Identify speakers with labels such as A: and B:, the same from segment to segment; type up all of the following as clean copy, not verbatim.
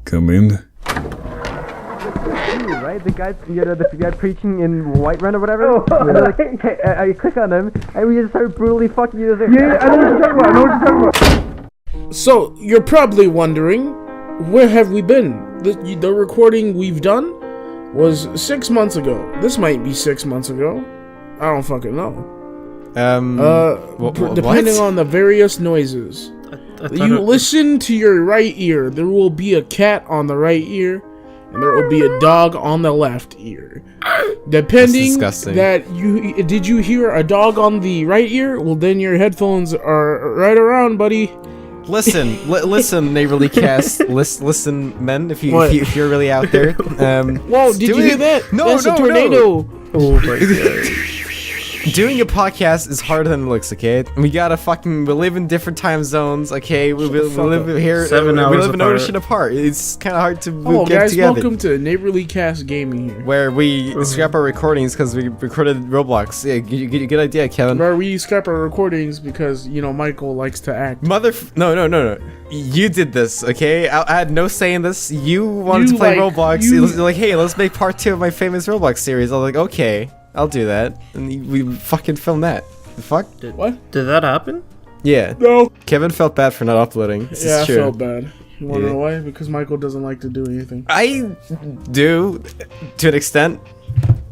A: Come in.
B: Right, the guy preaching in Whiterun or whatever. Oh, like, hey, I click on him, and we just start brutally fucking you. Yeah, I know what you're talking about.
C: So you're probably wondering, where have we been? The recording we've done was 6 months ago. This might be 6 months ago. I don't fucking know. Depending on the various noises. You listen to your right ear, there will be a cat on the right ear, and there will be a dog on the left ear. Depending did you hear a dog on the right ear? Well, then your headphones are right around, buddy.
D: Listen, NeighborlyCast. Listen, men, if you're really out there.
C: Whoa, did you hear that?
D: No,
C: that's a tornado. No.
D: Oh my god. Doing a podcast is harder than it looks, okay? We live in different time zones, okay? We live here,
E: 7 hours
D: we live an
E: apart.
D: ocean apart. It's kind of hard to get
C: guys,
D: together.
C: welcome to NeighborlyCast Gaming here.
D: Where we scrap our recordings because we recorded Roblox. Yeah, good idea, Kevin.
C: Where we scrap our recordings because, Michael likes to act.
D: No. You did this, okay? I had no say in this. You wanted to play Roblox. It was like, hey, let's make part 2 of my famous Roblox series. I was like, okay. I'll do that. And we fucking filmed that. The fuck?
C: What?
E: Did that happen?
D: Yeah.
C: No.
D: Kevin felt bad for not uploading. This is true.
C: I felt bad. You wanna know why? Because Michael doesn't like to do anything.
D: I do, to an extent.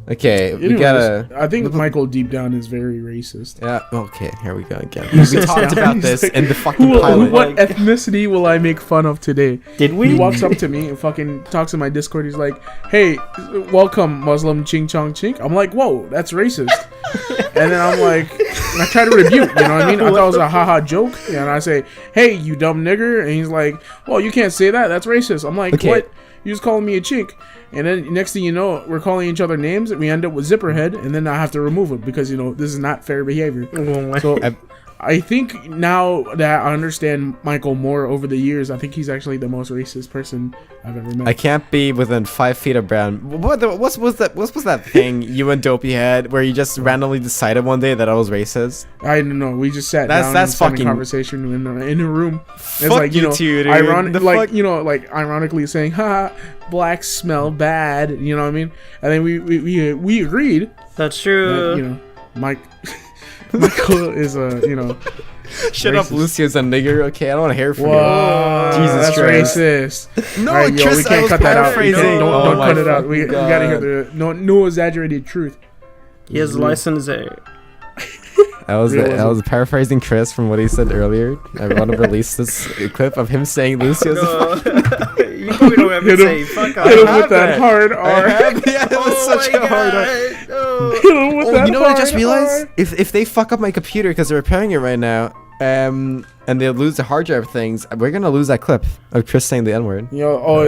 D: Okay,
C: Anyways, I think Michael deep down is very racist.
D: Yeah, okay, here we go again. We talked about this in the fucking pilot.
C: What ethnicity will I make fun of today?
E: Did we?
C: He walks up to me and fucking talks in my Discord. He's like, hey, welcome, Muslim ching chong chink. I'm like, whoa, that's racist. And then I'm like, and I try to rebuke, you know what I mean? I thought it was a haha joke. And I say, hey, you dumb nigger. And he's like, well, you can't say that. That's racist. I'm like, what? You just calling me a chink. And then next thing you know, we're calling each other names, and we end up with Zipperhead, and then I have to remove him because, this is not fair behavior. So I think now that I understand Michael more over the years, I think he's actually the most racist person I've ever met.
D: I can't be within 5 feet of Brown. What was that thing you and Dopey had where you just randomly decided one day that I was racist?
C: I don't know. We just sat down and had a conversation in a room. It's like, ironically saying, haha, blacks smell bad, you know what I mean? And then we agreed.
E: That's true.
C: That, Michael is
D: Shut up, Lucio's a nigger. Okay, I don't want to hear from
C: you. Jesus
D: Christ.
C: Racist.
D: No,
C: right,
D: Chris,
C: we can't cut that out. Don't cut it out. We
D: God.
C: gotta hear the no exaggerated truth.
E: He has license A.
D: I was paraphrasing Chris from what he said earlier. I want to release this clip of him saying Lucio's
E: You probably don't have to say fuck off.
C: Hit him with that hard R.
D: Yeah, it was such a hard R. You know what I just realized? If they fuck up my computer because they're repairing it right now, and they lose the hard drive things, we're gonna lose that clip of Chris saying the N-word.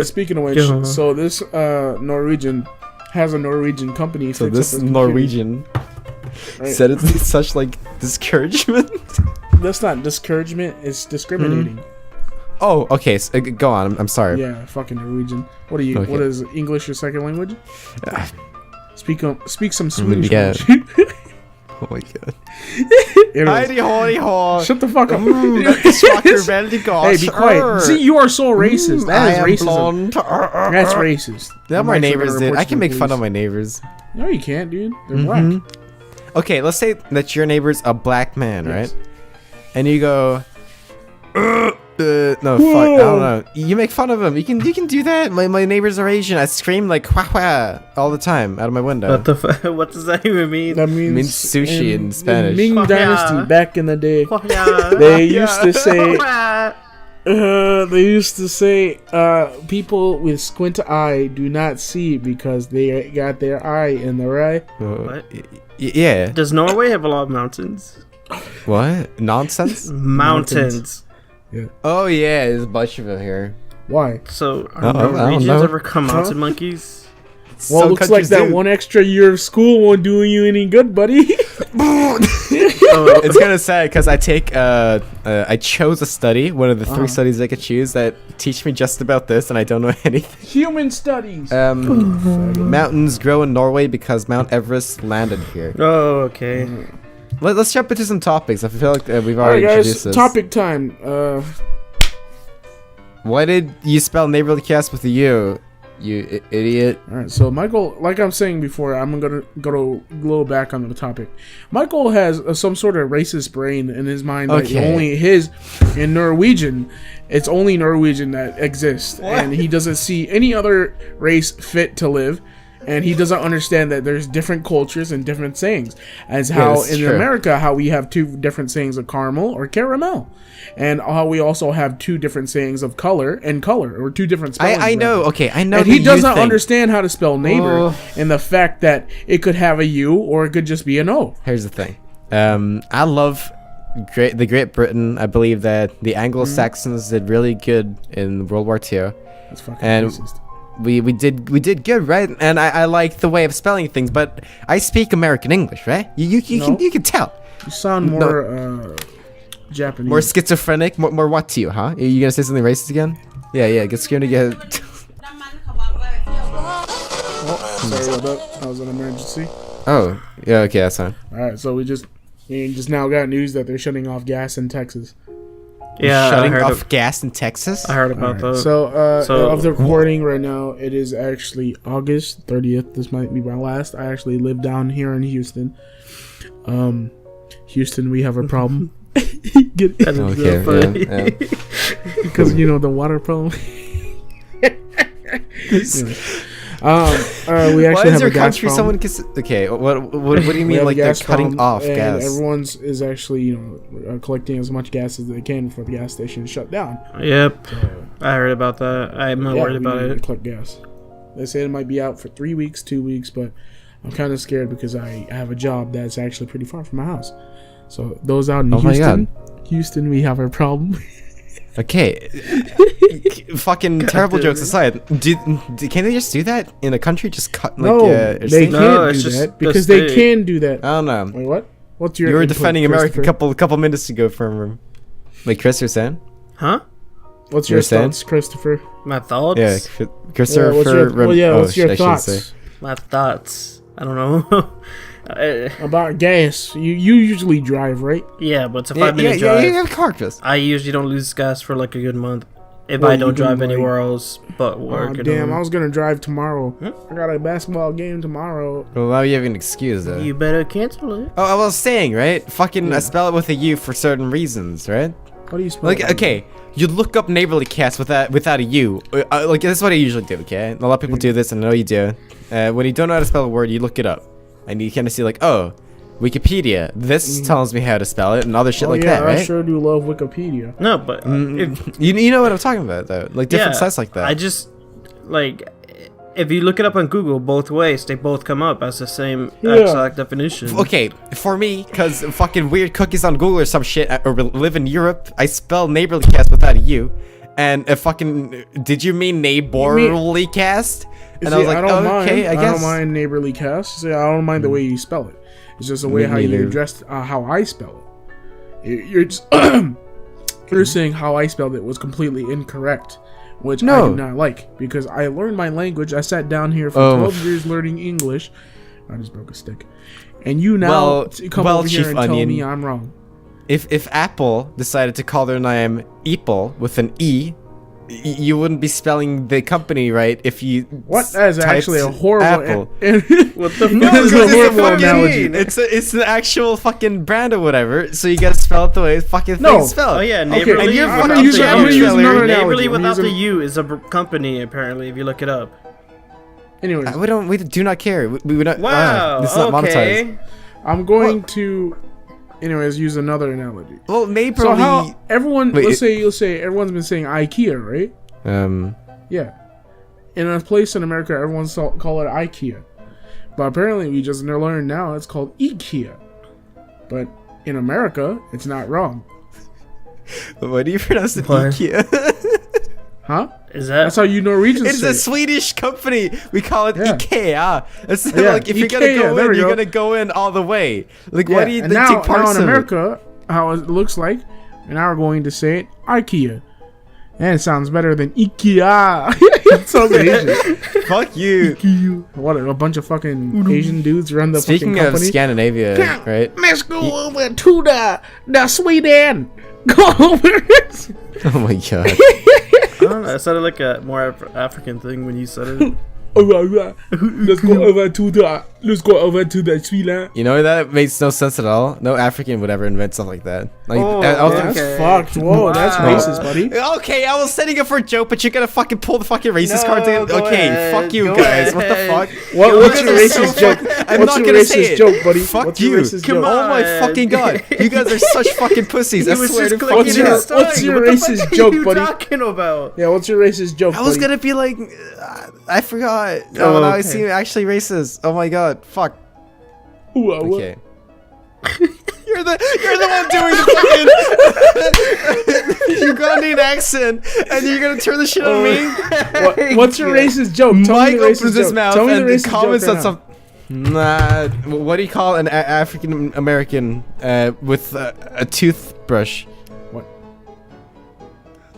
C: Speaking of which, so this Norwegian has a Norwegian company.
D: So this Norwegian said it's such discouragement.
C: That's not discouragement. It's discriminating.
D: Oh, okay. So, go on. I'm sorry.
C: Yeah, fucking Norwegian. What are you? Okay. What is English your second language? Speak some Swedish.
D: Yeah. Oh my god.
C: Shut the fuck up.
D: Hey,
C: be quiet. See, you are so racist. That is racism. That's racist.
D: They're my neighbors, dude. I can make fun of my neighbors.
C: No, you can't, dude. They're black.
D: Okay, let's say that your neighbor's a black man, right? And you go, no, fuck, I don't know. You make fun of him. You can do that. My neighbors are Asian. I scream like wah wah all the time out of my window.
E: What does that even mean?
C: That means
D: sushi in Spanish.
C: In Ming Dynasty, back in the day, they used to say, people with squint eye do not see because they got their eye in the right.
E: What?
D: Yeah.
E: Does Norway have a lot of mountains?
D: What? Nonsense?
E: Mountains.
C: Yeah.
D: Oh yeah, there's a bunch of them here.
C: Why?
E: So are Norwegians ever come mountain monkeys?
C: Well, looks like that one extra year of school won't do you any good, buddy.
D: It's kind of sad because I chose a study, one of the 3 studies I could choose that teach me just about this, and I don't know anything.
C: Human studies.
D: Mountains grow in Norway because Mount Everest landed here.
E: Oh, okay.
D: Let's jump into some topics. I feel like we've already introduced this.
C: Topic time.
D: Why did you spell NeighborlyCast with a U? You idiot.
C: Alright, so Michael, like I'm saying before, I'm gonna go a little back on the topic. Michael has some sort of racist brain in his mind. Like only his, in Norwegian, it's only Norwegian that exists. And he doesn't see any other race fit to live. And he doesn't understand that there's different cultures and different sayings. As how in America, how we have 2 different sayings of caramel or caramel. And how we also have 2 different sayings of color, or 2 different spellings.
D: I know, okay, I know.
C: And he doesn't understand how to spell neighbor and the fact that it could have a U or it could just be an O.
D: Here's the thing. I love the Great Britain. I believe that the Anglo-Saxons did really good in World War II.
C: That's fucking racist.
D: We did good, right? And I like the way of spelling things, but I speak American English, right? You can tell.
C: You sound more Japanese.
D: More schizophrenic, more what to you, huh? Are you gonna say something racist again? Yeah, get scared to get.
C: Sorry about that. That was an emergency.
D: Oh, yeah, okay, that's fine.
C: Alright, so we just now got news that they're shutting off gas in Texas.
E: Yeah,
D: shutting off gas in Texas.
E: I heard about that.
C: So, of the recording right now, it is actually August 30th. This might be my last. I actually live down here in Houston. Houston, we have a problem. Get it?
D: Okay, yeah.
C: Because the water problem. We actually
D: Why is
C: have
D: your
C: a gas
D: country
C: problem.
D: Okay, what do you mean like they're cutting off gas?
C: Everyone's is actually collecting as much gas as they can before the gas station is shut down.
E: Yep, I heard about that. I'm not worried about it.
C: Collect gas. They say it might be out for 3 weeks, 2 weeks, but I'm kind of scared because I have a job that's actually pretty far from my house. So those out in Houston, we have a problem.
D: Okay, fucking terrible jokes aside, can they just do that in a country? Just cut like
C: they can't do that because they can do that.
D: I don't know.
C: Wait, what? What's your?
D: You were defending America a couple minutes ago from. Wait, Chris, you're saying?
E: Huh?
C: What's your thoughts, Christopher?
E: My thoughts?
D: Yeah, Christopher.
C: What's your thoughts?
E: My thoughts. I don't know.
C: About gas, you usually drive, right?
E: Yeah, but it's a 5-minute drive.
D: Yeah, you have a car, Chris.
E: I usually don't lose gas for like a good month if I don't drive anywhere else but work.
C: Damn, I was gonna drive tomorrow. I got a basketball game tomorrow.
D: Well, now you have an excuse, though.
E: You better cancel it.
D: Oh, I was saying, right? Fucking, I spell it with a U for certain reasons, right?
C: What do you spell?
D: Like, okay, you look up NeighborlyCast without a U. Like, this is what I usually do, okay? A lot of people do this, and I know you do. When you don't know how to spell a word, you look it up. And you kind of see like, oh, Wikipedia. This tells me how to spell it and other shit like that, right?
C: I sure do love Wikipedia.
E: No, but
D: you know what I'm talking about though, like different sites like that.
E: I just like if you look it up on Google both ways, they both come up as the same exact definition.
D: Okay, for me, because fucking weird cookies on Google or some shit, or live in Europe, I spell NeighborlyCast without a U, and did you mean NeighborlyCast? And I was like, okay, I guess.
C: I don't mind NeighborlyCast. See, I don't mind the way you spell it. It's just the way how you address how I spell it. You're just you're saying how I spelled it was completely incorrect, which I do not like because I learned my language. I sat down here for 12 years learning English. I just broke a stick, and you now come over here and tell me I'm wrong.
D: If Apple decided to call their name Eeple with an E, you wouldn't be spelling the company right if you.
C: What? That is actually a horrible.
D: Apple.
C: What the fuck is a horrible analogy?
D: It's an actual fucking brand or whatever. So you gotta spell it the way fucking thing's spelled.
E: Oh yeah, Neighborly.
C: Okay, I'm gonna use another analogy.
E: Neighborly without the U is a company apparently. If you look it up.
C: Anyways,
D: we do not care. We would not.
E: Wow.
D: This is not monetized.
C: I'm going to. Anyways, use another analogy.
D: Well, Neighborly.
C: So how everyone? Let's say everyone's been saying IKEA, right? Yeah. In a place in America, everyone's call it IKEA, but apparently we just learned now it's called IKEA. But in America, it's not wrong.
D: Why do you pronounce it IKEA?
C: Huh?
E: That's
C: how you Norwegians
D: It's
C: say
D: a
C: it.
D: Swedish company. We call it IKEA. It's like if
C: IKEA,
D: you're gonna go in, you're gonna go in all the way. Like why do you take parts
C: now in
D: of
C: America, how it looks like, and now we're going to say it IKEA. And it sounds better than IKEA. It sounds Asian.
D: Fuck you.
C: IKEA. What a bunch of fucking Asian dudes run the fucking company.
D: Speaking of Scandinavia, right?
C: Let's go over to the Sweden. Go over.
D: Oh my god.
E: don't know. It sounded like a more African thing when you said it.
C: Let's go over to the Sri.
D: You know that makes no sense at all. No African would ever invent stuff like that. Like,
E: Oh,
C: That's
E: Okay.
C: fucked. Whoa, that's
E: Wow.
C: racist, buddy.
D: okay, I was setting up for a joke, but you're gonna fucking pull the fucking racist
E: No,
D: card together.
E: go
D: Okay,
E: ahead,
D: fuck you
E: go
D: guys. What the
E: ahead.
D: fuck?
C: What's
D: You
C: your
D: guys are
C: racist
D: so
C: joke?
D: I'm
C: What's
D: not
C: your
D: gonna
C: racist
D: say it.
C: joke, buddy?
D: Fuck
C: What's
D: you.
C: your racist
E: Come
C: joke?
E: on.
D: Oh my fucking god. You guys are such fucking pussies.
E: He
D: I
E: was
D: swear
E: just
D: to
E: clicking
D: fucking
E: his
D: God.
C: What's your
E: tongue.
C: racist
E: What the
C: joke,
E: fuck are
C: buddy?
E: you talking about?
C: Yeah, what's your racist joke,
D: I was
C: buddy?
D: gonna be like, I forgot.
E: Oh,
D: Oh, now I
E: okay.
D: seem actually racist. Oh my god. Fuck.
C: What?
D: Okay. You're the one doing the fucking Ugandan accent, and you're gonna turn the shit on me.
C: What's your racist joke? Tell
D: Mike
C: me the racist
D: opens his
C: joke.
D: mouth
C: Tell me the
D: and
C: racist
D: comments
C: joke
D: on
C: right
D: something. Nah, what do you call an African American with a toothbrush?
C: What?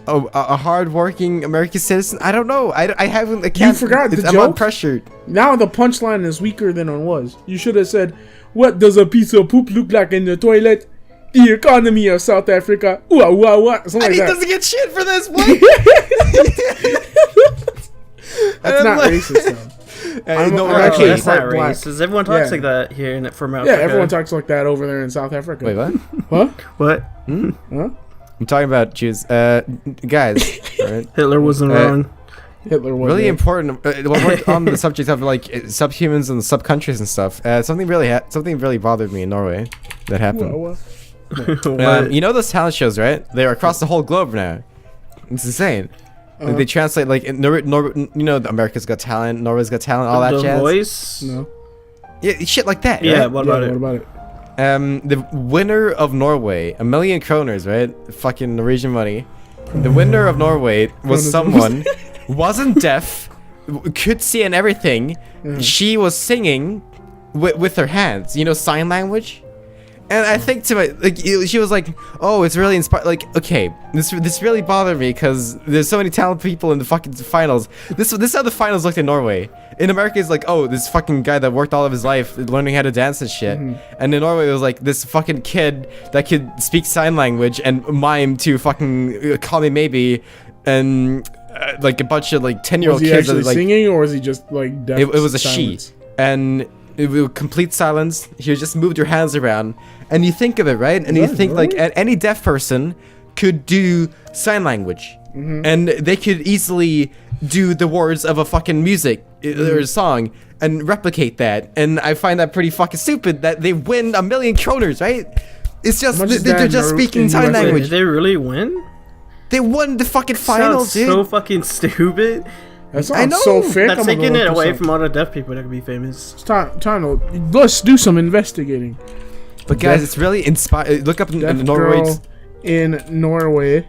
D: Oh, a hard-working American citizen. I don't know. I haven't. I can't.
C: forgot the
D: I'm on
C: joke?
D: pressure.
C: Now the punchline is weaker than it was. You should have said, "What does a piece of poop look like in the toilet? The economy of South Africa." Ooh, something
D: And
C: like
D: he
C: that.
D: doesn't get shit for this. What?
C: That's not
D: like-
C: racist though. I'm
D: no,
C: actually
E: That's
C: part
E: not
C: black.
E: racist. Everyone talks
C: Yeah.
E: like that here from
C: Yeah,
E: Africa.
C: everyone talks like that over there in South Africa.
D: Wait, what?
C: Huh?
E: What?
C: Huh?
D: I'm talking about Jews. Guys, alright.
E: Hitler wasn't wrong.
C: Hitler was
D: Really
C: there.
D: important. When we're on the subject of like subhumans and subcountries and stuff, something really bothered me in Norway that happened.
E: What?
D: You know those talent shows, right? They're across the whole globe now. It's insane. Like, they translate like in you know, America's Got Talent, Norway's Got Talent, all that
E: The
D: jazz.
E: Voice?
C: No.
D: Yeah, shit like that.
E: Yeah,
D: right?
E: what
C: Yeah,
E: about it?
C: what about it?
D: The winner of Norway, 1 million kroners, right? Fucking Norwegian money. The winner of Norway was
C: Kroner.
D: someone wasn't deaf, could see and everything. She was singing with her hands, you know, sign language. And I think to my like, she was like, "Oh, it's really inspired." Like, okay, this really bothered me because there's so many talented people in the fucking finals. This is how the finals looked in Norway. In America, it's like, oh, this fucking guy that worked all of his life learning how to dance and shit. And in Norway, it was like this fucking kid that could speak sign language and mime to fucking "Call Me Maybe," and like a bunch of like 10-year-old
C: Was he
D: kids. That,
C: actually
D: like,
C: singing, or was he just like deaf?
D: it was a
C: silence?
D: she, and it was complete silence. You just moved your hands around, and you think of it, right? And you
C: Yeah,
D: think like
C: really?
D: any deaf person could do sign language, and they could easily do the words of a fucking music or a song and replicate that. And I find that pretty fucking stupid that they win 1 million kroners, right? It's just
C: How much is
D: they're
C: that
D: just
C: in
D: speaking sign
C: USA?
E: Wait,
D: language.
E: did they really win?
D: They won the fucking finals,
E: Sounds
D: dude.
E: so fucking stupid.
C: That sounds
D: know.
C: so fake.
E: That's
C: I'm
E: taking
C: gonna
E: it
C: look
E: away
C: this up.
E: from all the deaf people that could be famous.
C: It's time to let's do some investigating.
D: But guys,
C: Deaf-
D: it's really inspired. Look up in
C: Deaf
D: Norway.
C: girl in Norway.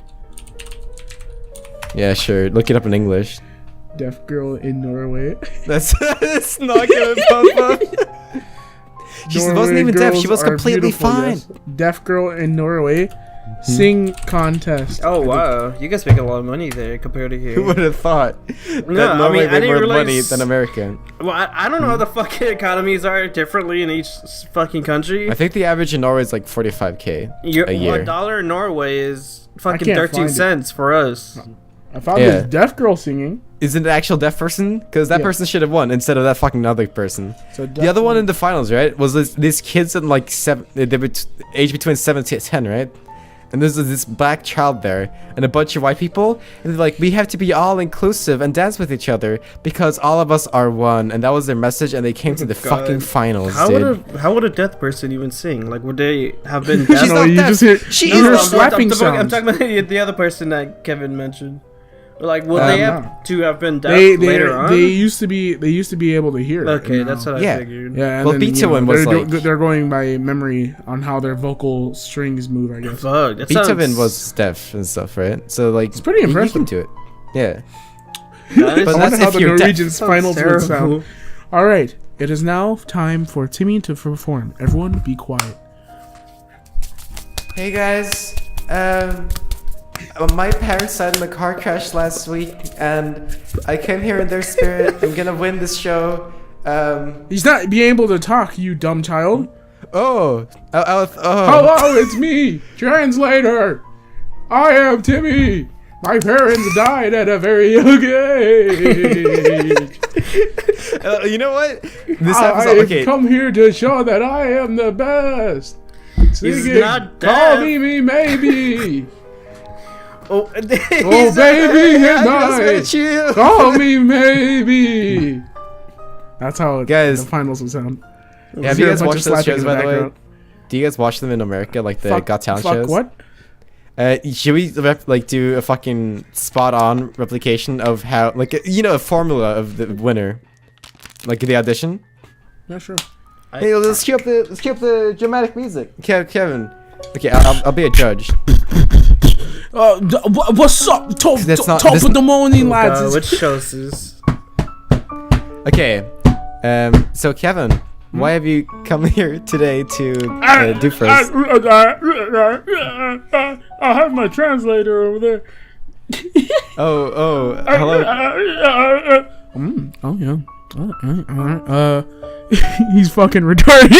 D: Yeah, sure. Look it up in English.
C: Deaf girl in Norway.
D: That's not gonna pop up. She wasn't
C: Norway
D: even deaf. She
C: girls
D: was
C: are
D: completely
C: beautiful,
D: fine.
C: yes. Deaf girl in Norway. Sing contest.
E: Oh wow, you guys make a lot of money there compared to here.
D: Who would have thought that
E: No, I
D: Norway
E: mean, I
D: made
E: didn't
D: more money
E: realize-
D: than America?
E: Well, I don't know how the fucking economies are differently in each fucking country.
D: I think the average in Norway is like 45k a year.
E: $1 in Norway is fucking
C: can't
E: 13
C: find it.
E: cents for us.
C: I found
D: Yeah.
C: this deaf girl singing.
D: Is it an actual deaf person? Because that
C: Yeah.
D: person should have won instead of that fucking other person.
C: So
D: The other one in the finals, right, was these kids in like they were age between 7 to 10, right? And there's this black child there and a bunch of white people, and they're like, we have to be all inclusive and dance with each other because all of us are one. And that was their message, and they came to the
E: God.
D: fucking finals,
E: How
D: dude.
E: would a deaf person even sing? Like, would they have been deaf?
D: She's
C: No,
D: not
C: you
D: deaf.
C: just hear,
D: She
C: you
D: is
C: hear
D: not-
C: slapping
E: I'm
C: sounds.
E: talking about the other person that Kevin mentioned. Like, would they
C: no.
E: have to have been deaf
C: They
E: later on?
C: used to be able to hear.
E: Okay,
C: and
E: that's
C: now-
E: what
D: Yeah.
E: I figured.
C: Yeah, and
D: Well,
C: then,
D: Beethoven was
C: they're,
D: like-
C: they're going by memory on how their vocal strings move, I guess.
E: Fuck, that
D: Beethoven
E: sounds-
D: was deaf and stuff, right? So like, it's
C: pretty
D: You
C: impressive.
D: can do it. Yeah.
E: That is-
D: But
C: I
D: that's
C: wonder how
D: if
C: the
D: you're deaf.
C: Norwegians
E: Sounds
C: finals would
E: terrible.
C: sound. All right, it is now time for Timmy to perform. Everyone, be quiet.
D: Hey guys, my parents died in a car crash last week, and I came here in their spirit. I'm gonna win this show.
C: He's not being able to talk, you dumb child.
D: Oh,
C: Hello, it's me, translator. I am Timmy. My parents died at a very young age.
D: You know what? This
C: I've come here to show that I am the best.
E: He's
C: Singing,
E: not
C: call
E: deaf.
C: me maybe.
E: Oh,
C: Oh baby,
D: I
C: and
D: just met you.
C: call me maybe. That's how
D: Guys.
C: the finals will sound.
D: Yeah, have you guys watched those shows, by the way? Do you guys watch them in America, like the Got Talent shows?
C: What?
D: Should we do a fucking spot-on replication of how, like, a formula of the winner, like the audition?
C: Yeah, sure.
D: Hey, let's cue up the dramatic music. Kevin. Okay, I'll be a judge.
C: What's up? Top of the morning, lads.
E: Which shows is?
C: Okay.
D: So Kevin, why have you come here today to do first?
C: I have my translator over there.
D: Oh, hello.
C: Oh yeah. He's fucking retarded.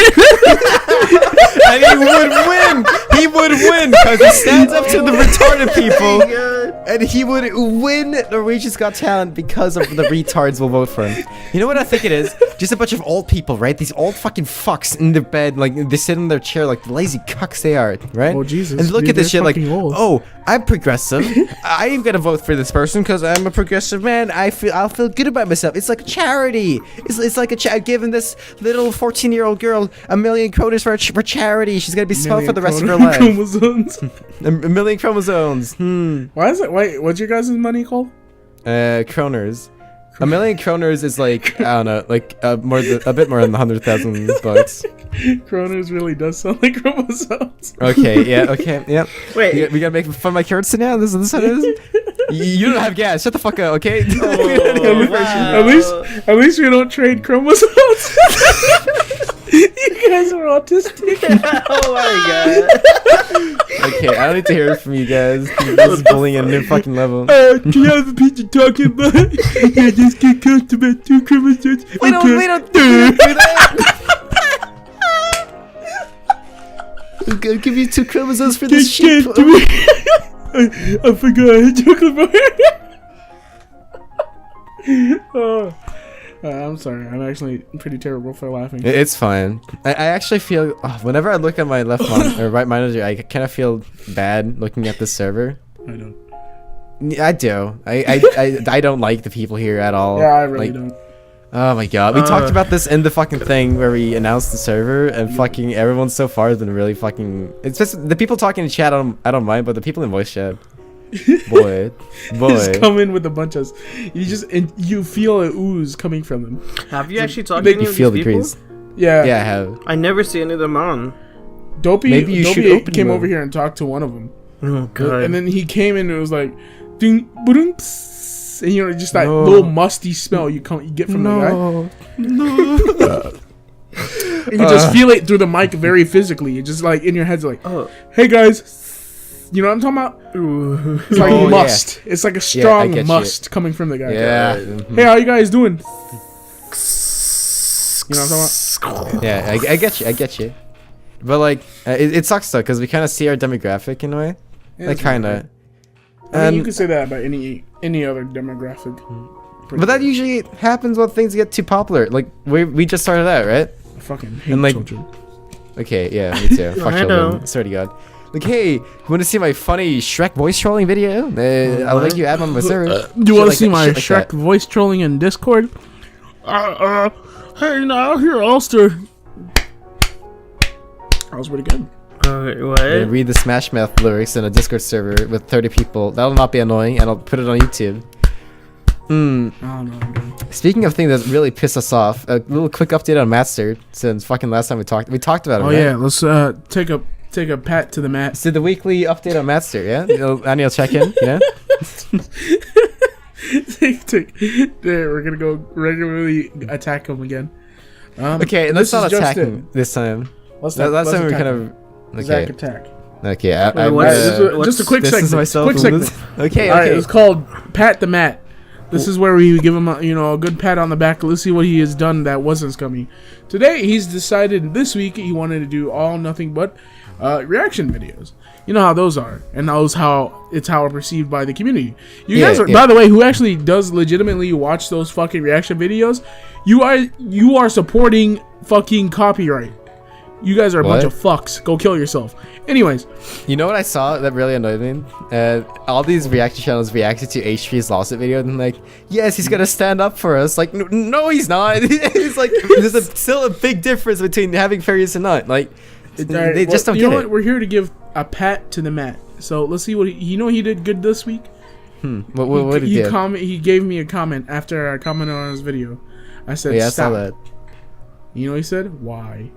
D: And he would win. He would win because he stands up to the retarded people, and he would win Norwegian's Got Talent because of the retards will vote for him. You know what I think it is? Just a bunch of old people, right? These old fucking fucks in their bed, like they sit in their chair like the lazy cucks they are, right?
C: Oh Jesus!
D: And look
C: dude,
D: at this shit like,
C: old.
D: oh, I'm progressive. I'm gonna vote for this person because I'm a progressive man. I'll feel good about myself. It's like a charity. It's like a giving this little 14-year-old girl 1 million kroner for charity. She's gonna be small for the rest of her life.
C: Chromosomes.
D: A million chromosomes.
C: Why is it? Wait, what's your guys' money called?
D: Kroners. 1 million kroners is like, I don't know, like a bit more than 100,000 bucks.
C: Kroners really does sound like chromosomes.
D: Okay, yeah.
E: Wait.
D: We gotta make fun of my carrots now. This is what it is. You don't have gas. Shut the fuck up, okay?
E: Oh, wow.
C: At least we don't trade chromosomes. You guys are autistic.
E: Oh my god.
D: Okay, I don't need to hear it from you guys. This is bullying at a new fucking level.
C: Do you have a picture talking about? Yeah, just get close about 2 chromosomes.
D: We don't do that. I'll give you 2 chromosomes for this shit.
C: I forgot I had chocolate bar. I'm sorry. I'm actually pretty terrible for laughing.
D: It's fine. I actually feel whenever I look at my left monitor or right monitor, I kind of feel bad looking at this server.
C: I don't.
D: I do. I don't like the people here at all.
C: Yeah, I really don't.
D: Oh my god, we talked about this in the fucking thing where we announced the server, and fucking everyone so far has been really fucking. It's just the people talking in chat. I don't mind, but the people in voice chat. Boy.
C: Just come in with a bunch of. You feel a ooze coming from them.
E: Have you actually talked to any
D: You
E: of
D: feel
E: these
D: the
E: people?
D: breeze.
C: Yeah.
D: Yeah, I have.
E: I never see any of them on.
C: Dopey.
D: Maybe you should open
C: came
D: them.
C: over here and talked to one of them.
E: Oh god.
C: And then he came in and it was like, ding, ba-dum, psst, and just that
D: No.
C: little musty smell you get from the guy. You can just feel it through the mic very physically. It's just like in your head's like, hey guys, you know what I'm talking about? It's like must. Yeah. It's like a strong must coming from the guy.
D: Yeah.
C: Hey, how you guys doing? You know what I'm talking about?
D: Yeah, I get you. But like, it sucks though, because we kind of see our demographic in a way.
C: Yeah,
D: like kind of.
C: I mean, you could say that about any other demographic.
D: But that usually happens when things get too popular. Like we just started out, right?
C: I fucking hate children.
D: Okay, yeah, me too. Fuck children. Swear to God. Like, hey, you want to see my funny Shrek voice trolling video? I'll let you add one on my server.
C: Do you want to see my Shrek voice trolling in Discord? Hey, now here, Ulster. That was pretty good.
E: What?
D: Read the Smash Mouth lyrics in a Discord server with 30 people. That'll not be annoying, and I'll put it on YouTube.
C: Oh, no.
D: Speaking of things that really piss us off, a little quick update on Matster since fucking last time we talked about it.
C: Oh
D: right?
C: yeah, let's take a pat to the mat.
D: So the weekly update on Matster, yeah? Annie'll check in, yeah?
C: There, we're gonna go regularly attack him again.
D: Okay, let's not attack him this time. Last time we were kind of
C: Zach attack.
D: Okay,
C: just a quick
D: this
C: segment.
D: Is myself
C: Quick segment.
D: Okay,
C: All right, it's called Pat the Mat. This is where we give him a good pat on the back. Let's see what he has done that wasn't scummy. Today, he's decided this week he wanted to do all nothing but reaction videos. You know how those are, and how it's perceived by the community. You guys are,
D: yeah.
C: by the way, who actually does legitimately watch those fucking reaction videos. You are supporting fucking copyright. You guys are a bunch of fucks. Go kill yourself. Anyways,
D: you know what I saw that really annoyed me? All these reaction channels reacted to H3's lawsuit video, and like, yes, he's gonna stand up for us. Like, no, he's not. It's like there's still a big difference between having fairies and not. Like, they just don't get it.
C: We're here to give a pat to the mat. So let's see what he did good this week.
D: What did he do?
C: He gave me a comment after I commented on his video. I said,
D: yeah,
C: stop.
D: I saw that.
C: You know what he said? Why?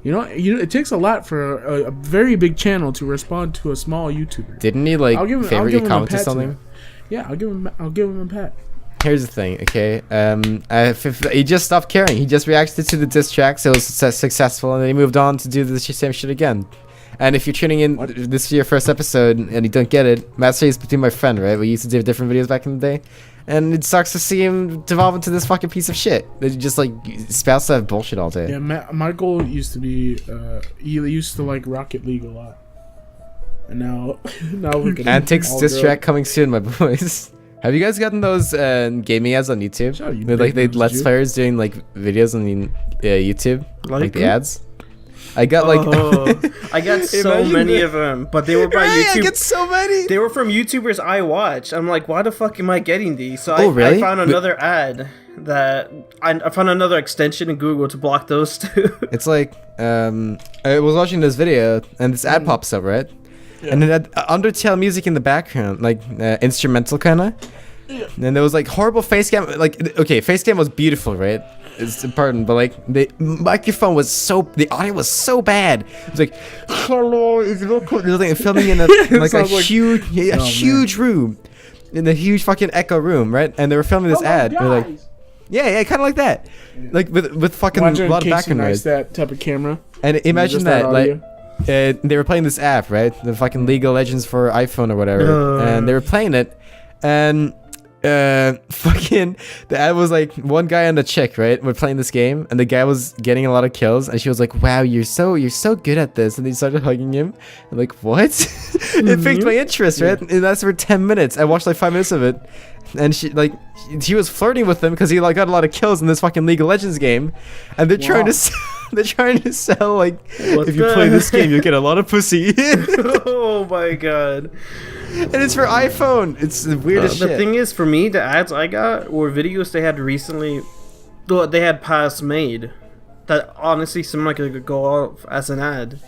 C: You know, it takes a lot for a very big channel to respond to a small YouTuber.
D: Didn't he favorite your comment or something?
C: Yeah, I'll give him a pat.
D: Here's the thing, okay? He just stopped caring. He just reacted to the diss tracks. It was successful, and then he moved on to do the same shit again. And if you're tuning in, this is your first episode, and you don't get it, Master is between my friend, right? We used to do different videos back in the day. And it sucks to see him devolve into this fucking piece of shit. That just spouts that bullshit all day.
C: Yeah, Michael used to be, he used to like Rocket League a lot. And now look at
D: Antics diss track coming soon, my boys. Have you guys gotten those gaming ads on YouTube?
C: Sure,
D: They let's players doing YouTube, like the ads. I got
E: I got so many of them, but they were by YouTube.
D: I get so many.
E: They were from YouTubers I watch. I'm like, why the fuck am I getting these? So
D: really?
E: I found another ad that I found another extension in Google to block those two.
D: It's like I was watching this video and this ad pops up, right? Yeah. And it had Undertale music in the background, like instrumental kind of. Yeah. And there was like horrible face cam. Like, okay, face cam was beautiful, right? It's important, but like the microphone was the audio was so bad. It was like, hello, it's like filming in a huge room, in a huge fucking echo room, right? And they were filming this ad. They're like, yeah, kind of like that, like with fucking a lot of background noise.
C: That type of camera.
D: And imagine that, like. They were playing this app, right? The fucking League of Legends for iPhone or whatever, and they were playing it, and fucking the ad was like one guy and a chick, right? We're playing this game, and the guy was getting a lot of kills, and she was like, "Wow, you're so good at this," and they started hugging him. I'm like, what? It piqued my interest, right? And that's for 10 minutes. I watched like 5 minutes of it, and she was flirting with him because he got a lot of kills in this fucking League of Legends game, and they're trying to. They're trying to sell if you play this game, you'll get a lot of pussy.
E: Oh my god!
D: And it's for iPhone. It's the weirdest shit.
E: The thing is, for me, the ads I got were videos they had recently, they had past made, that honestly seemed like it could go off as an ad,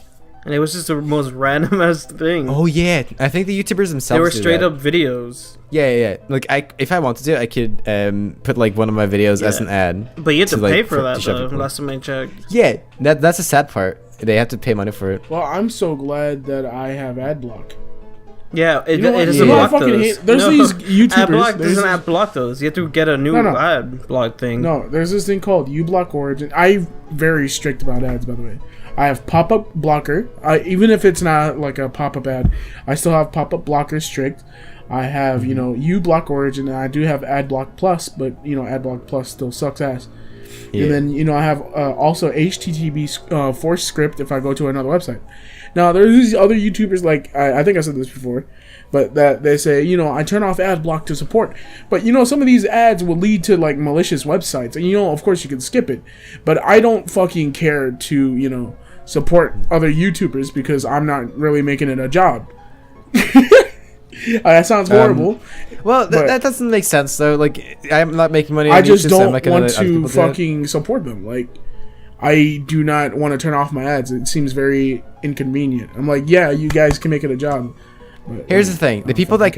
E: and it was just the most random ass thing.
D: Oh yeah, I think the YouTubers themselves.
E: They were straight up videos.
D: Yeah. Like if I wanted to, I could put like one of my videos as an ad.
E: But you have to pay for that though. Last time I checked.
D: Yeah, that's the sad part. They have to pay money for it.
C: Well, I'm so glad that I have ad block.
E: Yeah, it doesn't block those.
C: There's these YouTubers.
E: Adblock doesn't ad block those. You have to get a new ad block thing.
C: No, there's this thing called uBlock Origin. I'm very strict about ads, by the way. I have pop-up blocker. Even if it's not like a pop-up ad, I still have pop-up blocker strict. I have, uBlock Origin, and I do have AdBlock Plus, but, AdBlock Plus still sucks ass. Yeah. And then, I have also HTTP force script if I go to another website. Now, there's these other YouTubers, like, I think I said this before, but that they say, I turn off ad block to support. But, some of these ads will lead to, like, malicious websites. And, of course you can skip it. But I don't fucking care to, support other YouTubers because I'm not really making it a job. That sounds horrible.
D: Well, that doesn't make sense, though. Like, I'm not making money.
C: I just don't want to fucking support them. Like, I do not want to turn off my ads. It seems very inconvenient. I'm like, yeah, you guys can make it a job. But,
D: here's the thing: the people that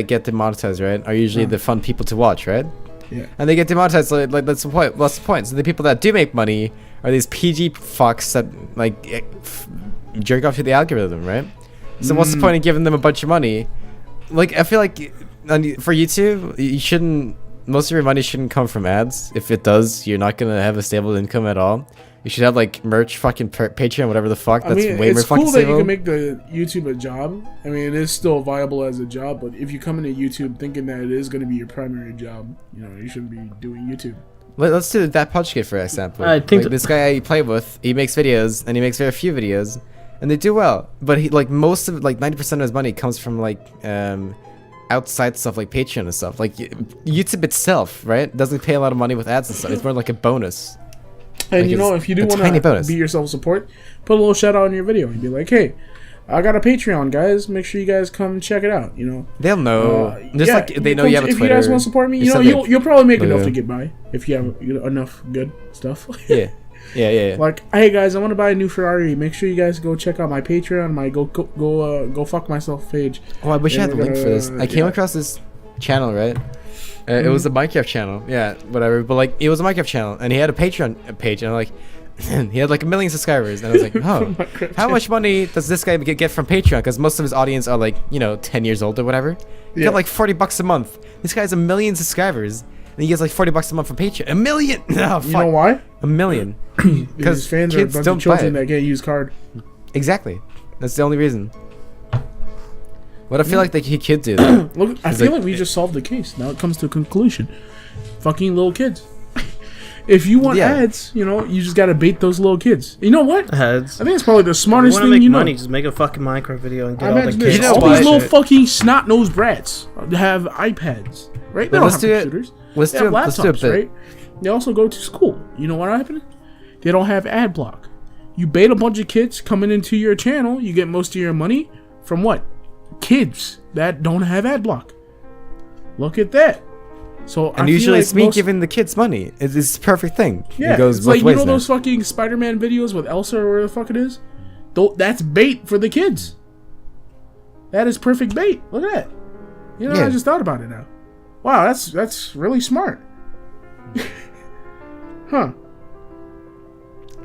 D: get demonetized, right, are usually the fun people to watch, right?
C: Yeah.
D: And they get demonetized. Like that's the point. What's the point? So the people that do make money are these PG fucks that jerk off to the algorithm, right? So what's the point of giving them a bunch of money? Like, I feel like for YouTube, you shouldn't. Most of your money shouldn't come from ads. If it does, you're not gonna have a stable income at all. You should have like merch, fucking Patreon, whatever the fuck. That's way more fucking stable. It's cool that you
C: can make the YouTube a job. I mean, it is still viable as a job. But if you come into YouTube thinking that it is gonna be your primary job, you shouldn't be doing YouTube.
D: Let's do that punch kid for example.
E: I think
D: like, this guy I play with, he makes videos and he makes very few videos, and they do well. But he like most of like 90% of his money comes from like outside stuff like Patreon and stuff. Like YouTube itself, right? Doesn't pay a lot of money with ads and stuff. It's more like a bonus.
C: And
D: like
C: you know, if you do want to be yourself support, put a little shout out on your video and be like, hey, I got a Patreon, guys. Make sure you guys come check it out. You know,
D: they'll know. Just
C: yeah,
D: like they know you have a Twitter.
C: If you guys want to support me, you know, you'll probably make enough to get by if you have enough good stuff.
D: Yeah.
C: Like, hey guys, I want to buy a new Ferrari. Make sure you guys go check out my Patreon, my go fuck myself page.
D: Oh, I wish I had the link for this. I came across this channel, right? It was a Minecraft channel. Yeah, whatever. But like, it was a Minecraft channel, and he had a Patreon page, and I'm like, he had like 1 million subscribers, and I was like, oh, how much money does this guy get from Patreon? Because most of his audience are like, 10 years old or whatever. He got like $40 a month. This guy has 1 million subscribers, and he gets like $40 a month from Patreon. 1 million. Oh, fuck.
C: You know why?
D: 1 million.
C: Because fans are a bunch of children that get used card.
D: Exactly. That's the only reason. What I feel like the kids do though.
C: Look, I feel like we just solved the case. Now it comes to a conclusion. Fucking little kids. If you want ads, you just gotta bait those little kids. You know what?
E: Ads.
C: I think it's probably the smartest thing
E: make
C: you know.
E: money, just make a fucking Minecraft video and get all the
C: imagine
E: kids.
C: this. All these little fucking snot-nosed brats have iPads, right? They don't have computers. They have laptops, right? They also go to school. You know what happened? They don't have ad block. You bait a bunch of kids coming into your channel, you get most of your money from what? Kids that don't have ad block. Look at that. So
D: and usually it's me giving the kids money. It's a perfect thing.
C: Yeah,
D: it goes
C: it's
D: both
C: like,
D: ways
C: those fucking Spider-Man videos with Elsa or where the fuck it is? That's bait for the kids. That is perfect bait. Look at that. I just thought about it now. Wow, that's really smart. Huh.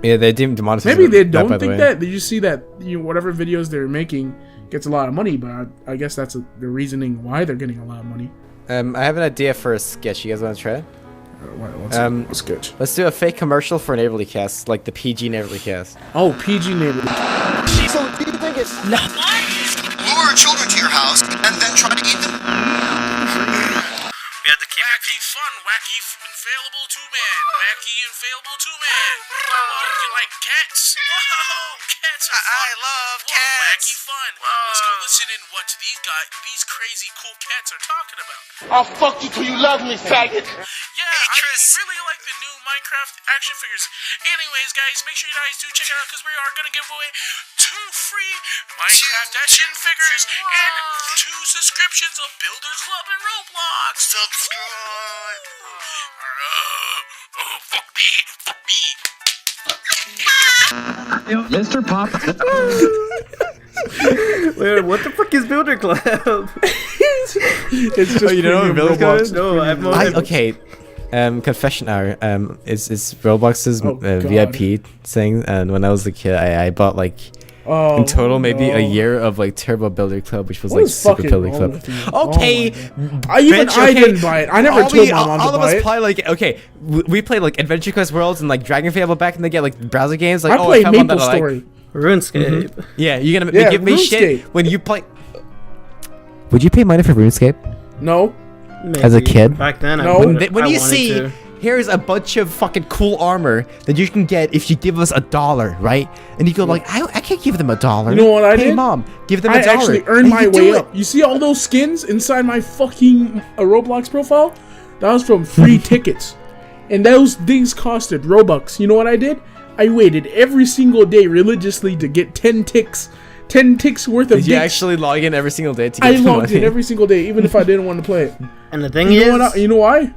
D: Yeah, they didn't demonetize.
C: Maybe they don't think that. They just see that whatever videos they're making gets a lot of money, but I guess that's the reasoning why they're getting a lot of money.
D: I have an idea for a sketch. You guys want to try it?
C: What's a sketch?
D: Let's do a fake commercial for NeighborlyCast, like the PG NeighborlyCast.
C: Oh, PG NeighborlyCast.
A: So do you think it's lure children to your house and then try to eat them?
F: We had to keep wacky fun, wacky infallible 2-man, wacky infallible 2-man. You like cats? Whoa, cats are fun.
A: I love cats.
F: Wacky fun. Let's go listen in what these crazy cool cats are talking about.
G: I'll fuck you till you love me, faggot.
F: Yeah, I really like the new Minecraft action figures. Anyways, guys, make sure you guys do check it out because we are gonna give away 2 free Minecraft action figures and 2 subscriptions of Builder Club and Roblox.
A: Subscribe.
F: Fuck me.
H: Mr. Pop.
E: Wait, what the fuck is Builder Club?
C: It's just
D: you don't know what Builder Club is?
E: No,
D: Okay. Confession hour. It's Roblox's VIP thing, and when I was a kid, I bought like in total maybe a year of like Turbo Builder Club, which was like Super Builder Club. Okay,
C: I didn't buy it. I never told my mom to buy it.
D: All of us play like we played like Adventure Quest Worlds and like Dragon Fable back in the day, like browser games. Like
C: I played Maple Story.
E: RuneScape.
D: Mm-hmm. Yeah, you're gonna give me shit
C: RuneScape.
D: when you play. Would you pay money for RuneScape?
C: No.
E: Maybe.
D: As a kid?
E: Back then,
C: No.
D: When you see, here's a bunch of fucking cool armor that you can get if you give us $1, right? And you go like, I can't give them $1.
C: You know what I
D: Hey
C: did?
D: mom, give them $1.
C: I actually earned
D: And
C: my
D: you do
C: way
D: it.
C: up. You see all those skins inside my fucking Roblox profile? That was from free tickets. And those things costed Robux. You know what I did? I waited every single day religiously to get 10 ticks. 10 ticks worth of
D: Did you
C: dicks.
D: actually log in every single day to get
C: I
D: the
C: logged
D: money?
C: in every single day, even if I didn't want to play it.
E: And the thing
C: You
E: is,
C: know why?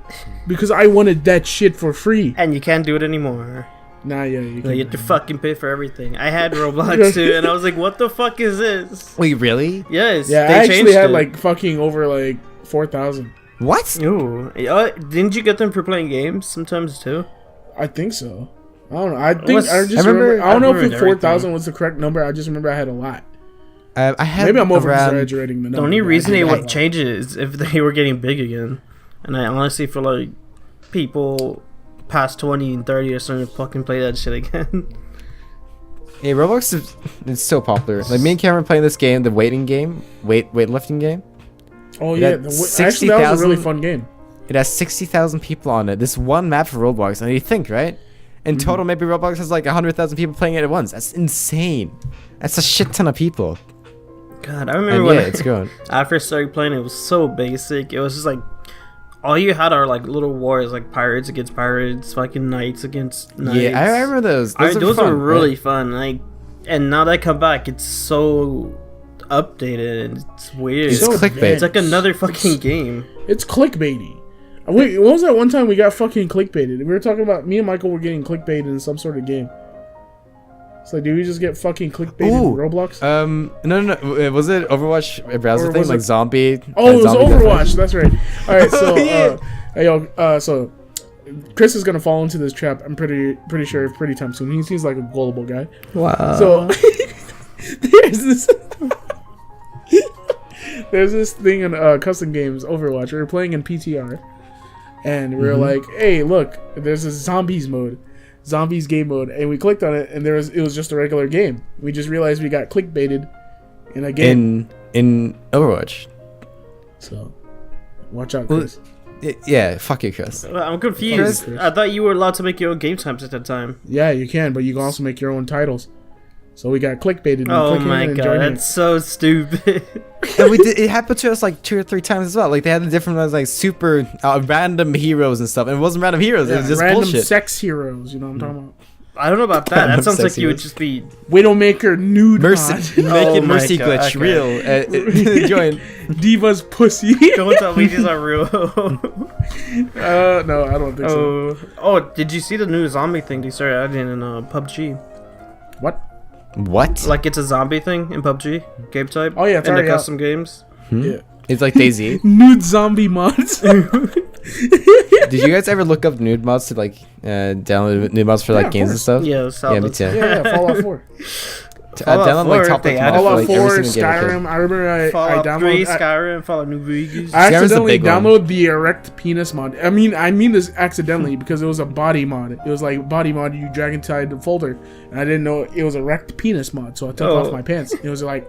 C: Because I wanted that shit for free.
E: and you can't do it anymore.
C: Nah, yeah, you
E: You
C: can.
E: have to fucking pay for everything. I had Roblox too, and I was like, "What the fuck is this?"
D: Wait, really?
E: Yes,
C: Yeah,
E: they
C: I actually
E: changed
C: had
E: it.
C: like fucking over like 4,000.
D: What?
E: Ooh, didn't you get them for playing games sometimes too?
C: I think so. I don't know. I think I just
D: I remember-
C: remember. I don't know if
E: remembered
C: 4,000 was the correct number. I just remember I had a lot.
D: I had
C: Maybe I'm over
D: around-
C: exaggerating the number.
E: The only
C: but I
E: reason
C: think
E: they
C: I had
E: would
C: a lot.
E: change it is if they were getting big again. And I honestly feel like people past 20 and 30 are starting to fucking play that shit again.
D: Hey, Roblox is so popular. Like me and Cameron playing this game, the weighting game, weightlifting game.
C: Oh yeah,
D: That
C: actually that was a really
D: 60,000
C: fun game.
D: It has 60,000 people on it. This one map for Roblox, and you think, right? In total, maybe Roblox has like 100,000 people playing it at once. That's insane. That's a shit ton of people.
E: God, I remember
D: And
E: when
D: yeah, it's going.
E: I first started playing. It was so basic. It was just like all you had are like little wars, like pirates against pirates, fucking knights against knights.
D: Yeah, I remember those. Those
E: are
D: fun,
E: really
D: right?
E: fun. Like, and now that I come back, it's so updated and it's weird.
D: It's clickbait.
E: It's like another fucking game.
C: It's clickbaity. Wait, what was that one time we got fucking clickbaited? We were talking about, me and Michael were getting clickbaited in some sort of game. It's like, did we just get fucking clickbaited in Roblox?
D: No. Was it Overwatch browser
C: Or
D: thing?
C: was
D: Like
C: it-
D: zombie?
C: Oh, it was
D: zombie
C: Overwatch. That's right. All right, so
D: Yeah.
C: hey, yo, so Chris is gonna fall into this trap. I'm pretty sure pretty time soon. He seems like a gullible guy.
E: Wow.
C: So there's this thing in custom games, Overwatch. We were playing in PTR, and we were like, "Hey, look, there's this zombies game mode," and we clicked on it, and it was just a regular game. We just realized we got clickbaited in a game.
D: In Overwatch.
C: So watch out, Chris.
D: Yeah, fuck you, Chris.
E: I'm confused.
C: Chris.
E: I thought you were allowed to make your own game times at that time.
C: Yeah, you can, but you can also make your own titles. So we got clickbaited. And
E: Oh
C: clicking
E: my
C: and
E: god,
C: joining.
E: that's so stupid.
D: And it happened to us like 2 or 3 times as well. Like they had the different ones, like super random heroes and stuff. And it wasn't random heroes. It was just
C: random
D: bullshit.
C: sex heroes. You know what I'm talking about?
E: I don't know about that. That sounds like
D: Sexy
E: you would
D: was-
E: just be.
C: Widowmaker nude
D: Mercy,
C: mod.
D: make
E: Oh
D: it
E: my
D: mercy
E: God,
D: glitch
E: okay.
D: real. Join.
C: Diva's pussy.
E: Don't tell me these are real.
C: No, I don't think so.
E: Oh, did you see the new zombie thing they started adding in PUBG?
C: What?
D: What?
E: Like it's a zombie thing in PUBG game type.
C: Oh, yeah, it's
E: in the
C: already out.
E: custom games.
C: Yeah.
D: It's like Daisy.
C: Nude zombie mods.
D: Did you guys ever look up nude mods to like download nude mods for like
C: Yeah, of
D: games and
C: course.
D: stuff?
E: Yeah, so
D: Yeah, me too.
C: Yeah, Fallout 4.
E: Fallout
D: download
E: 4,
D: like top
E: they
D: like
E: added
D: mod for,
C: Fallout
D: like,
C: 4,
D: every single game I could.
C: Skyrim. I remember I
E: Fallout 3,
C: downloaded.
E: Skyrim, Fallout New Vegas.
C: I
D: Skyrim's the
C: accidentally
D: big one.
C: downloaded the erect penis mod. I mean this accidentally because it was a body mod. It was like body mod you drag inside the folder, and I didn't know it was erect penis mod. So I took off my pants. It was like,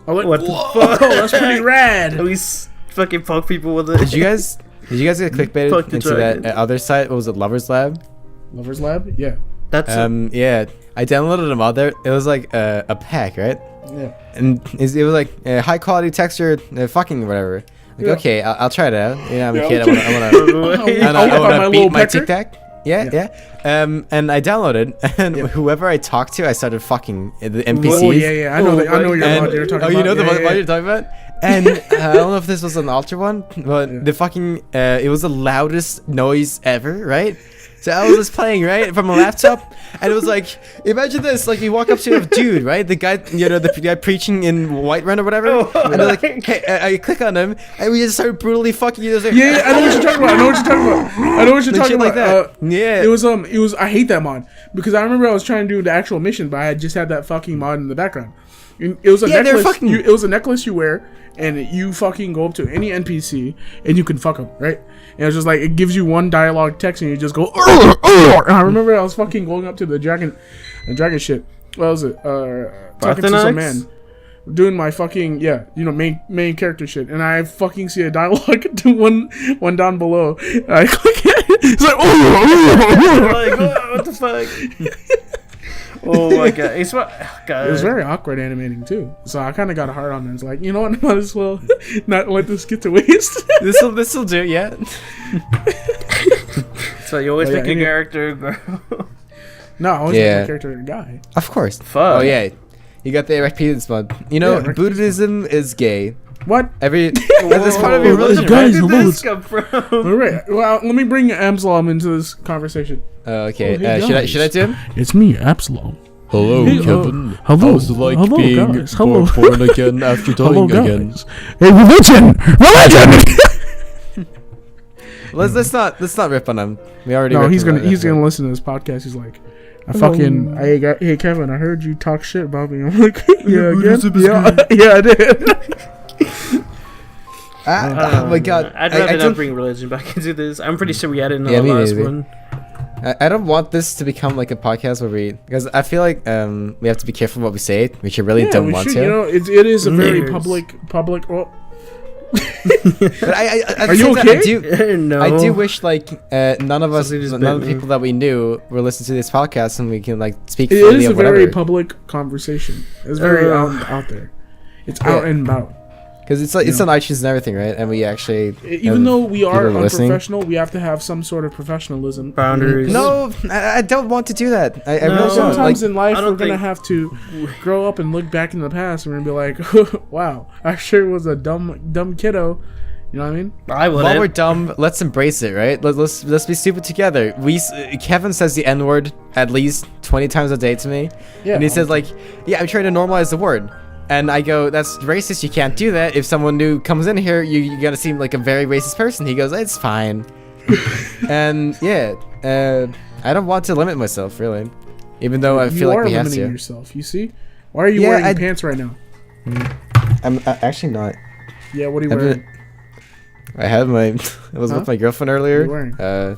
C: I was like,
E: What the
C: whoa,
E: fuck?
C: that's pretty rad.
E: At least fucking poke people with it.
D: Did you guys get
E: Fuck
D: clickbaited
E: the
D: into
E: dragon.
D: that other site? What was it, Lovers Lab?
C: Lovers Lab, yeah,
E: That's
D: Yeah, I downloaded a mod there. It was like a pack, right?
C: yeah.
D: And it was like high quality texture, fucking whatever. Like,
C: Yeah.
D: okay, I'll try it out. You know, I'm a
C: Yeah,
D: kid.
C: okay.
D: I wanna
C: my little
D: beat my
C: pecker?
D: Tic Tac. Yeah. And I downloaded, and whoever I talked to, I started fucking the NPCs.
C: Oh yeah. I know your
D: And,
C: mod you're talking about.
D: you know the
C: Yeah,
D: one
C: yeah,
D: you're talking about? And I don't know if this was an alter one, but the fucking it was the loudest noise ever, right? So I was just playing, right, from a laptop, and it was like, imagine this, like you walk up to a dude, right, the guy, you know, the guy preaching in Whiterun or whatever, and they're like, okay, I click on him, and we just start brutally fucking you. Like,
C: Yeah, I know what you're talking about. I know what you're talking
D: like
C: about.
D: that. Yeah.
C: It was. I hate that mod because I remember I was trying to do the actual mission, but I had just had that fucking mod in the background. It was a
D: Yeah, they're
C: necklace.
D: fucking-
C: It was a necklace you wear, and you fucking go up to any NPC and you can fuck them, right? And it's just like it gives you one dialogue text, and you just go. And I remember I was fucking going up to the dragon shit. What was it? Talking to some
E: Parthenax?
C: man. Doing my fucking main character shit, and I fucking see a dialogue to one down below. And I click it. It's like
E: like, oh, what the fuck? Oh my god, God.
C: It was very awkward animating too. So I kind of got a hard on it. It's like, you know what? I might as well not let this get to waste.
D: This'll do, yeah.
E: So you always
C: Oh, yeah,
E: pick a
C: any-
E: character, girl.
C: No, I was
D: Yeah.
C: a character guy.
D: Of course.
E: Fuck.
D: Oh yeah, you got the erect penis mod. You know,
C: Yeah, erect
D: Buddhism is gay.
C: What?
D: That's part of your
E: Whoa,
D: religion,
C: guys,
D: right?
E: Where did
C: hello,
E: this come from?
C: All right. Well, let me bring Amsalom into this conversation.
D: Okay,
C: Oh, hey,
D: should I do him?
C: It's me, Absalom.
H: Hello,
C: Hey,
H: Kevin.
C: hello.
H: How's it like
C: Hello,
H: being
C: guys. Hello.
H: born again after
C: Hello,
H: dying again?
C: guys. Hey, religion.
D: Let's not rip on him. We already.
C: No,
D: ripped
C: he's
D: him
C: gonna
D: on that.
C: listen to this podcast. He's like, hey Kevin, I heard you talk shit about me. I'm like, yeah, again? Yeah, I did.
D: Oh my god!
E: I'd
D: I
E: rather not
D: don't-
E: bring religion back into this. I'm pretty sure we had it in
D: Yeah,
E: the
D: me
E: last
D: neither.
E: one.
D: I don't want this to become like a podcast where because I feel like we have to be careful what we say, which I really don't
C: we
D: want
C: should,
D: to.
C: You know, it is a very
E: Nerds.
C: public. Well,
D: But
C: Are you okay?
E: No.
D: I do wish like none of us,
E: Something just
D: none of
E: bit
D: the
E: me.
D: people that we knew were listening to this podcast, and we can like speak
C: It
D: freely
C: is a
D: of whatever.
C: very public conversation. It's very out there. It's out and about.
D: Because it's like it's on iTunes and everything, right? And we actually,
C: Even though we are
D: people listening.
C: unprofessional, we have to have some sort of professionalism.
E: Boundaries.
D: No, I don't want to do that. I
E: No,
D: really don't.
C: Sometimes
D: Like,
C: in life,
E: I
C: we're
E: don't
C: gonna
E: think-
C: have to grow up and look back in the past, and we're gonna be like, "Wow, I sure was a dumb kiddo." You know what I mean?
E: I
D: while we're
E: wouldn't.
D: dumb, let's embrace it, right? Let's be stupid together. Kevin says the N word at least 20 times a day to me,
C: Yeah.
D: and he says like, "Yeah, I'm trying to normalize the word." And I go, "That's racist. You can't do that. If someone new comes in here, you gotta seem like a very racist person." He goes, "It's fine." And yeah, I don't want to limit myself really, even though I feel
C: you
D: like
C: are
D: we have
C: limiting
D: to.
C: yourself. You see? Why are you
D: Yeah,
C: wearing pants right now?
D: I'm actually not.
C: Yeah, what are you
D: I've been-
C: wearing?
D: I had my. I was with my girlfriend earlier.
C: What are you wearing?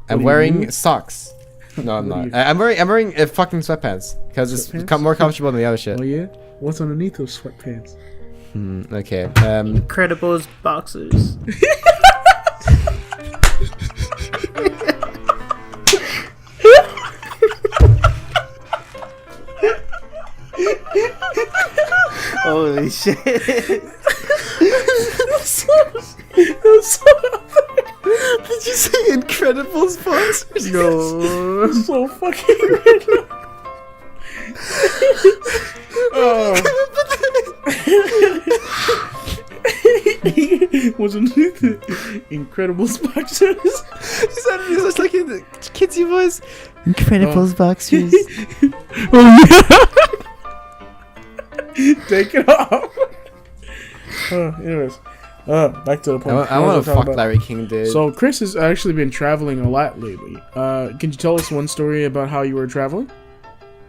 D: I'm
C: you
D: wearing
C: mean?
D: socks. No, I'm
C: What are
D: not.
C: you-
D: I'm wearing fucking sweatpants because it's
C: Sweatpants?
D: more comfortable than the other shit.
C: Oh yeah? What's underneath those sweatpants?
D: Okay.
E: Incredibles boxers. Holy shit.
D: Did you say Incredibles boxers?
C: No, that's so fucking random. Was underneath the Incredibles boxers?
D: He sounded just like in the kidsy voice. Incredibles boxers.
C: Take it off. Anyways, back to the point.
D: I want to fuck Larry King, dude.
C: So Chris has actually been traveling a lot lately. Can you tell us one story about how you were traveling?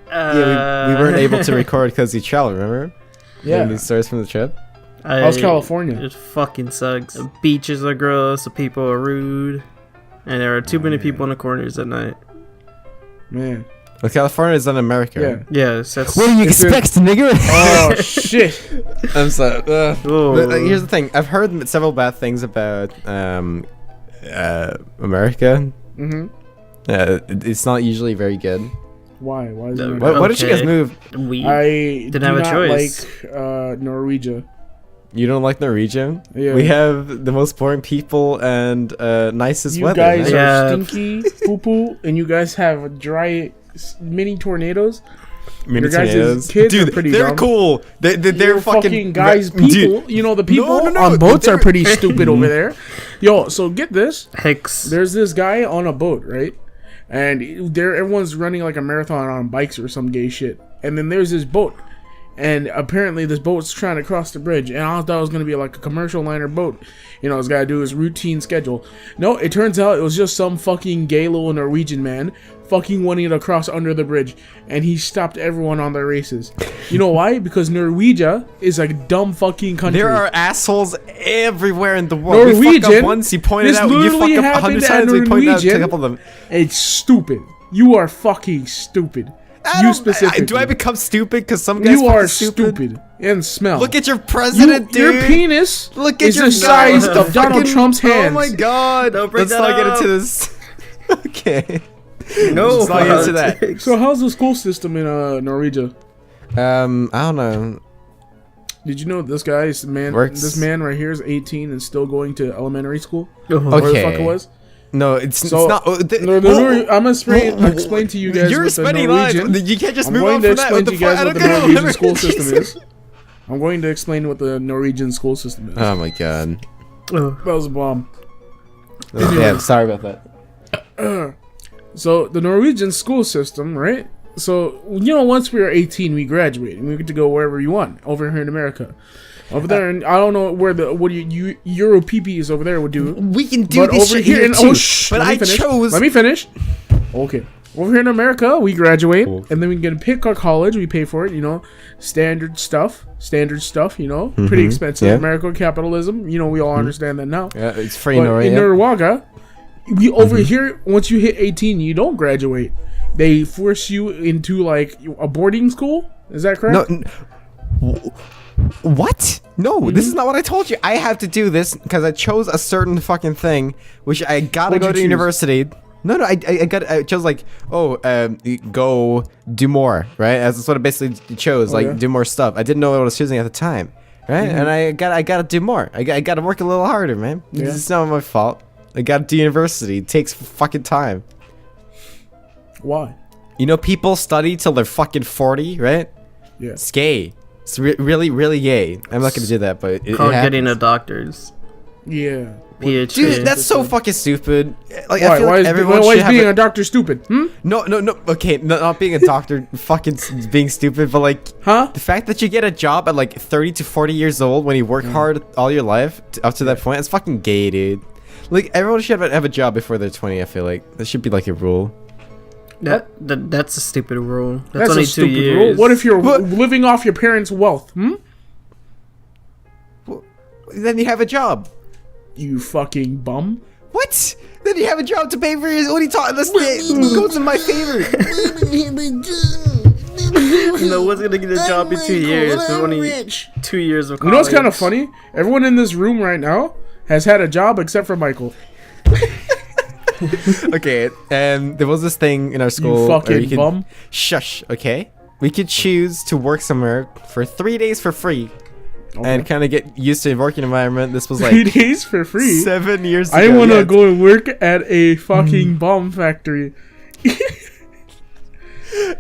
D: yeah, we weren't able to record because he traveled. Remember?
C: Yeah.
D: These stories from the trip.
C: How's California?
E: It fucking sucks. The beaches are gross, the people are rude, and there are too many people in the corners at night.
C: Man.
D: Well, California is in America.
C: Yeah.
D: Right?
E: Yes, that's.
D: What do you
C: Is it-
D: expect, nigga?
C: Oh shit.
D: I'm sorry.
E: Oh.
D: But, here's the thing. I've heard several bad things about America.
C: Mhm.
D: It's not usually very good.
C: Why? Why is it?
E: No,
C: not-
D: Why did you guys
E: Okay.
D: move?
E: We
C: I
E: didn't
C: do
E: have a
C: not
E: choice.
C: like Norwegia.
D: You don't like Norwegian?
C: Yeah.
D: We have the most boring people and nicest
C: You
D: weather.
C: guys
D: right?
E: Yeah.
C: are stinky, poo poo, and you guys have dry mini tornadoes.
D: Mini
C: your guys'
D: tornadoes.
C: kids are
D: Dude,
C: pretty
D: they're
C: dumb.
D: cool. They're
C: You're
D: fucking
C: guys.
D: Dude,
C: People, you know the people
D: no,
C: on boats are
D: they're-
C: pretty stupid over there. Yo, so get this.
E: Hicks.
C: There's this guy on a boat, right? And there, everyone's running like a marathon on bikes or some gay shit. And then there's this boat, and apparently this boat's trying to cross the bridge. And I thought it was gonna be like a commercial liner boat. You know, this guy do his routine schedule. No, it turns out it was just some fucking gay little Norwegian man fucking wanting to cross under the bridge, and he stopped everyone on their races. You know why? Because Norwegia is a dumb fucking country.
D: There are assholes everywhere in the world. We fuck
C: Norwegian?
D: up once, he pointed
C: This
D: out. You fuck
C: literally
D: up 100
C: happened at
D: times, we pointed out to a
C: Norwegian.
D: couple of them.
C: It's stupid. You are fucking stupid. You specifically.
D: Do I become stupid because some guys
C: You are
D: fucking
C: stupid and smell.
D: Look at your president, dude.
C: Your penis
D: Look at
C: is
D: your
C: the size
D: God.
C: of Donald
D: Fucking-
C: Trump's hands.
D: Oh my god.
E: Don't bring
D: Let's
E: that
D: not get
E: up.
D: into this. Okay.
E: No,
D: Let's not get into that.
E: politics.
C: So how's the school system in Norwegia?
D: I don't know.
C: Did you know this guy is
D: Works.
C: this man right here is 18 and still going to elementary school?
E: Oh.
C: Where the fuck
D: Okay.
C: it was?
D: No, it's
C: So,
D: not.
C: I'm gonna explain to you guys
D: You're
C: what the
D: spending lines.
C: Norwegian.
D: You can't just
C: I'm
D: move
C: going
D: on
C: to
D: from that.
C: explain
D: What
C: to
D: the
C: you
D: fuck?
C: guys
D: I
C: what
D: don't
C: the
D: get
C: Norwegian
D: it.
C: school system
D: Jesus.
C: is. I'm going to explain what the Norwegian school system is.
D: Oh my god.
E: Oh.
C: That was a bomb.
D: Yeah, sorry about that.
C: So the Norwegian school system, right? So once we are 18, we graduate and we get to go wherever you want over here in America. Over there, and I don't know what you Euro PPs over there would do.
D: We can do
C: But
D: this
C: over
D: shit
C: here,
D: here
C: in,
D: too.
C: but
D: I chose.
C: Let me finish. Okay. Over here in America, we graduate,
D: Cool.
C: and then we can pick our college. We pay for it, standard stuff. Pretty expensive.
D: yeah.
C: American capitalism, we all understand that now.
D: Yeah, it's free
C: But in
D: Norway.
C: Norwegia, we over here, once you hit 18, you don't graduate. They force you into like a boarding school. Is that correct?
D: No. What? No, this is not what I told you. I have to do this because I chose a certain fucking thing, which I gotta
C: What'd
D: go
C: you
D: to
C: choose?
D: university. No, I chose like, go do more, right? That's what I basically chose, like,
C: yeah.
D: do more stuff. I didn't know what I was choosing at the time, right? And I gotta do more. I gotta work a little harder, man.
C: Yeah.
D: It's not my fault. I gotta do university. It takes fucking time.
C: Why?
D: You know, people study till they're fucking 40, right?
C: Yeah.
D: It's gay. It's really, really gay. I'm not gonna do that, but it
E: Called
D: happens.
E: getting a doctor's
C: Yeah.
E: PhD.
D: Dude, that's so fucking stupid. Like,
C: Why?
D: I feel
C: Why
D: like
C: is,
D: everyone
C: why
D: should
C: is
D: have
C: being a doctor stupid? Hmm?
D: No. Okay, not being a doctor, fucking being stupid, but like,
C: Huh?
D: the fact that you get a job at like 30 to 40 years old when you work hard all your life up to that point, it's fucking gay, dude. Like, everyone should have a job before they're 20. I feel like that should be like a rule.
E: That's a stupid rule.
C: That's
E: only
C: a
E: 2
C: stupid
E: years.
C: rule. What if you're living off your parents' wealth? Hmm?
D: Then you have a job.
C: You fucking bum.
D: What? Then you have a job to pay for your. What are you talking? This goes in my favor.
E: No one's gonna get a job in 2 years. There's only 2 years of college.
C: You know what's kind of funny? Everyone in this room right now has had a job except for Michael.
D: Okay, there was this thing in our school.
C: You
D: where
C: fucking
D: could,
C: bum.
D: Shush. Okay, we could choose to work somewhere for 3 days for free, and kind of get used to the working environment. This was
C: 3
D: like
C: days for free.
D: 7 years ago.
C: I want to
D: yeah.
C: go and work at a fucking bomb factory.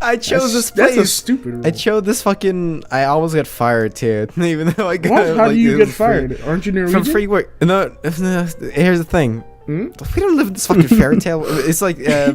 D: I chose this
C: That's
D: place.
C: a stupid rule.
D: I chose this fucking. I almost got fired too, even though I got.
C: What? How
D: like,
C: do you
D: it
C: get
D: was free.
C: fired? Aren't you Norwegian?
D: From free work? No, here's the thing.
C: Hmm?
D: We don't live in this fucking fairy tale. It's like I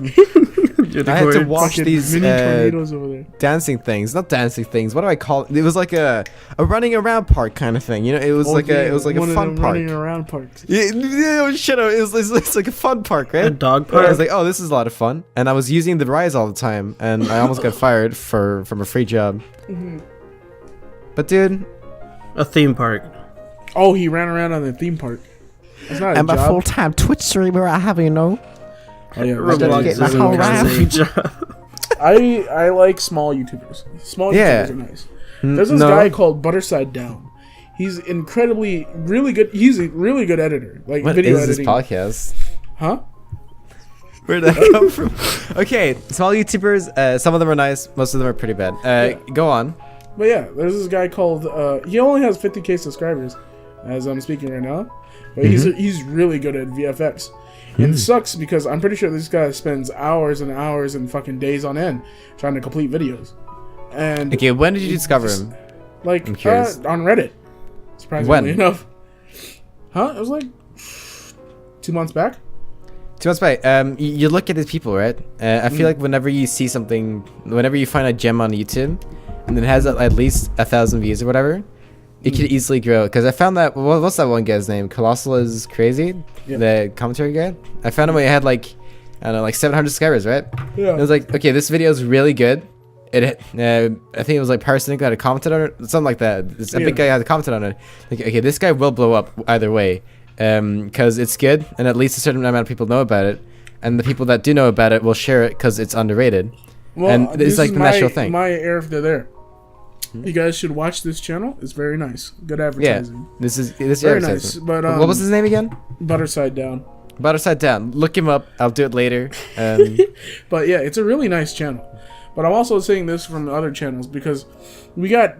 D: had to watch
C: Fucking
D: these
C: mini tornadoes over there.
D: dancing things, not dancing things. What do I call it? It was like a running around park kind of thing. You know, it was like a
C: One of
D: fun
C: them
D: park.
C: running around parks.
D: Yeah, shut up. It's like a fun park, right?
E: A dog
D: I
E: park.
D: was like, oh, this is a lot of fun, and I was using the rides all the time, and I almost got fired from a free job. But dude,
E: A theme park.
C: Oh, he ran around on the theme park. That's not a
D: I'm a
C: job.
D: full-time Twitch streamer. I have
C: Oh yeah,
E: Roblox
D: get my
E: isn't
D: whole
E: a job.
C: I like small YouTubers. Small
D: Yeah.
C: YouTubers are nice. There's this guy called Butterside Down. He's incredibly really good. He's a really good editor, like
D: What
C: video
D: is this
C: editing.
D: podcast?
C: Huh?
D: Where did that come from? Okay, small YouTubers. Some of them are nice. Most of them are pretty bad. Go on.
C: But yeah, there's this guy called. He only has 50K subscribers, as I'm speaking right now. But he's really good at VFX. And it sucks because I'm pretty sure this guy spends hours and hours and fucking days on end trying to complete videos. And
D: Okay, when did you discover him?
C: like
D: I'm curious.
C: on Reddit, surprisingly
D: When?
C: enough. Huh? It was like 2 months back.
D: 2 months back. You look at these people, right? I feel like whenever you see something, whenever you find a gem on YouTube, and it has at least 1,000 views or whatever, it could easily grow. Because I found that. What's that one guy's name? Colossal is crazy.
C: Yeah.
D: The commentary guy. I found him when he had like, I don't know, like 700 subscribers, right?
C: Yeah.
D: I was like, okay, this video is really good. It, I think it was like Parasonic that had commented on it, something like that. A big guy had commented on it. Like, okay, this guy will blow up either way, because it's good, and at least a certain amount of people know about it, and the people that do know about it will share it because it's underrated.
C: Well,
D: And
C: this
D: it's like
C: is
D: the natural thing.
C: My air if they're there. You guys should watch this channel. It's very nice. Good
D: Yeah,
C: advertising.
D: this
C: Very nice. But
D: what was his name again?
C: Butterside Down.
D: Butterside Down. Look him up. I'll do it later.
C: But yeah, it's a really nice channel. But I'm also saying this from other channels because we got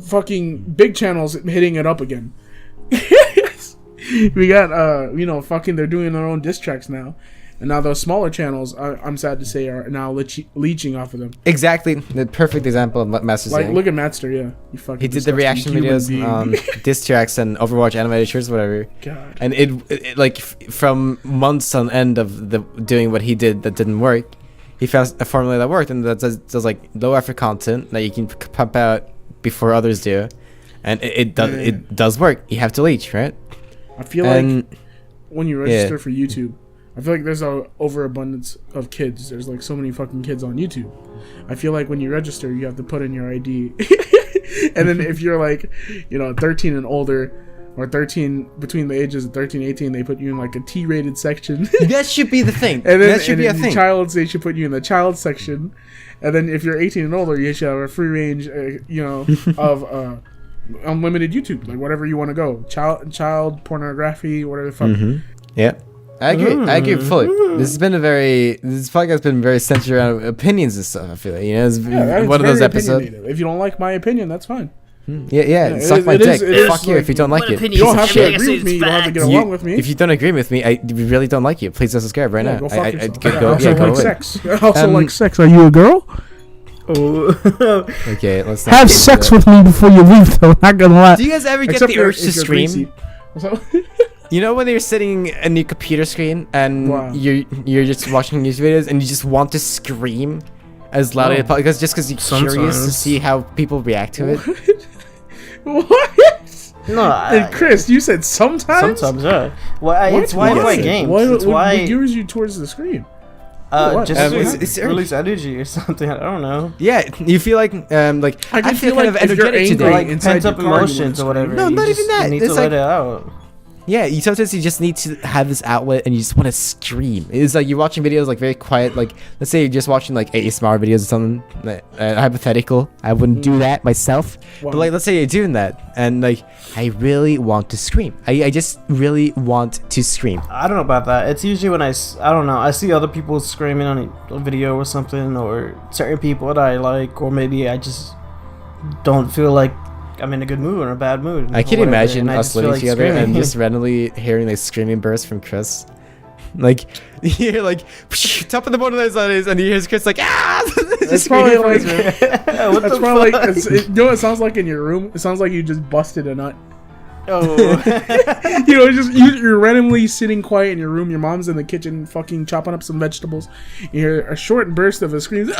C: fucking big channels hitting it up again. We got fucking they're doing their own diss tracks now. And now those smaller channels, I'm sad to say, are now leeching off of them.
D: Exactly, the perfect example of what Master's
C: Like,
D: saying.
C: look at Matster, yeah. You fucking
D: He did the
C: disgusting
D: reaction
C: human
D: videos
C: being.
D: on diss tracks and Overwatch animated shirts, whatever.
C: God.
D: And it like from months on end of doing what he did that didn't work, he found a formula that worked, and that does like low effort content that you can pump out before others do, and it does work. You have to leech, right?
C: I feel like when you register for YouTube, I feel like there's a overabundance of kids. There's like so many fucking kids on YouTube. I feel like when you register, you have to put in your ID. And then if you're like, 13 and older, or 13 between the ages of 13 and 18, they put you in like a T-rated section.
D: That should be the thing.
C: And then,
D: that should be a thing.
C: They should put you in the child section. And then if you're 18 and older, you should have a free range, of unlimited YouTube, like whatever you want to go, child pornography, whatever the fuck.
D: Yeah. I agree fully. This podcast has been very centered around opinions and stuff. I feel like, it's one of those episodes.
C: If you don't like my opinion, that's fine.
D: Suck my dick. Fuck you if you don't like it.
C: You don't have to agree with me. You don't have to get along with me.
D: If you don't agree with me, I really don't like you. Please unsubscribe right now.
C: Go fuck yourself.
D: I
C: also like sex. I also like sex. Are you a girl?
E: Oh.
D: Okay, let's not
B: Have sex with me before you leave, though. Not gonna lie.
D: Do you guys ever get the urge to scream? You know when you're sitting in your computer screen and you're just watching YouTube videos and you just want to scream as loudly as possible because you're curious to see how people react to it.
C: What?
E: No,
C: Chris, you said sometimes.
E: Sometimes, yeah. Well, it's why I play games.
C: What gears you towards the screen?
E: It's release energy or something. I don't know.
D: Yeah, you feel like I feel kind of energetic today.
E: Like pent up emotions or whatever.
D: No, not even that.
E: You need to let it out.
D: Yeah, sometimes you just need to have this outlet and you just want to scream. It's like you're watching videos like very quiet, like let's say you're just watching like ASMR videos or something. Hypothetical, I wouldn't do that myself. Wow. But like let's say you're doing that and like I really want to scream. I just really want to scream.
E: I don't know about that. It's usually when I don't know, I see other people screaming on a video or something, or certain people that I like, or maybe I just don't feel like I'm in a good mood or a bad mood.
D: I can imagine us living together and just randomly hearing like screaming bursts from Chris. Like you hear like top of the morning and you hear Chris like
C: It's probably like that's probably like you know what it sounds like in your room. It sounds like you just busted a nut.
E: Oh.
C: You're randomly sitting quiet in your room. Your mom's in the kitchen fucking chopping up some vegetables. You hear a short burst of a scream.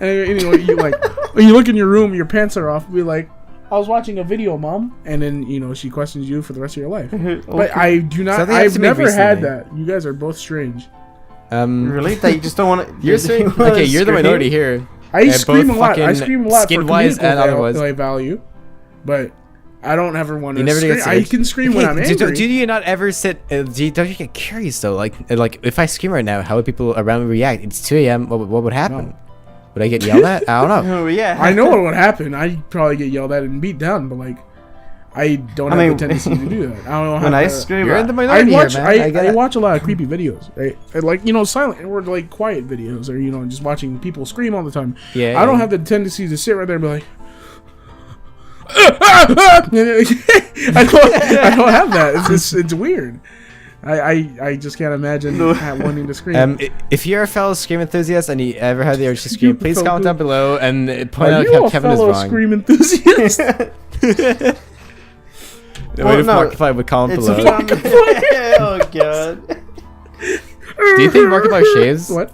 C: And you like when you look in your room, your pants are off. Be like, I was watching a video, Mom, and then she questions you for the rest of your life. But I do not. I've never had that. You guys are both strange.
E: Really? That you just don't want to.
D: You're strange. Okay, you're the minority here.
C: I scream a lot. I scream a lot for
D: skin-wise and otherwise.
C: I value, but I don't ever want to.
D: You never
C: scream.
D: get
C: I can scream when I'm angry.
D: Do you not ever sit? Don't you get curious though? Like if I scream right now, how would people around me react? It's 2 a.m. What would happen?
C: No.
D: Would I get yelled at? I don't know.
E: Oh, yeah.
C: I know what would happen. I'd probably get yelled at and beat down, but like, I don't have the tendency to do that. I don't know how.
E: When I scream,
D: you're in the minority here, man.
C: I watch a lot of creepy videos, right? And like silent or like quiet videos, or just watching people scream all the time.
D: Yeah.
C: I don't have the tendency to sit right there and be like. I don't have that. It's weird. I just can't imagine wanting to scream.
D: If you're a fellow Scream enthusiast and you ever had the urge to scream, please comment down below and point out how Kevin is wrong.
C: Are you a fellow Scream enthusiast?
D: What if Markiplier would comment below?
E: Oh god.
D: Do you think Markiplier shaves?
C: What?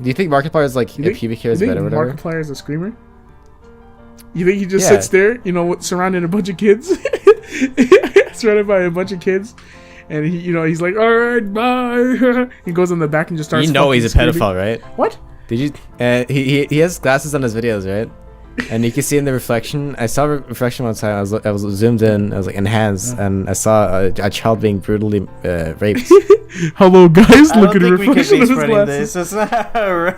D: Do you think Markiplier is like pubic hair is better or whatever?
C: Markiplier is a screamer? You think he just sits there, surrounded a bunch of kids? Surrounded by a bunch of kids. And he's like, all right, bye. He goes in the back and just starts.
D: He's a
C: screaming.
D: pedophile, right?
C: What?
D: Did you? He has glasses on his videos, right? And you can see in the reflection. I saw a reflection one time. I was zoomed in. I was like enhanced, and I saw a child being brutally raped.
C: Hello, guys. Look at the
E: reflection
C: of his glasses.
E: This. It's not right.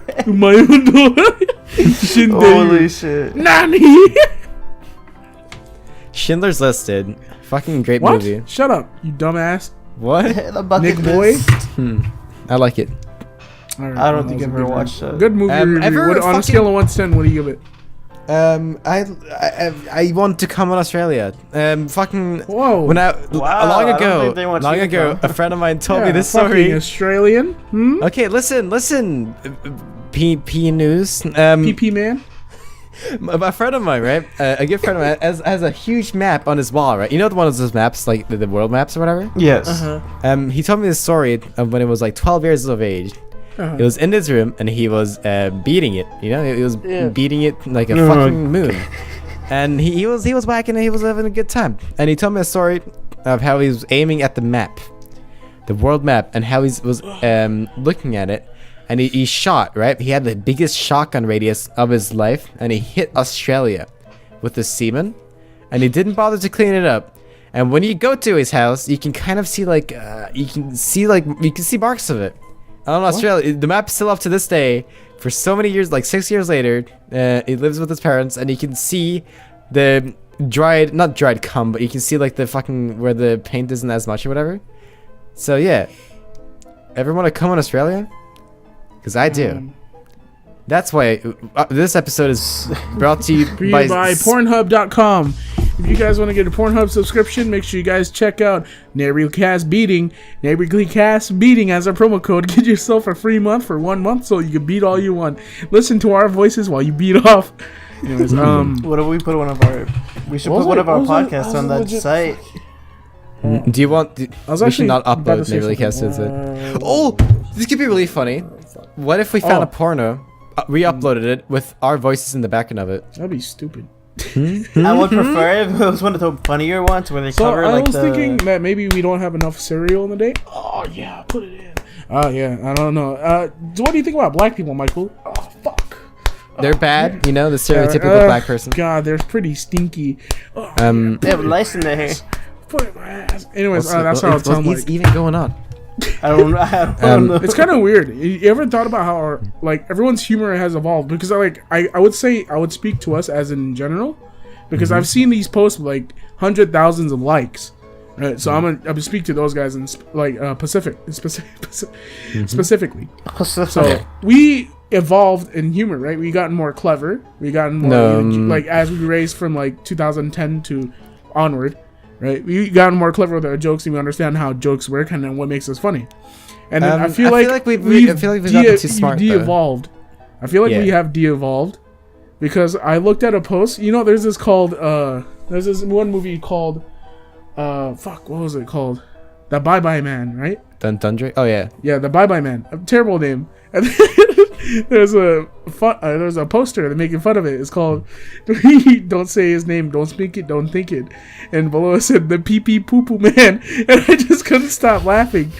C: Holy
E: shit.
C: Nani?
D: Schindler's Listed. Fucking great
C: What?
D: movie.
C: Shut up, you dumbass.
D: What?
C: Nick Boy?
D: I like it.
C: Right,
E: I don't think I've ever watched that.
C: Good movie review. On a scale of 1 to 10, what do you give it?
D: I want to come on Australia.
C: Whoa.
D: When long
E: I don't think they want you to come.
D: a friend of mine told me this story.
C: Australian?
D: Okay, listen. P News.
C: PP man?
D: A friend of mine, right? A good friend of mine has a huge map on his wall, right? You know one of those maps, like the world maps or whatever?
E: Yes.
D: He told me the story of when he was like 12 years of age. He was in his room and he was beating it. He was beating it like a fucking moon. And he was whacking it. He was having a good time. And he told me a story of how he was aiming at the map, the world map, and how he was looking at it. And he shot, right? He had the biggest shotgun radius of his life, and he hit Australia with the semen, and he didn't bother to clean it up. And when you go to his house, you can kind of see you can see marks of it on Australia. The map's still up to this day. For so many years, like 6 years later, he lives with his parents, and you can see the not dried cum, but you can see like the fucking where the paint isn't as much or whatever. So yeah, ever want to come in Australia? Because I do. That's why this episode is brought to you by
C: Pornhub.com. If you guys want to get a Pornhub subscription, make sure you guys check out NeighborlyCast Beating. NeighborlyCast Beating as a promo code. Get yourself a free month for 1 month so you can beat all you want. Listen to our voices while you beat off. Anyways,
E: what if we put one of our? We should put one of our podcasts on that site.
D: Do you want?
C: I was
D: we
C: actually
D: should not
C: about
D: upload
C: to say
D: NeighborlyCast,
C: something.
D: is it? Oh, this could be really funny. What if we found a porno, re-uploaded it with our voices in the background of it?
C: That'd be stupid.
E: I would prefer if it was one of the funnier ones where they cover
C: I
E: like
C: was
E: the.
C: thinking that maybe we don't have enough cereal in the day. Oh yeah, put it in. Oh yeah, I don't know. What do you think about black people, Michael? Oh fuck.
D: They're bad, you know, the stereotypical black person.
C: God, they're pretty stinky.
E: They have lice in their hair.
C: Put it in my ass. Anyways, that's how it sounds
D: What's
C: like.
D: even going on?
E: I don't know.
C: It's kind of weird. You ever thought about how like everyone's humor has evolved? Because I would say I would speak to us as in general, because I've seen these posts with like 100,000s of likes. Right, so I'm gonna speak to those guys in specifically. So we evolved in humor, right? We gotten more clever. We gotten more like as we raised from like 2010 to onward. Right, we gotten more clever with our jokes, and we understand how jokes work and then what makes us funny. And then I feel like we've
D: gotten too smart.
C: De-evolved. I feel like we have de-evolved because I looked at a post. You know, there's this one movie called what was it called? The Bye Bye Man, right?
D: Dundre? Oh yeah.
C: Yeah, The Bye Bye Man. A terrible name. And there's a poster they're making fun of it. It's called "Don't Say His Name, Don't Speak It, Don't Think It." And below it said "The Pee Pee Poo Poo Man," and I just couldn't stop laughing.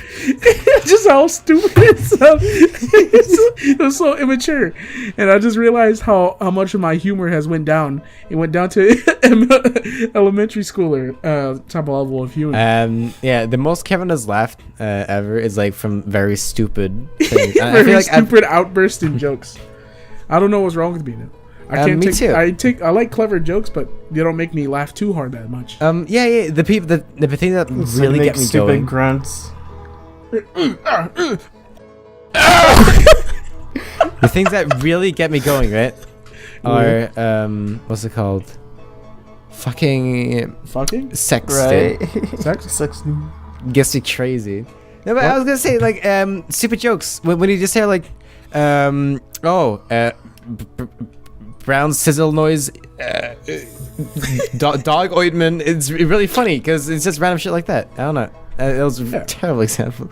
C: Just how stupid it sounds. It was so immature, and I just realized how much of my humor has went down. It went down to elementary schooler type of level of humor.
D: Yeah, the most Kevin has laughed ever is like from very stupid things. I feel like
C: stupid outbursts and jokes. I don't know what's wrong with me now.
D: Me too.
C: I like clever jokes, but they don't make me laugh too hard that much.
D: Yeah. The thing that really get me
E: stupid
D: going.
E: grunts.
D: The things that really get me going, right? Are what's it called? Fucking sex.
E: Right.
C: Sex.
D: Gets me crazy. No, but I was gonna say like stupid jokes when you just hear like brown sizzle noise, dog ointment. It's really funny because it's just random shit like that. I don't know. It was a terrible example.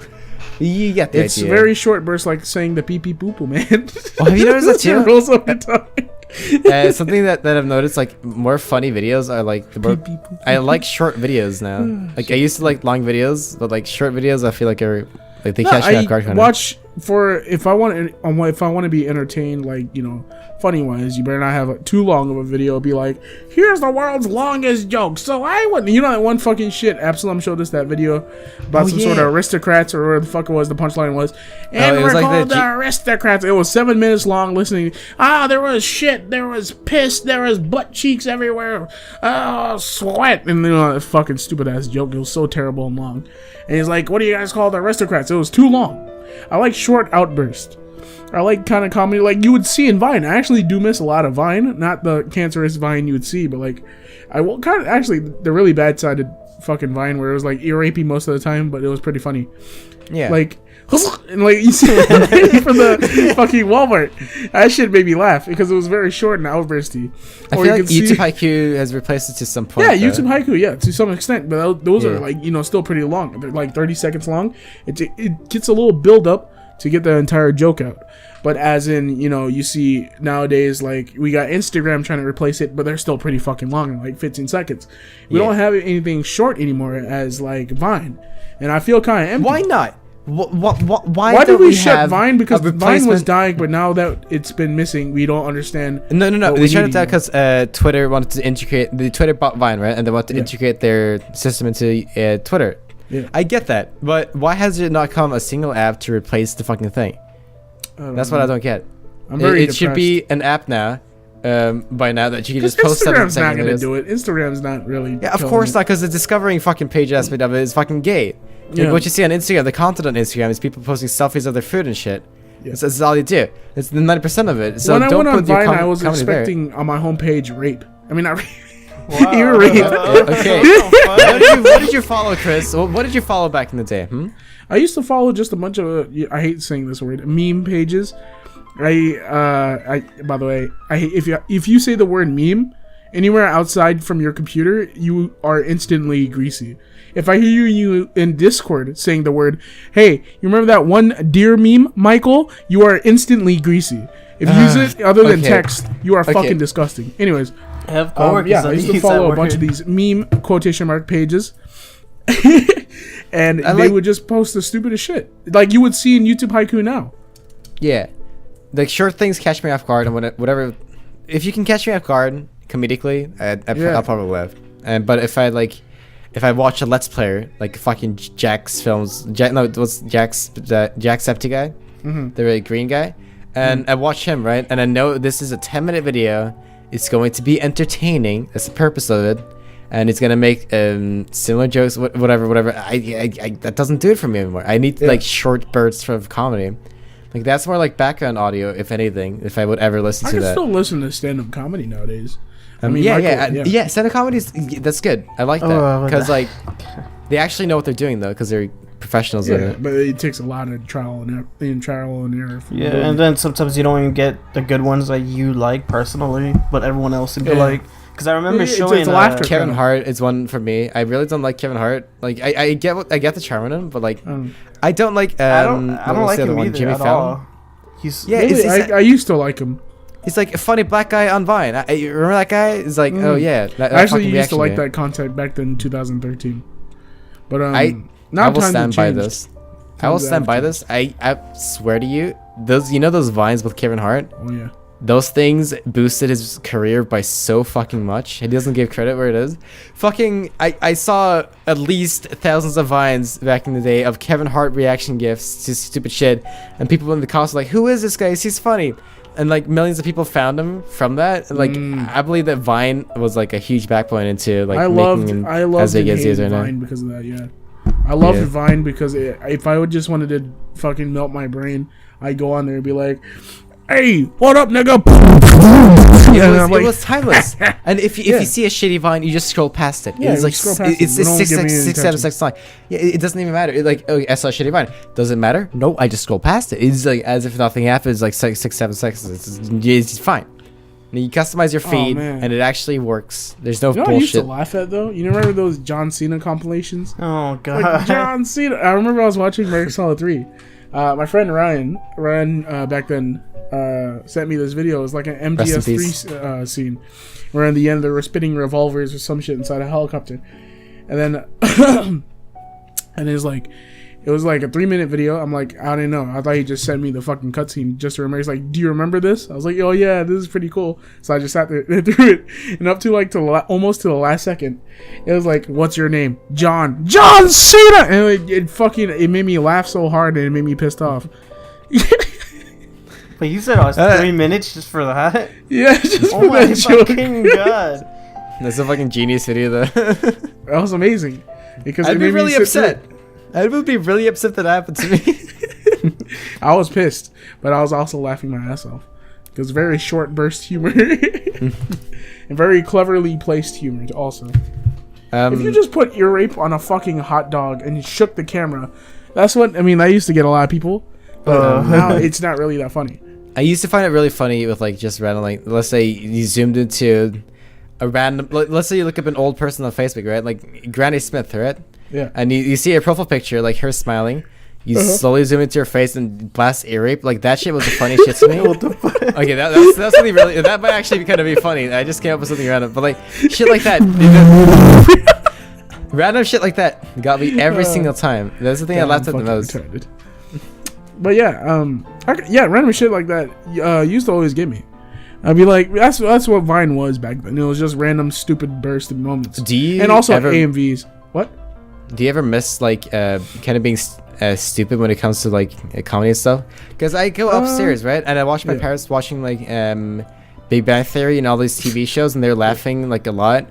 D: You get the idea.
C: It's very short bursts, like saying "the pee pee poo poo man."
D: Oh, have you noticed that too?
C: Rolls off your tongue.
D: Something that I've noticed, like more funny videos are like I like short videos now. Like I used to like long videos, but like short videos, I feel like are like they catch me off guard.
C: Watch for if I want to be entertained, like funny wise, you better not have too long of a video. Be like, here's the world's longest joke. So I wouldn't, that one fucking shit. Absalom showed us that video about sort of aristocrats or whatever the fuck it was. The punchline was, and we're like called the aristocrats. It was 7 minutes long. Listening, there was shit, there was piss, there was butt cheeks everywhere, sweat, and that fucking stupid ass joke. It was so terrible and long. And he's like, what do you guys call the aristocrats? It was too long. I like short outbursts. I like kind of comedy like you would see in Vine. I actually do miss a lot of Vine. Not the cancerous Vine you would see, but like I will kind of actually the really bad sided fucking Vine where it was like ear rapey most of the time, but it was pretty funny. Yeah. Like and like you see from the fucking Walmart. That shit made me laugh because it was very short and outbursty.
D: I feel like YouTube Haiku has replaced it to some point.
C: Yeah, YouTube Haiku, yeah, to some extent. But those are like, still pretty long. They're like 30 seconds long. It gets a little build up to get the entire joke out. But as in, you see nowadays, like, we got Instagram trying to replace it, but they're still pretty fucking long, like 15 seconds. We don't have anything short anymore as, like, Vine. And I feel kind of empty.
D: Why not?
C: Why did we shut Vine? Because Vine was dying, but now that it's been missing, we don't understand.
D: No. They shut it down because Twitter wanted to integrate. The Twitter bought Vine, right? And they want to integrate their system into Twitter. Yeah. I get that, but why has it not come a single app to replace the fucking thing? That's what I don't get. It should be an app now by now that you can just post 7
C: Instagram's not
D: second
C: gonna
D: videos.
C: do it. Instagram's not really.
D: Yeah, of
C: killing
D: course
C: it.
D: not, because the discovering fucking page aspect of it is fucking gay. Like,
C: Yeah.
D: what you see on Instagram, the content on Instagram is people posting selfies of their food and shit.
C: Yeah.
D: That's all you do. It's the 90% of it. So
C: When I
D: don't
C: went on
D: put your
C: Vine, I was
D: comedy there.
C: expecting on my homepage rape. I mean, not rape.
E: Wow.
C: You rape.
D: Okay. What did you follow, Chris? What did you follow back in the day?
C: I used to follow just a bunch of I hate saying this word, meme pages. I by the way, I hate if you say the word meme anywhere outside from your computer, you are instantly greasy. If I hear you in Discord saying the word, "Hey, you remember that one deer meme, Michael?" You are instantly greasy. If you use it other than
D: okay.
C: text, you are
D: Okay.
C: fucking disgusting. Anyways,
E: I have coworkers
C: yeah,
E: that
C: I used to
E: use
C: follow
E: that
C: a bunch of
E: word.
C: these meme quotation mark pages. And
D: I
C: they
D: like-
C: would just post the stupidest shit. Like you would see in YouTube Haiku now.
D: Yeah. Like, short things catch me off guard, and whatever. If you can catch me off guard comedically,
C: Yeah.
D: I'll probably laugh. But if I watch a Let's Player, like fucking Jack's films, what's Jacksepticeye guy? The really green guy. And I watch him, right? And I know this is a 10-minute video. It's going to be entertaining. That's the purpose of it. And it's gonna make similar jokes, whatever. I that doesn't do it for me anymore. I need like short bursts of comedy. Like, that's more like background audio, if anything. If I would ever listen
C: I
D: to
C: can
D: that.
C: still listen to stand-up comedy nowadays. I mean,
D: yeah. Stand-up comedies, that's good. I like that because like they actually know what they're doing though, because they're professionals in
C: Yeah,
D: it.
C: but it takes a lot of trial and error. from
E: Yeah,
C: doing
E: and
C: it.
E: then sometimes you don't even get the good ones that you like personally, but everyone else would be
C: Yeah.
E: like. Because I remember
C: It's
E: showing
C: laughter.
D: Kevin Hart is one for me. I really don't like Kevin Hart. Like, I get the charm in him, but like I don't like.
E: I don't
D: what was
E: like
D: the other
E: him
D: one?
E: either
D: Jimmy
E: at
D: Fallon.
E: all. He's
D: Yeah,
C: Really,
D: it's
C: I used to like him.
D: He's like a funny black guy on Vine. You remember that guy? It's like, oh yeah. That
C: I actually
D: fucking
C: used to
D: reaction
C: like
D: video.
C: that content back then in 2013. But
D: I
C: now
D: will
C: times
D: stand
C: have
D: by
C: changed.
D: this. I will stand by this. I swear to you, those Vines with Kevin Hart,
C: Oh yeah.
D: those things boosted his career by so fucking much. He doesn't give credit where it is. Fucking, I saw at least thousands of Vines back in the day of Kevin Hart reaction gifs to stupid shit, and people in the comments were like, "Who is this guy? He's funny." And like millions of people found him from that. And, like, I believe that Vine was like a huge backbone into like
C: I
D: making him
C: loved
D: as big
C: and
D: as he is
C: hated
D: right now.
C: Vine because of that. Yeah, I loved
D: Yeah.
C: Vine because if I would just wanted to fucking melt my brain, I'd go on there and be like, "Hey, what up, nigga?"
D: It was timeless. And if you see a shitty Vine, you just scroll past it.
C: Yeah,
D: it's
C: you
D: like
C: scroll past
D: it's
C: it. Don't give me any
D: 6 7
C: attention.
D: seconds long. Yeah, it doesn't even matter. Like, okay, I saw a shitty Vine. Does it matter? No, I just scroll past it. It's like as if nothing happens. Like 6 7 seconds. It's fine. And you customize your feed,
C: man.
D: and it actually works. There's no
C: You know what I used to
D: bullshit.
C: laugh at though? You remember those John Cena compilations?
E: Oh god.
C: Like John Cena. I remember I was watching Metal Gear Solid 3. My friend Ryan back then sent me this video. It was like an
D: Rest in peace.
C: MGS3 scene where in the end they were spitting revolvers or some shit inside a helicopter, and then and it was like a 3-minute video. I'm like, I didn't know. I thought he just sent me the fucking cutscene just to remember. He's like, "Do you remember this?" I was like, "Oh yeah, this is pretty cool." So I just sat there and threw it, and up to like almost to the last second, it was like, "What's your name?" John Cena, and it made me laugh so hard and it made me pissed off.
E: But you said it was 3 minutes just for that?
C: Yeah, just
E: Oh
C: for
E: my
C: that joke.
E: fucking god.
D: That's a fucking genius video, though.
C: That was amazing because
D: I'd
C: it
D: be
C: made
D: really
C: me sit
D: upset. I would be really upset if that happened to me.
C: through it. I was pissed, but I was also laughing my ass off because very short burst humor and very cleverly placed humor also. If you just put ear rape on a fucking hot dog and you shook the camera, that's what I mean. I used to get a lot of people, but now it's not really that funny.
D: I used to find it really funny with like just random, like, let's say you zoomed into a random, let's say you look up an old person on Facebook, right? Like Granny Smith, right?
C: Yeah.
D: And you see a profile picture, like her smiling. You slowly zoom into her face and blast ear rape. Like, that shit was the funniest shit to me. What the fuck? Okay, that's something really, that might actually kind of be funny. I just came up with something random, but like shit like that. Random shit like that got me every single time. That's the thing I laughed at the most.
C: Retarded. But yeah, random shit like that used to always get me. I'd be like, that's what Vine was back then. It was just random stupid bursts of moments.
D: Do you
C: and also
D: ever,
C: AMVs. What?
D: Do you ever miss like kind of being stupid when it comes to like comedy and stuff? Because I go upstairs, right, and I watch my parents watching like Big Bang Theory and all these TV shows, and they're laughing like a lot.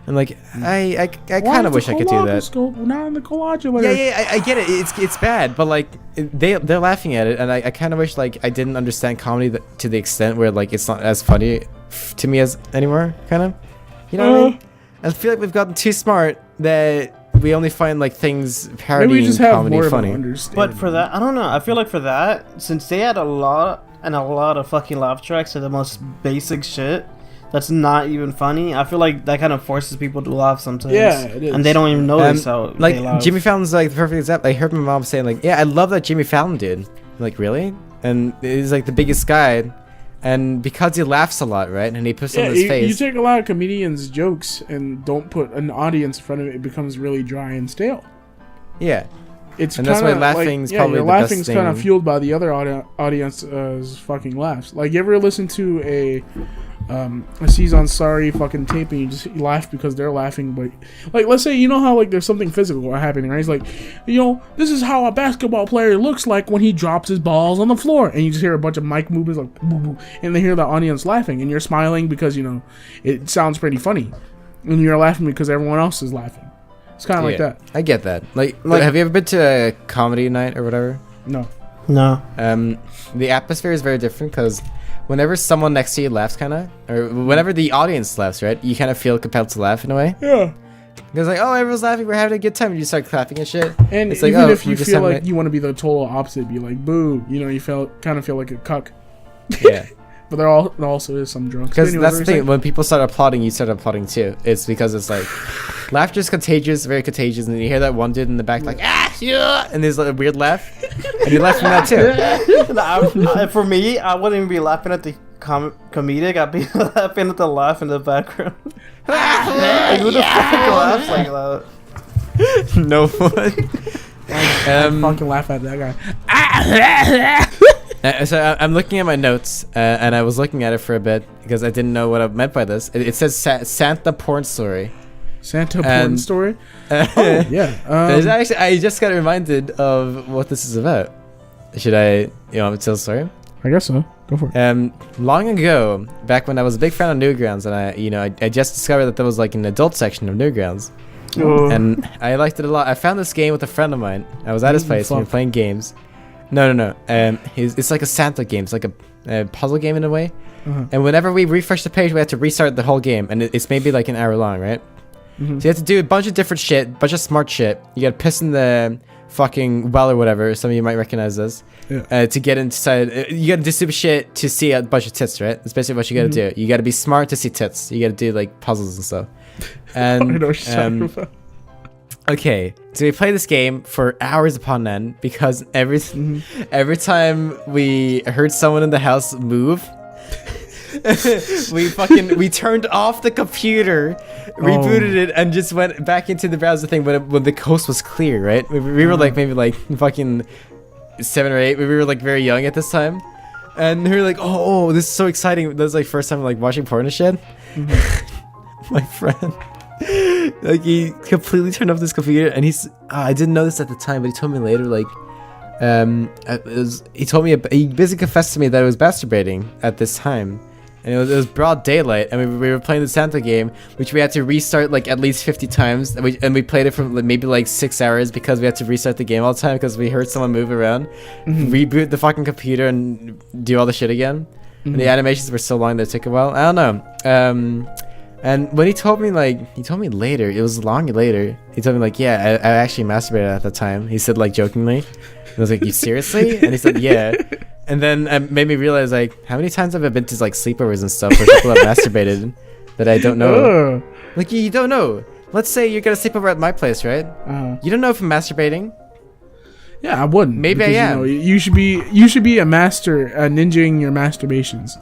D: And like, I kind of wish I could do that.
C: Not in the collage.
D: Yeah, I get it. It's bad, but like they're laughing at it, and I kind of wish like I didn't understand comedy to the extent where like it's not as funny to me as anymore. Kind of, you know what I mean? I feel like we've gotten too smart that we only find like things parodying comedy funny.
E: But for that, I don't know. I feel like for that, since they had a lot of fucking laugh tracks to the most basic shit that's not even funny, I feel like that kind of forces people to laugh sometimes.
C: Yeah, it is.
E: And they don't even notice how
D: like
E: they laugh.
D: Jimmy Fallon's like the perfect example. I heard my mom saying like, "Yeah, I love that Jimmy Fallon dude." I'm like, really? And he's like the biggest guy, and because he laughs a lot, right? And he puts on his face.
C: You take a lot of comedians' jokes and don't put an audience in front of it. It becomes really dry and stale.
D: Yeah.
C: And
D: that's why laughing's probably
C: your
D: the best
C: laughing's
D: thing.
C: kind of fueled by the other audience's fucking laughs. Like, you ever listen to a Aziz Ansari fucking tape and you laugh because they're laughing, but like, let's say, you know how like there's something physical happening, right? It's like, you know, this is how a basketball player looks like when he drops his balls on the floor, and you just hear a bunch of mic movements like boo, boo, and they hear the audience laughing, and you're smiling because, you know, it sounds pretty funny, and you're laughing because everyone else is laughing. It's kind of like that.
D: I get that. Like, have you ever been to a comedy night or whatever?
C: No.
D: The atmosphere is very different because whenever someone next to you laughs, kind of, or whenever the audience laughs, right, you kind of feel compelled to laugh in a way.
C: Yeah.
D: Because like, oh, everyone's laughing, we're having a good time, and you start clapping and shit.
C: And
D: it's like,
C: even
D: oh,
C: if you feel like you want to be the total opposite, be like, boo, you know, you kind of feel like a cuck.
D: Yeah.
C: But there also is some drunks.
D: Because that's the thing, when people start applauding, you start applauding too. It's because it's like, laughter is contagious, very contagious, and then you hear that one dude in the back like, ah, yeah, and there's like a weird laugh, and you laugh from that too.
E: For me, I wouldn't even be laughing at the comedic, I'd be laughing at the laugh in the background. Like, who the fuck laughs like that?
D: No one.
C: I fucking laugh at that guy.
D: So I'm looking at my notes, and I was looking at it for a bit because I didn't know what I meant by this. It says Santa porn story.
C: Santa porn story? Oh, yeah.
D: Actually, I just got reminded of what this is about. Should I, want me to tell the story?
C: I guess so. Go for it.
D: Long ago, back when I was a big fan of Newgrounds, and I just discovered that there was like an adult section of Newgrounds. And I liked it a lot. I found this game with a friend of mine. I was at his place and we were playing games. No. It's like a Santa game. It's like a puzzle game in a way. And whenever we refresh the page, we have to restart the whole game. And it's maybe like an hour long, right? So you have to do a bunch of different shit, bunch of smart shit. You gotta piss in the fucking well or whatever. Some of you might recognize this. Yeah. To get inside, you gotta do stupid shit to see a bunch of tits, right? That's basically what you gotta do. You gotta be smart to see tits. You gotta do like puzzles and stuff. And okay, so we play this game for hours upon end because every time we heard someone in the house move, we turned off the computer, rebooted it, and just went back into the browser thing when the coast was clear, right? We were like maybe like fucking 7 or 8. We were like very young at this time, and we were like, oh, this is so exciting. That was like first time like watching porn and shit. My friend. Like, he completely turned off this computer, and I didn't know this at the time, but he told me later, like, he basically confessed to me that it was masturbating at this time, and it was broad daylight, and we were playing the Santa game, which we had to restart like at least 50 times, and we played it for maybe like 6 hours because we had to restart the game all the time because we heard someone move around, reboot the fucking computer, and do all the shit again. And the animations were so long that it took a while. I don't know. And when he told me later, it was long later, he told me like, yeah, I actually masturbated at the time. He said like jokingly. And I was like, you seriously? And he said, yeah. And then it made me realize like, how many times have I been to like sleepovers and stuff where people have masturbated that I don't know? Like, you don't know. Let's say you're going to sleep over at my place, right? You don't know if I'm masturbating.
C: Yeah, I wouldn't.
D: Maybe
C: because,
D: I am.
C: You should be a master at ninjaing your masturbations.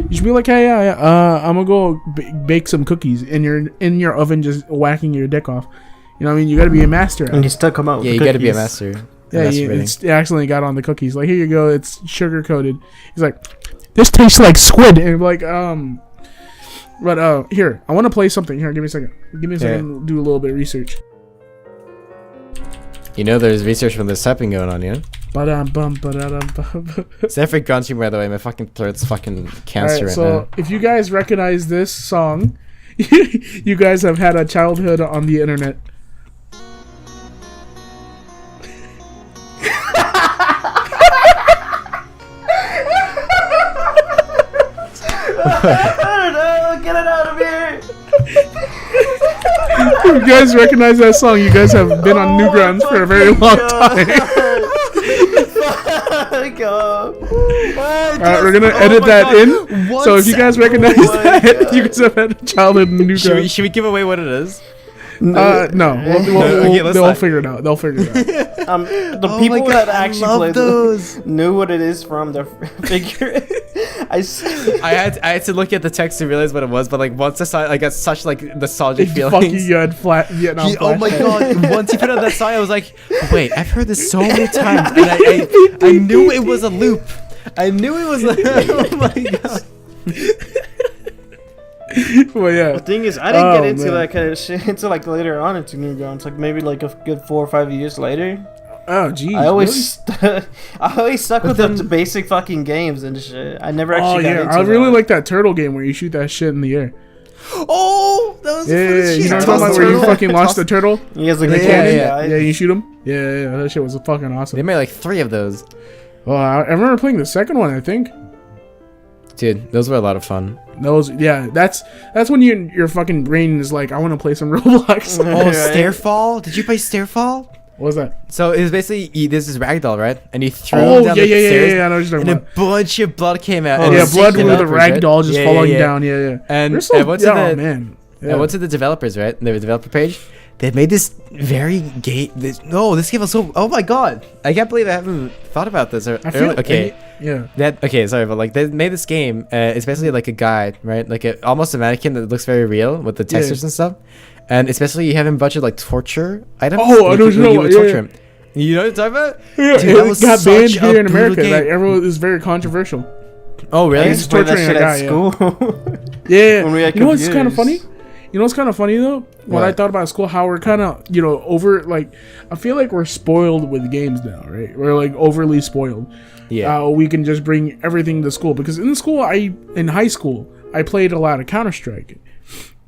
C: You should be like, hey, I'm gonna go bake some cookies, and you're in your oven just whacking your dick off. You know what I mean? You gotta be a master.
E: And you still come out with
D: you gotta be a master.
C: Yeah, it accidentally got on the cookies. Like, here you go, it's sugar coated. He's like, this tastes like squid. And like, but here, I want to play something. Here, give me a second. We'll do a little bit of research.
D: You know, there's research from this typing going on, yeah?
C: Ba-dum-bum-ba-da-dum-bum.
D: Sorry for grunting, by the way. My fucking throat's fucking cancer
C: Alright,
D: right
C: so
D: now.
C: if you guys recognize this song, you guys have had a childhood on the internet.
E: I don't know. Get it out of here.
C: If you guys recognize that song, you guys have been on Newgrounds for a very long time. Alright, we're gonna edit that in. So if you guys recognize that, you guys have had a childhood in Newgrounds.
D: Should we give away what it is?
C: No,
D: Okay, let's
C: they'll
D: not.
C: figure it out. They'll figure it out.
E: The people that actually played those knew what it is from the figure. I
D: had to look at the text to realize what it was, but like once I saw it, I got such like nostalgic
C: Fuck you,
D: feelings.
C: you had flat Vietnam.
D: Oh my
C: flashback.
D: god! Once you put out that song, I was like, "Wait, I've heard this so many times." And I knew it was a loop. I knew it was. Oh my god!
C: Well, yeah.
E: The thing is, I didn't get into
C: man.
E: that kind of shit until like later on into Newgrounds, like maybe like a good 4 or 5 years later.
C: Oh, geez.
E: I always, I always stuck with the basic fucking games and shit. I never
C: Oh
E: actually got
C: yeah,
E: into
C: I really
E: that.
C: like that turtle game where you shoot that shit in the air.
D: Oh, that was
C: Yeah,
D: the first
C: you
D: shit.
C: know what I'm
D: Toss
C: talking about
D: the
C: where you
D: turtle.
C: fucking launch the turtle?
E: He has like
C: The
E: the
C: cannon?
E: cannon.
C: Yeah, you shoot him. Yeah, that shit was fucking
D: They
C: awesome.
D: made like 3 of those.
C: Oh, I remember playing the second one. I think
D: Dude, those were a lot of fun.
C: those. Yeah, that's when your fucking brain is like, I want to play some Roblox.
D: Oh,
E: Right.
D: Stairfall? Did you play Stairfall?
C: What was that?
D: So it was basically this is ragdoll, right? And you threw
C: Oh
D: him
C: yeah,
D: down
C: yeah,
D: the
C: yeah,
D: stairs,
C: yeah, I know what you're
D: and
C: talking
D: a
C: about.
D: bunch of blood came out.
E: Oh,
D: and
C: Yeah,
D: it
C: blood
D: was
C: with the
D: developers, right?
C: ragdoll just
D: Yeah,
C: falling
D: yeah.
C: down. Yeah, yeah.
D: And
C: They're so,
D: I went to
C: oh,
D: the
C: man. Yeah.
D: I went to the developers, right? The developer page. They made this very gay. This game was so. Oh my god! I can't believe I haven't thought about this.
C: I feel
D: Okay.
C: Yeah.
D: Okay, sorry, but like they made this game. It's basically like a guide, right? Like almost a mannequin that looks very real with the textures and stuff. And especially you have a bunch of like torture items.
C: Oh, I know what you're talking
D: would
C: about,
D: torture
C: yeah,
D: him. You know what I'm talking about?
C: Yeah,
D: Dude, that
C: it
D: was
C: got banned
D: such a
C: here in
D: brutal
C: America.
D: game.
C: Like everyone is very controversial.
D: Oh
E: I
D: really?
E: used to play that
C: torturing
E: shit
C: a
E: at
C: guy, yeah.
E: school.
C: Yeah.
E: When we had
C: You know what's kind of funny?
E: computers.
C: You know what's kind of funny though? What I
D: What?
C: thought about school, how we're kind of, over, like, I feel like we're spoiled with games now, right? We're like overly spoiled.
D: Yeah.
C: We can just bring everything to school because in high school, I played a lot of Counter-Strike.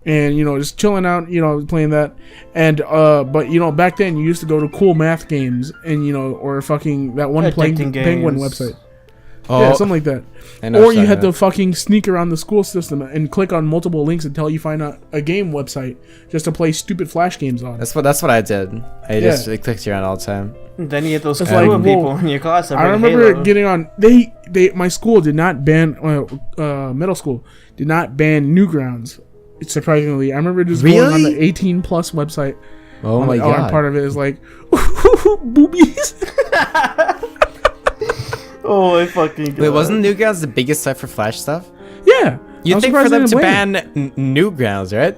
C: And, just chilling out, playing that. And, but, back then you used to go to cool math games and, or fucking that one
E: Addicting
C: penguin
E: games.
C: website.
D: Oh,
C: Yeah, something like that.
D: I know
C: Or
D: what
C: you
D: you're
C: had
D: talking
C: to fucking sneak around the school system and click on multiple links until you find a game website just to play stupid flash games on.
D: That's what I did. I just clicked around all the time.
E: Then you get those
C: It's
E: cool
C: like,
E: people
C: whoa.
E: in your class. That
C: I
E: play
C: remember
E: Halo.
C: getting on. My school did not ban. Middle school did not ban Newgrounds. Surprisingly, I remember just going on
D: Really?
C: the 18 plus website.
D: Oh my god.
C: Part of it is like boobies.
E: Oh, I fucking.
D: Wait, wasn't Newgrounds the biggest site for Flash stuff?
C: Yeah,
D: You'd
C: I'm
D: think for
C: surprised
D: them
C: they
D: to
C: didn't
D: ban Newgrounds, right?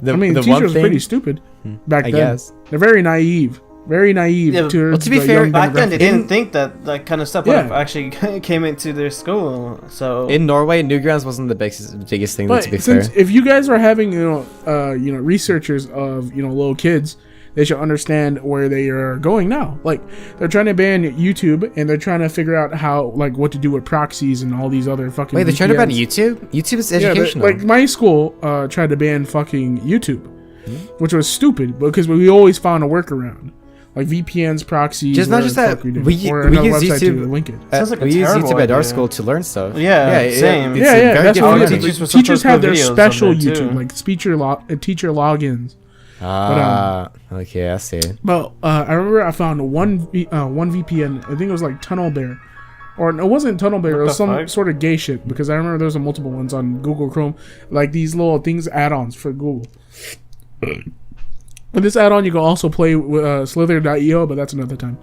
C: I mean, the teachers were pretty stupid back
D: I
C: then.
D: guess.
C: They're very naive. Very naive.
E: Yeah,
C: to,
D: well, to be
C: the
D: fair,
C: young
E: Back then, they
C: demographic.
E: didn't think that kind of stuff would
C: Yeah.
E: have actually came into their school. So
D: In Norway, Newgrounds wasn't the biggest thing.
C: But
D: To be fair,
C: since if you guys are having researchers of little kids, they should understand where they are going now. Like they're trying to ban YouTube and they're trying to figure out how what to do with proxies and all these other fucking.
D: wait, they're trying to ban
C: VPNs.
D: YouTube. YouTube is
C: Yeah,
D: educational.
C: like my school tried to ban fucking YouTube, which was stupid because we always found a workaround. Like VPNs, proxies.
D: Just not just
C: whatever the
D: that.
C: fuck do.
D: We
C: Or another
D: use
C: website to
D: YouTube.
C: link it.
E: Sounds like a
D: we use
E: terrible
D: YouTube at our
E: idea.
D: school to learn stuff.
E: Yeah, same.
D: it's
C: Yeah,
D: a
C: yeah,
D: very
C: that's what
D: different
C: we
D: thing.
C: did.
E: Teachers were supposed
C: Teachers
E: to
C: have
E: put
C: their
E: videos on
C: special
E: there, too.
C: YouTube, like teacher logins.
D: Okay, I see.
C: Well, I remember I found one VPN. I think it was like Tunnel Bear, or it wasn't Tunnel Bear. It was
E: the
C: some
E: fuck?
C: sort of gay shit because I remember there was multiple ones on Google Chrome, like these little things, add-ons for Google. With this add-on, you can also play with Slither.io, but that's another time.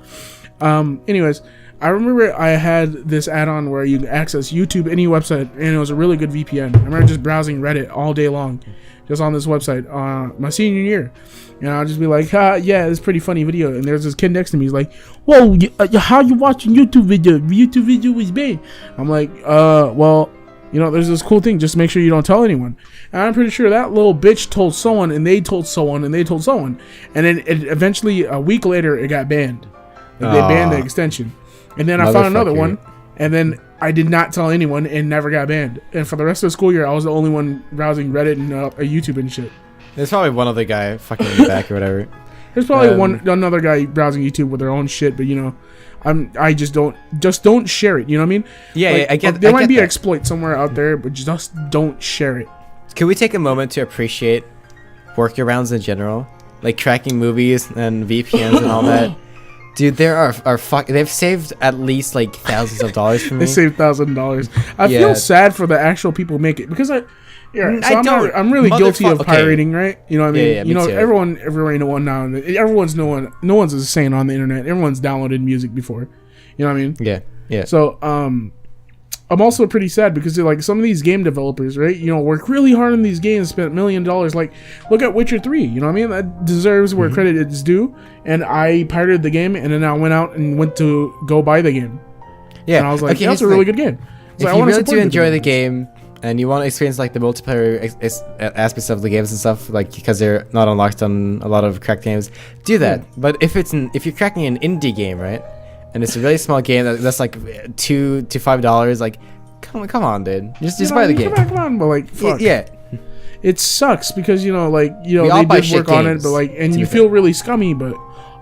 C: Anyways, I remember I had this add-on where you can access YouTube, any website, and it was a really good VPN. I remember just browsing Reddit all day long, just on this website, my senior year. And I'll just be like, yeah, it's a pretty funny video. And there's this kid next to me. He's like, whoa, how you watching YouTube video? YouTube video is bad. I'm like, well, there's this cool thing. Just make sure you don't tell anyone. And I'm pretty sure that little bitch told someone, and they told someone, and they told someone. And then eventually, a week later, it got banned. Like, they banned the extension. And then I found another one, and then I did not tell anyone and never got banned. And for the rest of the school year, I was the only one browsing Reddit and YouTube and shit.
D: There's probably one other guy fucking in the back or whatever.
C: There's probably another guy browsing YouTube with their own shit, but I just don't share it. You know what I mean?
D: Yeah,
C: like,
D: yeah, I get.
C: There
D: I
C: might
D: get
C: be
D: that.
C: exploit somewhere out there, but just don't share it.
D: Can we take a moment to appreciate workarounds in general, like cracking movies and VPNs and all that? Dude, there are they've saved at least like thousands of dollars for me.
C: They saved $1,000. I feel sad for the actual people who make it because I'm really guilty of pirating, right? You know what I mean?
D: Yeah,
C: you know,
D: too.
C: everyone now, no one's insane on the internet. Everyone's downloaded music before. You know what I mean?
D: Yeah, yeah.
C: So, I'm also pretty sad because like some of these game developers, right? You know, work really hard on these games, spent $1 million. Like, look at Witcher 3. You know what I mean? That deserves where credit is due. And I pirated the game, and then I went to go buy the game.
D: Yeah,
C: and I was like, that's a really good game. So
D: if you really do enjoy the game and you want to experience like the multiplayer aspects of the games and stuff, like because they're not unlocked on a lot of cracked games, do that. But if you're cracking an indie game, right? And it's a really small game that's like $2 to $5. Like, come on, dude. Just buy the game.
C: Come on, but like, fuck.
D: Yeah.
C: It sucks because they
D: all buy
C: did
D: shit
C: work on it,
D: games,
C: but like, and you feel really scummy, but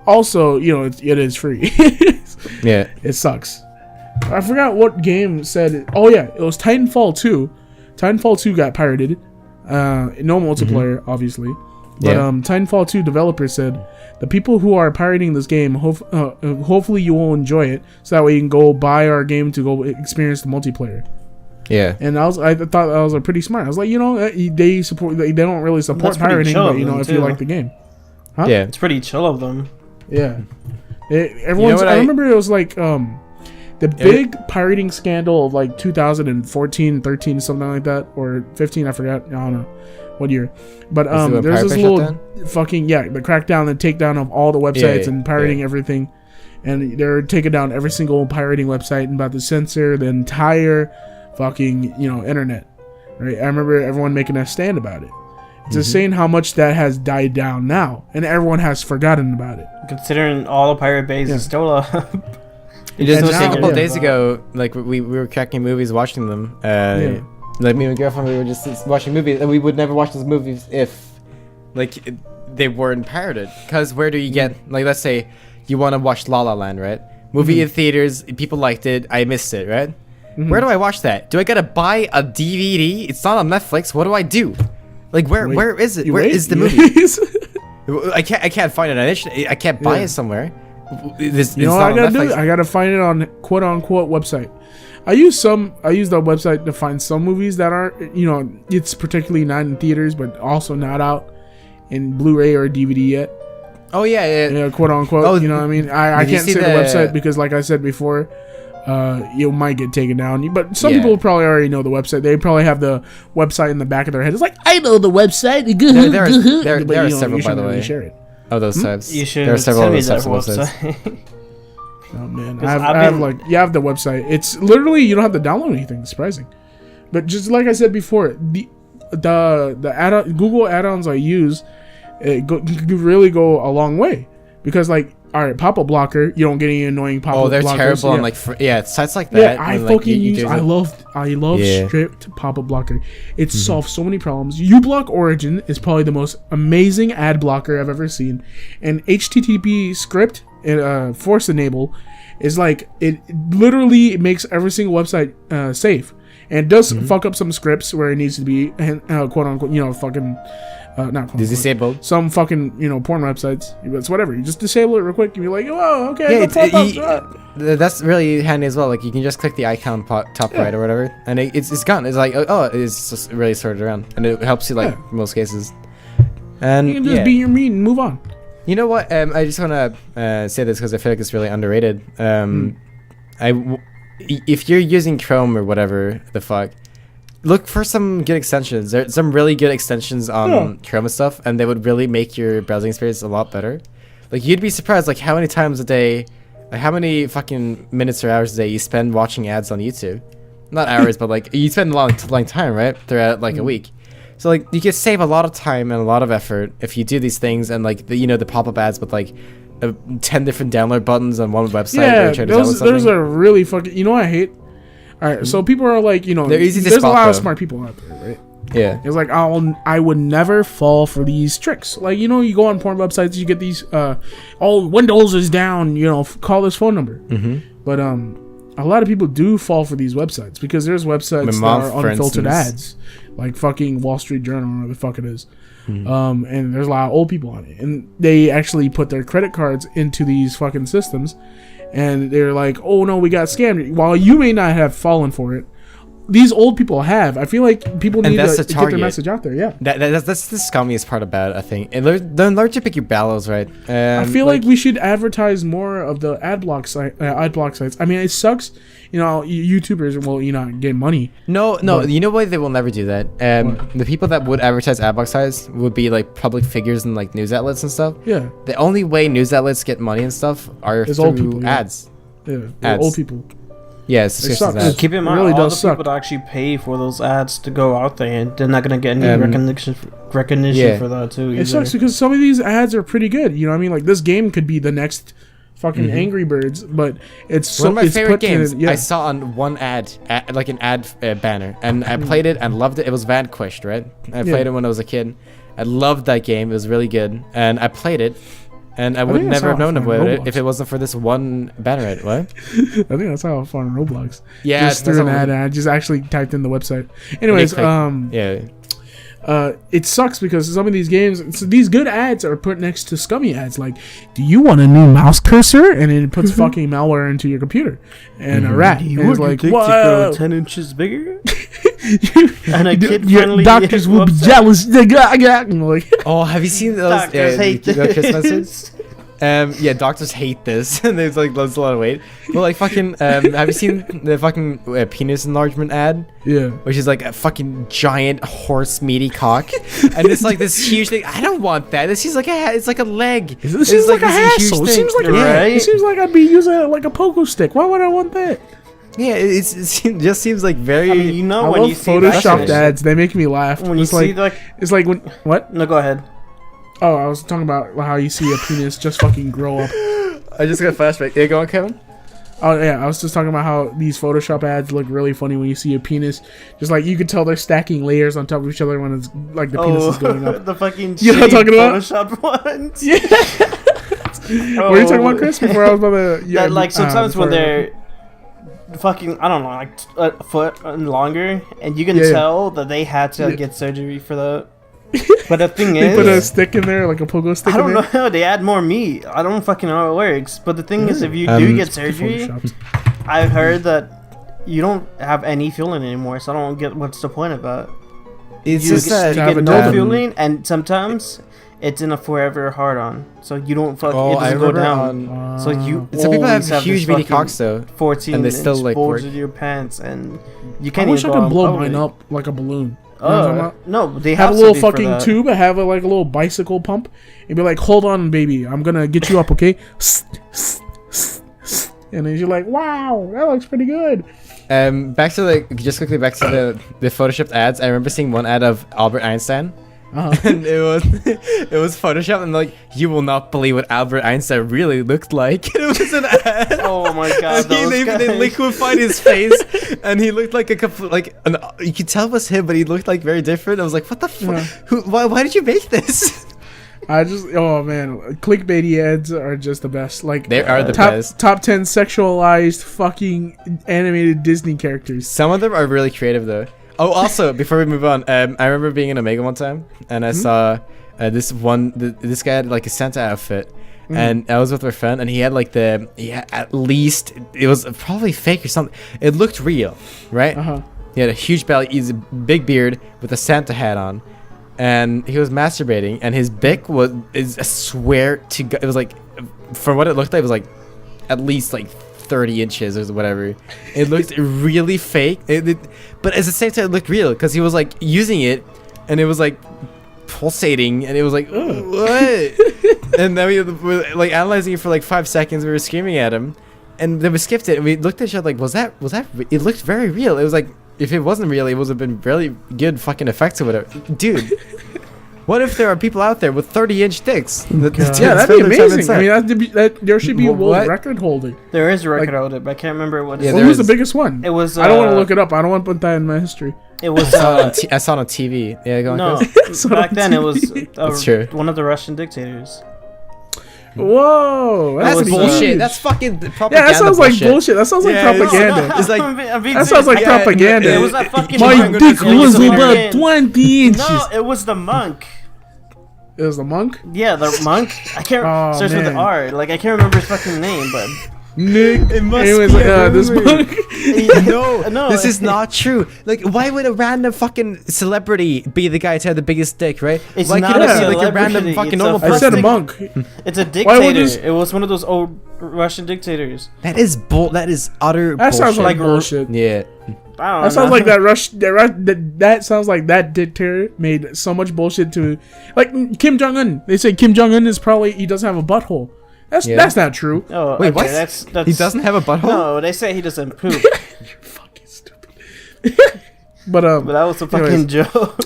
C: also, it is free.
D: Yeah.
C: It sucks. I forgot what game said it. Oh yeah, it was Titanfall 2. Titanfall 2 got pirated. No multiplayer, obviously. But Titanfall 2 developer said, the people who are pirating this game, hopefully you will enjoy it, so that way you can go buy our game to go experience the multiplayer.
D: Yeah.
C: And I thought that was pretty smart. I was like, they don't really support pirating, but if you like the game. Huh?
D: Yeah.
E: It's pretty chill of them.
C: Yeah. I remember it was like the big pirating scandal of like 2014, 13, something like that, or 15, I forgot. I don't know what year. But there's this little fucking the crackdown and takedown of all the websites and pirating everything. And they're taking down every single pirating website and about to censor the entire fucking internet. Right? I remember everyone making a stand about it. It's insane how much that has died down now, and everyone has forgotten about it.
E: Considering all the pirate base is still up.
D: Just a couple of days ago, like we were cracking movies, watching them. Like me and my girlfriend, we were just watching movies, and we would never watch those movies if, like, they weren't pirated. Because where do you get, like, let's say you want to watch La La Land, right? Movie in theaters, people liked it, I missed it, right? Where do I watch that? Do I gotta buy a DVD? It's not on Netflix. What do I do? Like, where is it? Where is the movie? I can't find it. I can't buy it somewhere. What
C: I gotta do? I gotta find it on quote unquote website. I use the website to find some movies that are it's particularly not in theaters, but also not out in Blu-ray or DVD yet.
D: Oh yeah,
C: quote unquote.
D: Oh,
C: you know what I mean? I can't say the website because, like I said before, you might get taken down. But some people probably already know the website. They probably have the website in the back of their head. It's like, I know the website.
D: There are several, by the way.
C: Share it.
D: Oh, those types.
E: You should
D: there are several
E: send me
D: of
E: that
D: those types of websites.
E: website.
C: Oh man, I have the website. It's literally you don't have to download anything. It's surprising, but just like I said before, the Google add-ons I use, really go a long way because like, all right, pop-up blocker, you don't get any annoying pop-up blockers.
D: Oh, they're terrible on like sites like that.
C: Yeah, I fucking use. I love strict pop-up blocker. It solves so many problems. uBlock Origin is probably the most amazing ad blocker I've ever seen, and HTTP script force enable is like it literally makes every single website safe, and it does fuck up some scripts where it needs to be quote unquote fucking not
D: disabled
C: some fucking porn websites. It's whatever, you just disable it real quick and you're like, oh okay,
D: that's really handy as well. Like you can just click the icon top right or whatever, and it's gone. It's like it's just really sorted around, and it helps you like in most cases. And
C: you can just be your meat and move on.
D: You know what? I just want to say this because I feel like it's really underrated. If you're using Chrome or whatever the fuck, look for some good extensions. There's some really good extensions on Chrome and stuff, and they would really make your browsing experience a lot better. Like you'd be surprised, like how many times a day, like how many fucking minutes or hours a day you spend watching ads on YouTube. Not hours, but like you spend a long time, right? Throughout like a week. So like you can save a lot of time and a lot of effort if you do these things, and like the pop-up ads with like 10 different download buttons on one website.
C: Yeah,
D: or try to download
C: those
D: something.
C: are really fucking. You know what I hate? All right, so people are like,
D: They're easy to
C: there's
D: spot,
C: a lot of
D: though.
C: smart people out there, right?
D: Yeah.
C: It's like I would never fall for these tricks. Like, you know, you go on porn websites, you get these Windows is down, you know, call this phone number. But a lot of people do fall for these websites because there's websites that are unfiltered ads, like fucking Wall Street Journal or whatever the fuck it is. And there's a lot of old people on it, and they actually put their credit cards into these fucking systems, and they're like, "Oh no, we got scammed." While you may not have fallen for it, these old people have. I feel like people need to get their message out there. Yeah,
D: that's the scummiest part about it, I think. And learn to pick your battles, right?
C: I feel like we should advertise more of the ad block sites. I mean, it sucks, you know, YouTubers will, you know, get money.
D: No, you know why they will never do that? The people that would advertise ad block sites would be like public figures and like news outlets and stuff.
C: Yeah.
D: The only way news outlets get money and stuff are through
C: old people, yeah.
D: ads.
C: Yeah,
D: Ads.
C: old people.
D: Yeah, it's just
C: suck.
D: that.
E: Keep in mind,
C: really
E: all the
C: does suck.
E: people that actually pay for those ads to go out there, and they're not gonna get any recognition
D: yeah.
E: for that too.
C: It sucks because some of these ads are pretty good. You know what I mean? Like, this game could be the next fucking Angry Birds, but it's
D: One of my
C: it's
D: favorite
C: put
D: games
C: in, yeah.
D: I saw on one like an ad banner, and I played it and loved it. It was Vanquished, right? I played it when I was a kid. I loved that game. It was really good, and I played it. And I would
C: think that's
D: never have
C: how I
D: known
C: found
D: about it
C: Roblox.
D: if it wasn't for this one banner ad. What?
C: I think that's how I found Roblox.
D: Yeah,
C: just through an ad. I just actually typed in the website. Anyways,
D: yeah.
C: It sucks because some of these games, these good ads are put next to scummy ads. Like, do you want a new mouse cursor? And it puts fucking malware into your computer and a rat. And it's like,
E: to
C: what?
E: go 10 inches bigger? And a kid
C: Your
E: finally
C: doctors will be
E: website.
C: jealous. Like,
D: Oh, have you seen those?
E: Doctors hate
D: this. Yeah, doctors hate this, and there's like loads a lot of weight. But like fucking, have you seen the fucking penis enlargement ad?
C: yeah.
D: Which is like a fucking giant horse meaty cock, and it's like this huge thing. I don't want that. This seems like it's like a leg.
C: This seems like a
D: this huge
C: hassle. It
D: thing.
C: seems like
E: Right?
C: it seems like I'd be using it like a pogo stick. Why would I want that?
D: Yeah, it just seems like very.
E: I mean, you know,
C: I
E: when
C: love
E: you see that
C: photoshopped
E: shit-
C: ads. They make me laugh.
E: When you
C: it's
E: see
C: like
E: like,
C: it's like when what?
E: no, go ahead.
C: Oh, I was talking about how you see a penis just fucking grow up.
D: I just got a flashback. Yeah, go on, Kevin.
C: Oh yeah, I was just talking about how these Photoshop ads look really funny when you see a penis. Just like you could tell they're stacking layers on top of each other when it's like the penis is going up.
E: The fucking
C: You know what I'm talking about?
E: Photoshop ones.
C: Yeah. What are you talking about, Chris? Before I was about to. Yeah,
E: That like sometimes when
C: before-
E: they're fucking, I don't know, like a foot and longer, and you can
C: Yeah.
E: tell that they had to
C: Yeah.
E: get surgery for that. But the thing
C: they put a
E: is,
C: stick in there, like a pogo stick.
E: I don't
C: in there.
E: know. They add more meat. I don't fucking know how it works. But the thing is, if you do get surgery,
C: Photoshopped.
E: I've heard that you don't have any feeling anymore. So I don't get what's the point of that.
D: It's
E: You
D: just
E: get,
D: that.
E: you
C: have
E: get
C: a
E: no
C: dildo.
E: feeling, and sometimes it's in a forever hard on, so you don't fuck.
D: Oh,
E: it
D: I
E: doesn't go
D: remember
E: down. So you
D: Some people have
E: always
D: huge
E: this
D: meaty
E: fucking
D: cocks though.
E: 14
D: and they still,
E: inch
D: like,
E: bulge
D: work.
E: in your pants, and you
C: I
E: can't
C: wish I
E: even go
C: could blow
E: in
C: mine
E: public.
C: up like a balloon. You know what I'm talking about?
E: No, they
C: Have
E: have
C: a little
E: something for
C: fucking
E: that.
C: tube, have like a little bicycle pump, and be like, "Hold on, baby, I'm gonna get you up, okay?" And then you're like, "Wow, that looks pretty good."
D: Back to back to the photoshopped ads. I remember seeing one ad of Albert Einstein. And it was Photoshop, and like, you will not believe what Albert Einstein really looked like. It was an ad.
E: Oh my god,
D: And they
E: guys.
D: liquefied his face, and he looked like you could tell it was him, but he looked like very different. I was like, what the fuck?
C: Yeah.
D: Why did you make this?
C: Oh man, clickbaity ads are just the best. Like,
D: They are the
C: top,
D: best.
C: Top 10 sexualized fucking animated Disney characters.
D: Some of them are really creative though. Oh, also, before we move on, I remember being in Omega one time, and I saw this guy had like a Santa outfit, and I was with my friend, and he had at least, it was probably fake or something. It looked real, right? He had a huge belly, he's a big beard with a Santa hat on, and he was masturbating, and his dick I swear to God, it was like, from what it looked like, it was like at least like 30 inches or whatever. It looked really fake, but at the same time it looked real because he was like using it, and it was like pulsating, and it was like, what? And then we were like analyzing it for like 5 seconds. We were screaming at him, and then we skipped it, and we looked at each other like, was that it looked very real. It was like, if it wasn't real, it would have been really good fucking effects or whatever. Dude, What if there are people out there with 30-inch dicks?
C: Yeah, that'd be amazing. I mean, there should be a world record holder.
E: There is a record holder, but I can't remember what.
D: Yeah,
C: who's the biggest one?
E: It was.
C: I don't want to look it up. I don't want to put that in my history.
E: It was.
D: I saw it on TV. Yeah, go on.
E: No,
C: Chris.
E: back then it was.
D: That's true.
E: One of the Russian dictators.
C: Whoa,
D: That's
E: was,
D: bullshit. That's fucking propaganda.
C: Yeah, that sounds like
D: bullshit.
C: bullshit. That sounds like propaganda.
D: It's like
C: That sounds like propaganda.
E: It was that fucking.
C: My
E: monk.
C: dick
E: It
C: was
E: the
C: about
E: fucking-
C: 20 inches.
E: No, it was the monk.
C: It was the monk?
E: Yeah, the monk. I can't.
C: Oh,
E: Starts with
C: man.
E: the R. Like I can't remember his fucking name, but.
C: Nick.
D: It must
C: Anyways,
D: be
C: like,
D: a
C: this
D: rumor.
C: monk.
E: No,
D: This is not true. Like, why would a random fucking celebrity be the guy to have the biggest dick, right?
E: It's
D: Why
E: not
D: can't
E: a
D: it be like a
E: celebrity,
D: random fucking
E: it's a
D: normal
C: I
D: person?
C: said a monk.
E: It's a
C: Why would
E: dictator.
C: this-
E: It was one of those old Russian dictators.
D: That is utter
C: That sounds
D: bullshit.
C: like
E: Like,
C: bullshit.
D: Yeah.
E: I don't
C: That sounds
E: know.
C: like that sounds like that dictator made so much bullshit to, like Kim Jong Un. They say Kim Jong Un is probably he doesn't have a butthole. That's not true.
E: Oh,
D: Wait,
E: okay,
D: what?
E: That's
D: He doesn't have a butthole?
E: No, they say he doesn't poop.
C: You're fucking stupid. but
E: But that was a fucking
C: anyways,
E: joke.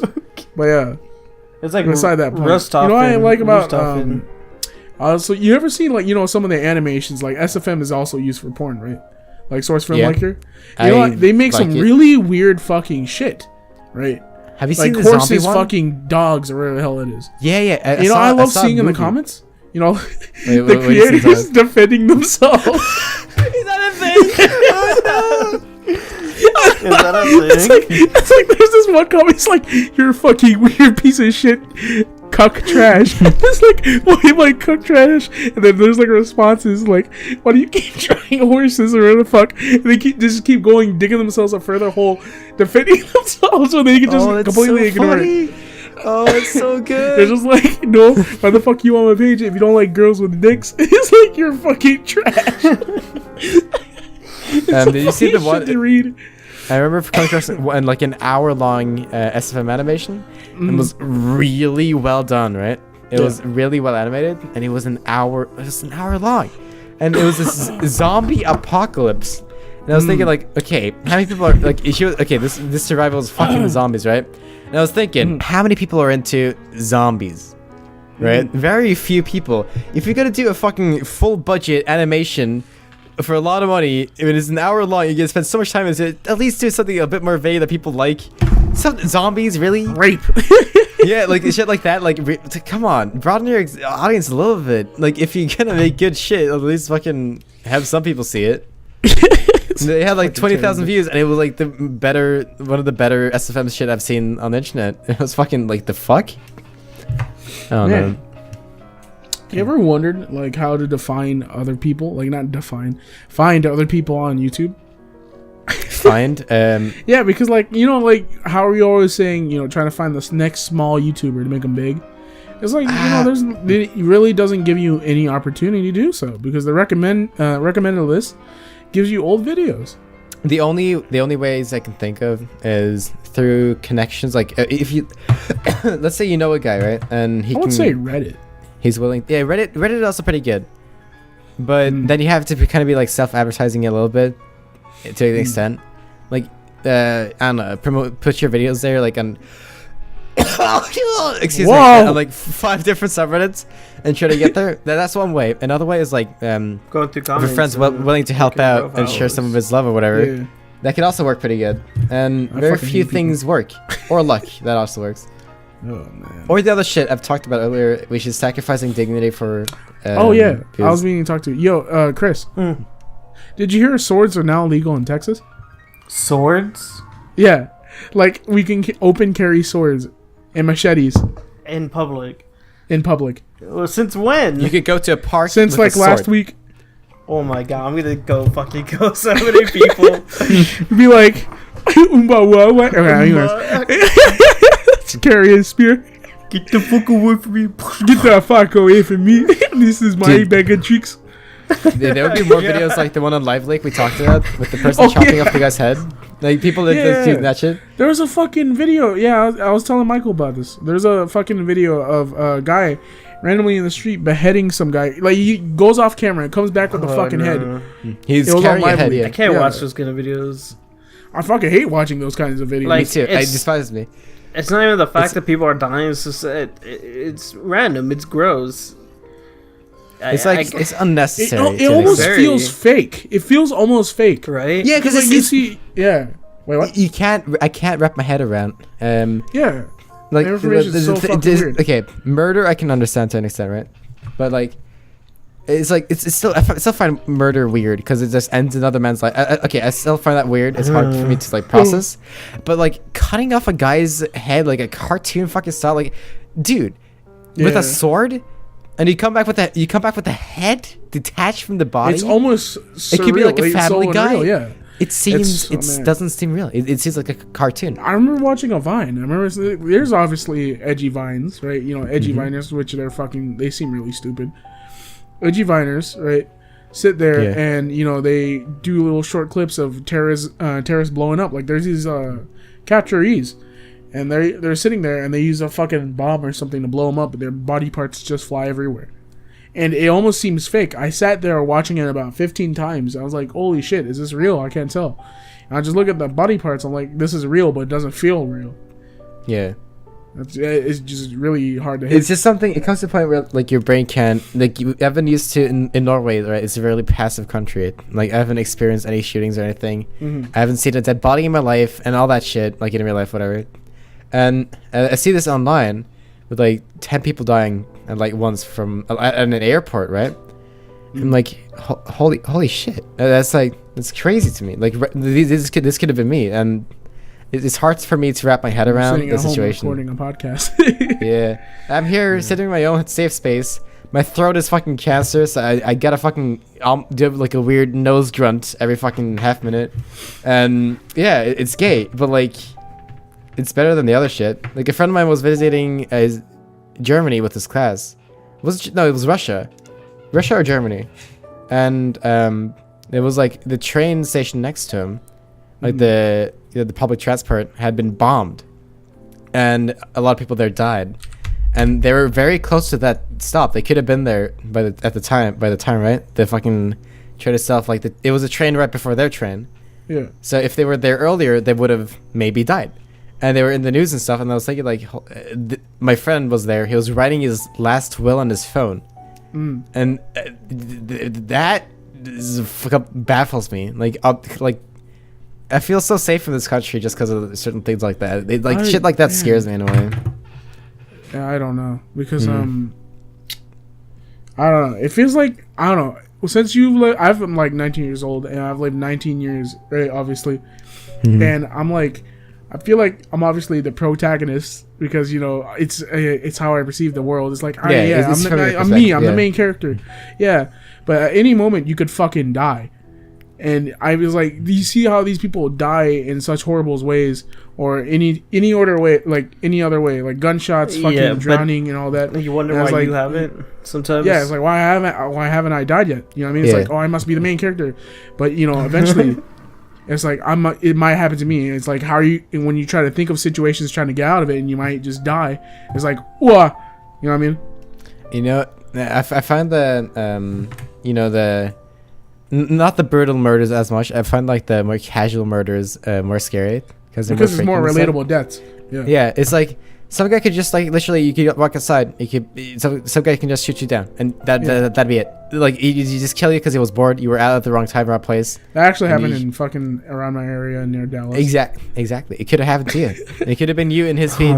C: but yeah.
E: It's like
C: Beside that point,
E: Rostov.
C: you know what I like about
E: Rostov
C: so you ever seen like some of the animations like SFM is also used for porn, right? Like source film
D: Yeah.
C: liker. You know what? They make
D: like
C: some
D: it.
C: really weird fucking shit, right?
D: Have you
C: Like
D: seen the zombie
C: horses,
D: one?
C: fucking dogs, or whatever the hell it is.
D: Yeah.
C: I love
D: saw a
C: seeing in the
D: movie.
C: comments. You know,
D: Wait,
C: the
D: what do you see,
C: creators
D: Todd?
C: defending themselves.
D: Is that a thing?
E: Is that a
C: It's
E: thing?
C: it's like there's this one comment. It's like you're a fucking weird piece of shit, cuck trash. It's like why am I cuck trash? And then there's like responses like, why do you keep trying horses or whatever the fuck? And they keep going, digging themselves a further hole, defending themselves, so they can just
D: that's
C: completely
D: so
C: ignore
D: funny.
C: it.
D: Oh, it's so good.
C: They're just like, no, why the fuck you on my page if you don't like girls with dicks? It's like you're fucking trash.
D: Did you see the one?
C: To read?
D: I remember coming across like an hour-long SFM animation. It was really well done, right? It was really well animated, and it was an hour. It was an hour long, and it was this zombie apocalypse. And I was thinking, like, okay, how many people are like? Okay, this survival is fucking the zombies, right? And I was thinking, how many people are into zombies? Right? Very few people. If you're gonna do a fucking full budget animation for a lot of money, if it is an hour long, you're gonna spend so much time into it. At least do something a bit more vague that people like. Some zombies, really?
C: Rape.
D: Yeah, like shit like that. Like, come on, broaden your audience a little bit. Like, if you're gonna make good shit, at least fucking have some people see it. They had like 20,000 views, and it was like one of the better SFM shit I've seen on the internet. It was fucking like the fuck. Oh
C: Man.
D: no.
C: You ever wondered like how to define other people? Like not define, find other people on YouTube?
D: Find
C: Yeah, because like like how are you always saying trying to find this next small YouTuber to make them big? It's like it really doesn't give you any opportunity to do so because the recommended list gives you old videos.
D: the only ways I can think of is through connections. Like if you let's say you know a guy, right, and he
C: I would say Reddit.
D: he's willing. Yeah, Reddit is also pretty good, but then you have to kind of be like self-advertising it a little bit to an extent. Like I don't know, put your videos there like on excuse me, on like 5 different subreddits and try to get there. That's one way. Another way is like
E: Go through
D: if a
E: comments.
D: friend's willing to help out and share some of his love or whatever.
C: Yeah.
D: That could also work pretty good. And
C: I
D: very
C: fucking
D: few
C: hate
D: things work. Or luck, that also works.
C: Oh man.
D: Or the other shit I've talked about earlier, which is sacrificing dignity for.
C: Oh yeah, I
D: views.
C: was meaning to talk to you. Yo, Chris. Did you hear swords are now legal in Texas?
E: Swords
C: Yeah, like we can open carry swords and machetes
E: in public.
C: in public
E: Well, since when?
D: You could go to a park
C: since
D: with
C: like
D: a
C: last
D: sword.
C: week.
E: Oh my god, I'm gonna go fucking kill so many people.
C: Be like, okay, anyways. Carry a spear.
E: Get the fuck away from me.
C: Get the fuck away from me. This is my
D: Dude.
C: bag of tricks.
D: Yeah, there would be more videos like the one on Live Lake we talked about with the person chopping off the guy's head. Like people that do that shit.
C: There was a fucking video. Yeah, I was telling Michael about this. There's a fucking video of a guy randomly in the street beheading some guy. Like he goes off camera and comes back with a fucking head.
D: He's
C: It was on
D: carrying a
C: Live
D: head.
C: Leak.
D: Yeah.
E: I can't
C: Yeah.
E: watch those kind of videos.
C: I fucking hate watching those kinds of videos.
E: Like,
D: Me too. It
E: it's-
D: despises me.
E: It's not even the fact that people are dying. It's just it's random. It's gross.
D: It's unnecessary.
C: It almost feels fake. It feels almost fake,
E: right?
D: Yeah, because
C: like you see. Yeah. Wait, what?
D: I can't wrap my head around.
C: Yeah.
D: Like
C: information's so fucking weird.
D: Okay, murder I can understand to an extent, right? But like, it's still I still find murder weird because it just ends another man's life. Okay, I still find that weird. It's hard for me to like process. But like cutting off a guy's head like a cartoon fucking style, like, dude, with a sword, and you come back with the head detached from the body.
C: It's almost surreal.
D: It could be like a Family
C: so
D: Guy.
C: unreal, yeah.
D: It seems doesn't seem real. It seems like a cartoon.
C: I remember watching a Vine. I remember there's obviously edgy Vines, right? You know, edgy Viners, which they seem really stupid. Edgy Viners, right? Sit there and, you know, they do little short clips of terrorists blowing up. Like there's these capturees, and they're sitting there and they use a fucking bomb or something to blow them up, but their body parts just fly everywhere. And it almost seems fake. I sat there watching it about 15 times. I was like, holy shit, is this real? I can't tell. And I just look at the body parts. I'm like, this is real, but it doesn't feel real.
D: Yeah.
C: It's just really hard to hit.
D: It's just something, it comes to a point where like your brain can't, like you haven't used to in Norway, right? It's a really passive country. Like I haven't experienced any shootings or anything. I haven't seen a dead body in my life and all that shit, like in real life, whatever. And I see this online with like 10 people dying at like once from at an airport, right? I'm like, holy shit, that's crazy to me. Like this could have been me, and it's hard for me to wrap my head around the situation.
C: Recording a podcast.
D: Yeah, I'm here sitting in my own safe space. My throat is fucking cancer, so I gotta fucking do like a weird nose grunt every fucking half minute, and yeah, it's gay, but like it's better than the other shit. Like a friend of mine was visiting Germany with his class. It was Russia or Germany, and it was like the train station next to him, like the public transport had been bombed, and a lot of people there died, and they were very close to that stop. They could have been there by the time, right? The fucking train itself, like it was a train right before their train.
C: Yeah.
D: So if they were there earlier, they would have maybe died. And they were in the news and stuff, and I was thinking, like, my friend was there. He was writing his last will on his phone. And that baffles me. Like, I feel so safe in this country just because of certain things like that. Shit like that scares me in a way.
C: Yeah, I don't know. Because, I don't know. It feels like, I don't know. Well, since I'm like 19 years old, and I've lived 19 years, right, obviously. And I'm like, I feel like I'm obviously the protagonist because, you know, it's how I perceive the world. It's like, I'm me. I'm the main character. Yeah. But at any moment, you could fucking die. And I was like, do you see how these people die in such horrible ways? Or any other way, like gunshots, fucking drowning and all that.
E: You wonder why you haven't sometimes.
C: Yeah, it's like, why haven't I died yet? You know what I mean? It's like, oh, I must be the main character. But, you know, eventually... It's like it might happen to me. It's like, how are you when you try to think of situations trying to get out of it and you might just die. It's like, whoa, you know what I mean?
D: You know, I find the not the brutal murders as much. I find like the more casual murders more scary because
C: it's more relatable deaths.
D: Yeah, it's like some guy could just like literally you could walk outside. Some guy can just shoot you down, and that'd be it. Like he just kill you because he was bored. You were out at the wrong time, wrong place.
C: That actually happened in fucking around my area near Dallas.
D: Exactly. It could have happened to you. It could have been you in his feet,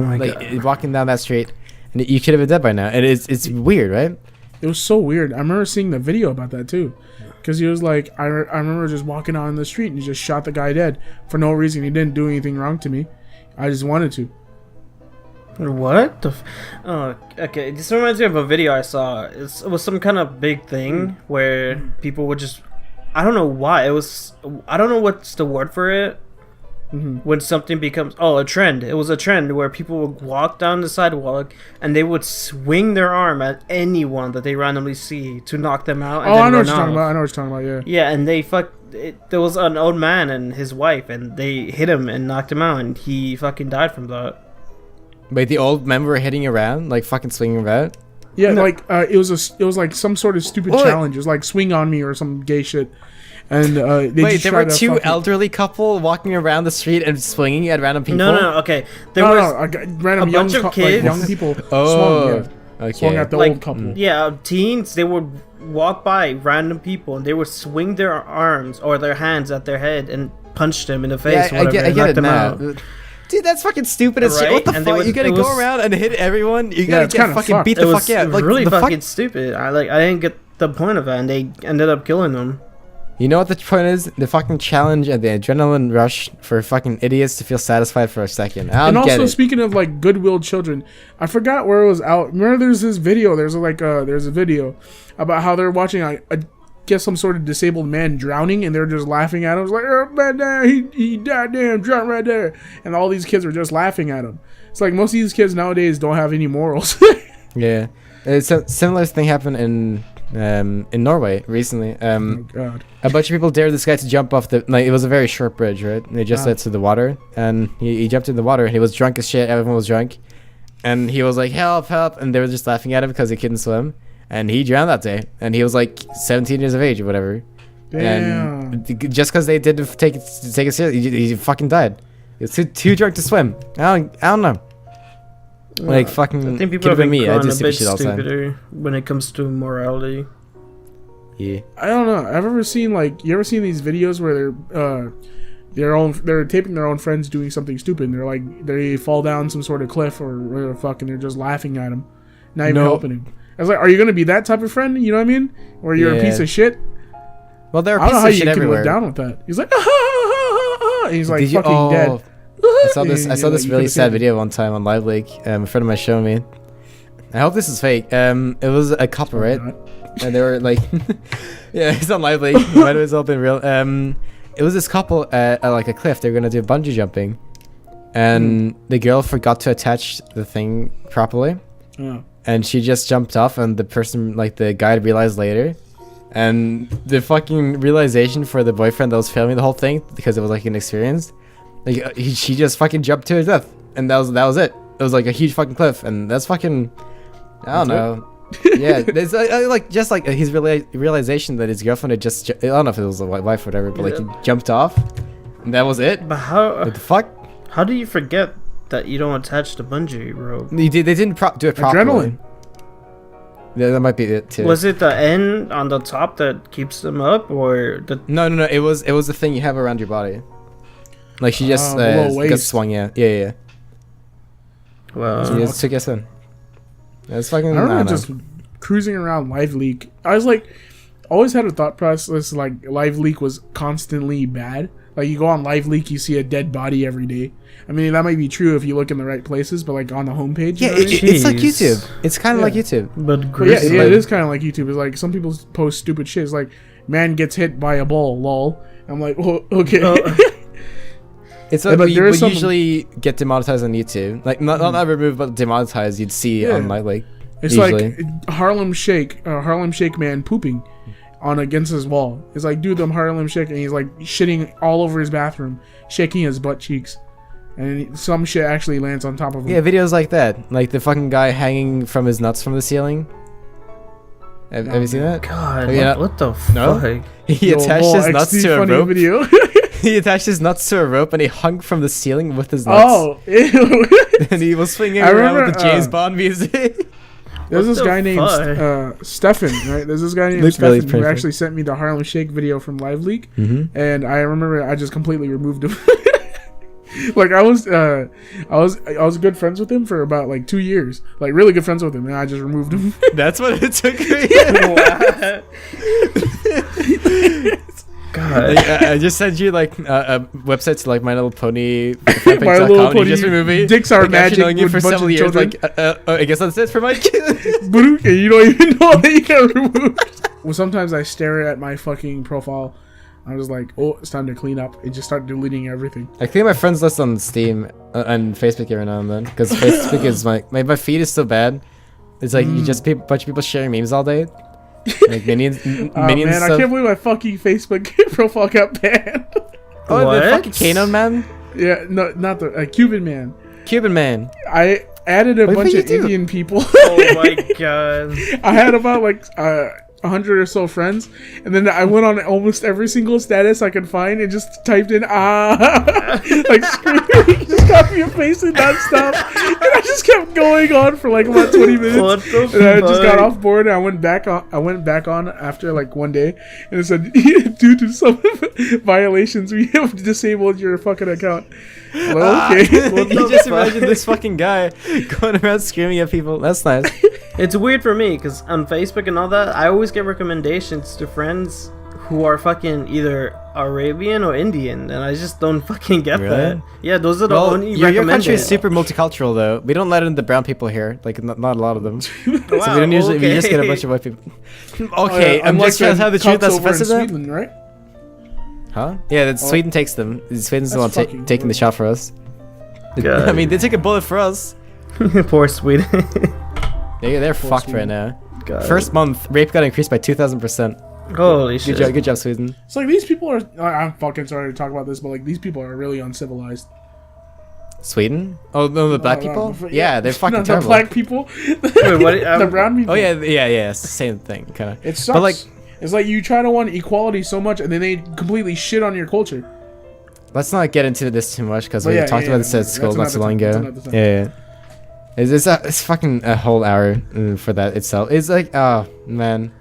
D: walking down that street, and you could have been dead by now. And it's weird, right?
C: It was so weird. I remember seeing the video about that too, because he was like, I remember just walking out on the street and he just shot the guy dead for no reason. He didn't do anything wrong to me. I just wanted to.
E: What the oh, okay, this reminds me of a video I saw. It was some kind of big thing where people would just, I don't know why, I don't know what's the word for it. When something becomes a trend. It was a trend where people would walk down the sidewalk and they would swing their arm at anyone that they randomly see to knock them out. And
C: I know what you're talking about. Yeah.
E: Yeah, and there was an old man and his wife, and they hit him and knocked him out, and he fucking died from that.
D: Wait, the old men were hitting around, like fucking swinging about?
C: Yeah, no. Like it was like some sort of stupid challenge. It was like swing on me or some gay shit. And they
D: Wait,
C: just
D: there
C: try
D: were
C: to
D: two
C: fucking-
D: elderly couple walking around the street and swinging at random people?
E: No, okay. There
C: No,
E: was
C: random
E: a
C: young,
E: bunch of
C: like,
E: kids.
C: young people
D: Oh,
C: swung, swung at the
E: like,
C: old couple.
E: Yeah, teens, they would walk by random people and they would swing their arms or their hands at their head and punch them in the face
D: Yeah,
E: or whatever,
D: I
E: and
D: get
E: knock
D: it
E: them
D: now.
E: out.
D: Dude, that's fucking stupid as shit.
E: Right?
D: What the
E: And they
D: fuck?
E: would-
D: You gotta
E: it
D: go
E: was-
D: around and hit everyone? You gotta
C: it's
D: get
C: kinda
D: fucking
C: fucked.
D: beat
E: It
D: the
E: was
D: fuck out. Like,
E: really
D: the
E: fucking
D: fuck?
E: stupid. I didn't get the point of it, and they ended up killing them.
D: You know what the point is? The fucking challenge and the adrenaline rush for fucking idiots to feel satisfied for a second. I
C: And
D: don't get
C: also,
D: it.
C: speaking of like goodwill children, I forgot where it was out. Remember, there's this video. There's a video about how they're watching I guess some sort of disabled man drowning, and they're just laughing at him. It's like, oh man, he died, damn, drowned right there, and all these kids are just laughing at him. It's like most of these kids nowadays don't have any morals.
D: Yeah, it's a similar thing happened in Norway recently.
C: Oh God.
D: A bunch of people dared this guy to jump off the, like, it was a very short bridge, right? And it just led to the water, and he jumped in the water, and he was drunk as shit. Everyone was drunk, and he was like, help, help, and they were just laughing at him because he couldn't swim, and he drowned that day, and he was like 17 years of age or whatever.
C: Damn.
D: And just because they didn't take it seriously, he fucking died. He was too drunk to swim. I don't know. Like, fucking,
E: I think people
D: could have
E: have
D: been
E: been
D: me. I do
E: a
D: stupid
E: bit
D: shit all the time.
E: stupider when it comes to morality.
D: Yeah.
C: I don't know. I've ever seen you ever seen these videos where they're taping their own friends doing something stupid, and they're like, they fall down some sort of cliff or whatever the fuck, and they're just laughing at him, not even helping him. I was like, are you gonna be that type of friend? You know what I mean? Or you're a piece of shit?
D: Well, there are
C: I don't know
D: pieces
C: how
D: of shit
C: you can live
D: everywhere.
C: down with that. He's like, ah, ha, ha, ha, ha, and he's like
D: Did you-
C: fucking dead.
D: oh, I saw this.
C: And
D: I saw
C: you're
D: this
C: like, you
D: really
C: could've
D: sad
C: saved
D: video one time on Live Leak. A friend of mine showed me. I hope this is fake. It was a couple, right? And they were like, yeah, it's on Live Leak. Might as well been real. It was this couple at like a cliff. They were gonna do bungee jumping, and the girl forgot to attach the thing properly, and she just jumped off. And the person, like the guide, realized later. And the fucking realization for the boyfriend that was filming the whole thing, because it was like an experience, like she just fucking jumped to her death, and that was it. It was like a huge fucking cliff, and that's fucking, I don't know. Yeah, there's like just like his realization that his girlfriend had just, I don't know if it was a wife or whatever, but like he jumped off, and that was it.
E: But how?
D: What the fuck?
E: How do you forget that you don't attach the bungee rope?
D: They didn't do it properly.
C: Adrenaline.
D: Yeah, that might be it too.
E: Was it the end on the top that keeps them up, or the?
D: No. It was the thing you have around your body. Like she just
C: below
D: got
C: waist.
D: swung. Yeah.
E: Well,
D: She just took us in. That's fucking.
C: I remember
D: don't know.
C: just cruising around Live Leak. I was like, always had a thought process like Live Leak was constantly bad. Like you go on Live Leak, you see a dead body every day. I mean, that might be true if you look in the right places, but like on the homepage, you
D: Yeah,
C: know what I mean?
D: it's like
E: Jeez.
D: YouTube. It's kind of like YouTube.
E: but
C: But yeah,
E: grizzly.
C: it is kind of like YouTube. It's like some people post stupid shit. It's like, man gets hit by a ball, lol. I'm like, oh, okay.
D: It's
C: Yeah,
D: like
C: but
D: we
C: there is some-
D: usually get demonetized on YouTube. Like not removed, but demonetized. You'd see
C: Yeah.
D: on like
C: It's
D: usually.
C: like Harlem Shake man pooping on against his wall. It's like, dude, I'm Harlem Shake, and he's like shitting all over his bathroom, shaking his butt cheeks, and some shit actually lands on top of him.
D: Yeah, videos like that, like the fucking guy hanging from his nuts from the ceiling. Have you seen that?
E: God,
D: Yeah.
E: what the
D: No?
E: fuck?
D: He
C: Yo,
D: attached
C: lol,
D: his nuts
C: XD
D: to a
C: funny
D: rope.
C: video.
D: He attached his nuts to a rope and he hung from the ceiling with his nuts.
C: Oh, ew.
D: And he was swinging
C: I
D: around
C: remember,
D: with the James Bond music.
C: There's this
E: the
C: guy named
E: fuck?
C: Stefan, right? There's this guy named
D: Looks really
C: Stefan who
D: perfect.
C: actually sent me the Harlem Shake video from Live Leak,
D: Mm-hmm.
C: and I remember I just completely removed him. Like I was good friends with him for about like 2 years, like really good friends with him, and I just removed him.
D: That's what it took me.
E: God.
D: Like, I just sent you like a website to like My Little Pony,
C: My Little
D: and you just
C: Pony,
D: remove me.
C: dicks are
D: Like, after
C: magic
D: knowing you
C: with
D: for
C: bunch
D: several
C: of
D: years.
C: children.
D: Like, I guess that's it for Mike.
C: But you don't even know that you got removed. Well, sometimes I stare at my fucking profile. I'm just like, oh, it's time to clean up, and just start deleting everything.
D: I clean my friends list on Steam and Facebook every now and then because Facebook is my feed is so bad. It's like you just bunch of people sharing memes all day, like minions.
C: Man,
D: Stuff.
C: I can't believe my fucking Facebook profile got banned.
D: Oh, the
E: What?
D: fucking Kano man,
C: Yeah, no, not the Cuban man.
D: Cuban man.
C: I added a
D: What
C: bunch
D: did
C: of
D: you do?
C: Indian people.
E: Oh my god.
C: I had about like 100 or so friends, and then I went on almost every single status I could find and just typed in like screaming, just copy and pasted nonstop, and I just kept going on for like about 20 minutes.
E: What the
C: And I just got
E: fuck?
C: off board, and I went back on after like one day, and it said due to some violations we have disabled your fucking account. I'm like, okay.
D: You just imagine this fucking guy going around screaming at people. That's nice.
E: It's weird for me because on Facebook and all that, I always get recommendations to friends who are fucking either Arabian or Indian, and I just don't fucking get
D: Really?
E: that. Yeah, those are the
D: Well,
E: only
D: your country is
E: recommended.
D: super multicultural, though. We don't let in the brown people here. Like, not a lot of them. So we
E: Wow,
D: don't usually. We just get a
E: okay.
D: bunch of white people. Okay, I'm
C: Unlike
D: just trying to tell the
C: them
D: truth. That's
C: cunts over in
D: offensive, though.
C: Sweden, right?
D: Huh? Yeah, that's Sweden takes them. Sweden's the one
C: That's fucking
D: taking the shot for us.
E: God.
D: I mean, they took a bullet for us.
E: Poor Sweden.
D: They're fucked
C: Sweden.
D: right now.
E: God.
D: First month, rape got increased by 2,000%.
E: Holy shit.
D: Good job, Sweden.
C: It's like these people are. I'm fucking sorry to talk about this, but like these people are really uncivilized.
D: Sweden? Oh no, the black people? Yeah, they're fucking
C: No,
D: terrible.
C: The black people.
E: Wait, what?
C: The brown people.
D: Oh yeah, it's the same thing, kind of.
C: It sucks.
D: But like,
C: it's like you try to want equality so much, and then they completely shit on your culture.
D: let's not get into this too much because
C: But
D: we
C: yeah,
D: talked
C: yeah,
D: about this
C: yeah,
D: at school not
C: that's
D: so long
C: another
D: ago.
C: time.
D: Yeah. It's fucking a whole hour for that itself. It's like, oh man.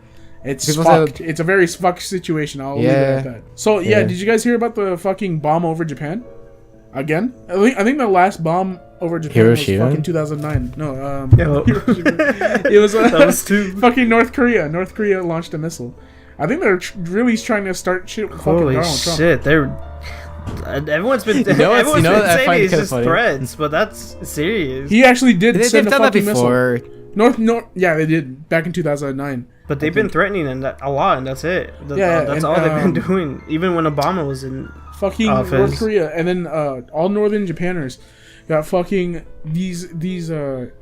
C: It's
D: People
C: fucked.
D: say-
C: It's a very fucked situation. I'll leave it
D: Yeah.
C: at that. So yeah,
D: Yeah.
C: did you guys hear about the fucking bomb over Japan? Again? I think the last bomb over Japan
D: Hiroshima?
C: was fucking 2009. No,
E: Yeah.
C: Hiroshima. It was
E: That was too.
C: fucking North Korea. North Korea launched a missile. I think they're really trying to start shit with fucking
E: Holy
C: Donald Trump.
E: shit, they're. Everyone's been.
D: know what's-
E: everyone's
D: you know
E: been
D: what I
E: saying
D: find
E: it's
D: kinda
E: just
D: funny?
E: threats, but that's serious.
C: He actually did
D: They've
C: send a
D: done that
C: fucking missile.
D: before.
C: Yeah, they did back in 2009.
E: But they've been threatening and that a lot, and that's it.
C: Yeah,
E: That's
C: and,
E: all they've been doing. Even when Obama was in.
C: Fucking
E: Office.
C: North Korea, and then all Northern Japanners got fucking these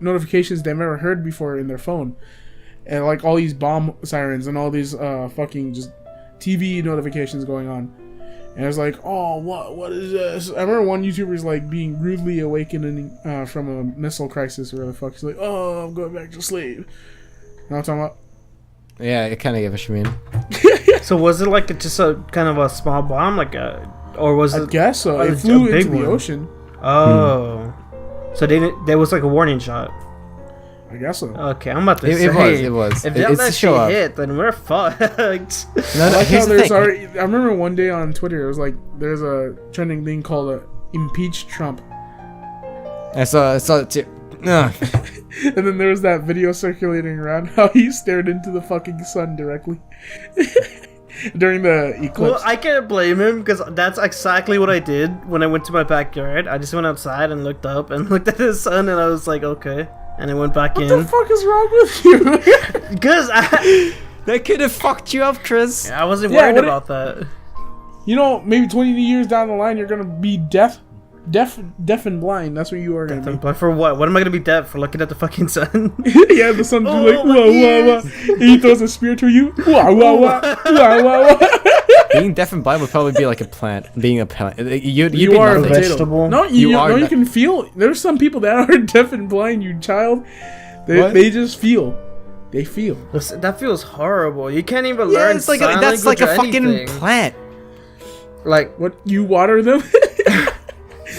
C: notifications they've never heard before in their phone, and like all these bomb sirens and all these fucking just TV notifications going on, and it's like, oh, what is this? I remember one YouTuber's like being rudely awakening from a missile crisis, where the fuck he's like, oh, I'm going back to sleep. You know what I'm talking about?
D: Yeah, it kind of gave a you mean.
E: So was it like just a kind of a small bomb, like or was
C: I
E: it?
C: guess so.
E: a
C: It flew
E: big
C: into the
E: one?
C: ocean.
E: Oh, so there was like a warning shot.
C: I guess so.
E: Okay, I'm about to
D: It
E: say
D: was.
E: If
D: It's
E: that
D: to show
E: shit
D: off.
E: hit, then we're fucked.
D: No,
C: I
D: no,
C: like
D: here's
C: how
D: the
C: there's
D: thing.
C: already. I remember one day on Twitter, it was like there's a trending thing called "impeach Trump,"
D: I saw it too. Ugh.
C: and then there was that video circulating around how he stared into the fucking sun directly during the eclipse.
E: Well, I can't blame him because that's exactly what I did when I went to my backyard. I just went outside and looked up and looked at the sun, and I was like, okay, and I went back
C: what the
E: in
C: fuck is wrong with you?
E: because I
D: That could have fucked you up, Chris.
E: wasn't
C: Yeah,
E: worried
C: what
E: about that.
C: You know, maybe 20 years down the line, you're gonna be deaf and blind. That's what you are gonna be.
E: But for what? What am I gonna be deaf for? Looking at the fucking sun?
C: Yeah, the sun's
E: Oh,
C: like
E: my
C: wah wah
E: ears.
C: wah. And he throws a spear to you. Wah wah wah wah wah wah.
D: Being deaf and blind would probably be like a plant. Being a plant, you'd
C: You
D: be
C: are a
D: nothing.
C: potato.
E: Vegetable.
C: No, you
D: You are
C: no, you
D: not-
C: can feel. There's some people that are deaf and blind. You child,
D: What?
C: they just feel. They feel.
E: Listen, that feels horrible. You can't even
D: Yeah,
E: learn
D: it's like
E: sign
D: that's like a
E: language or
D: fucking
E: anything.
D: plant.
E: Like,
C: What, you water them?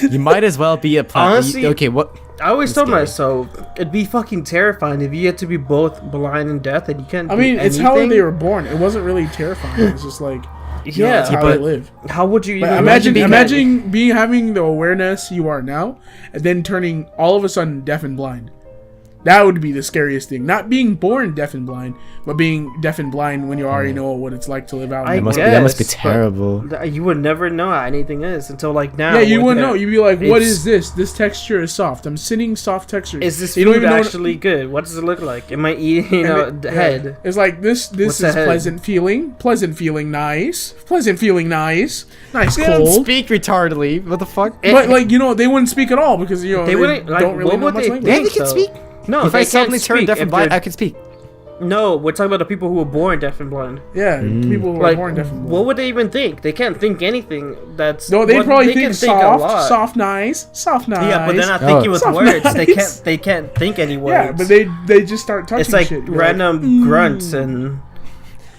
D: You might as well be a plant.
E: Honestly-
D: Okay, what?
E: I always told
D: scary.
E: myself, it'd be fucking terrifying if you had to be both blind and deaf and you can't
C: I
E: do
C: mean, it's how
E: anything.
C: they were born. It wasn't really terrifying. It's just like, you know,
E: Yeah,
C: it's how
D: but-
C: they live.
E: How would you even
C: But
D: imagine being-
C: imagine having the awareness you are now, and then turning all of a sudden deaf and blind. That would be the scariest thing. Not being born deaf and blind, but being deaf and blind when you already know what it's like to live out.
E: I
C: in the
E: guess,
C: world.
D: That must be
E: but
D: terrible.
E: You would never know how anything is until like now.
C: Yeah, you
E: with
C: wouldn't
E: the-
C: know. You'd be like, "What
E: it's-
C: is this? This texture is soft. I'm sitting soft texture.
E: Is this
C: you don't
E: food
C: even know what-
E: actually good? What does it look like? Am I eating
C: and
E: a
C: it- yeah.
E: head?
C: It's like this
E: What's
C: is
E: the head?
C: pleasant feeling, nice, nice
D: They don't
C: cold.
D: speak retardedly. What the fuck?
E: Eh,
C: But like, you know, they wouldn't speak at all because, you know,
E: They wouldn't, like,
C: don't really
E: what
C: know
E: would
C: much
E: they
C: language.
D: Yeah, they can
E: so-
D: speak.
E: No,
D: If
E: they
D: I
E: can't
D: suddenly turn
E: speak
D: deaf and
E: if
D: blind,
E: they're-
D: I could speak.
E: No, we're talking about the people who were born deaf and blind.
C: Yeah, people who are
E: Like,
C: born deaf and blind.
E: what would they even think? They can't think anything. That's
C: No, they
E: what-
C: probably
E: can
C: think
E: a lot.
C: soft, nice.
E: Yeah, but they're not
D: Oh.
E: thinking with
C: Soft
E: words.
C: nice.
E: They can't think any words.
C: Yeah, but they just start touching
E: It's like
C: shit. You're
E: random grunts and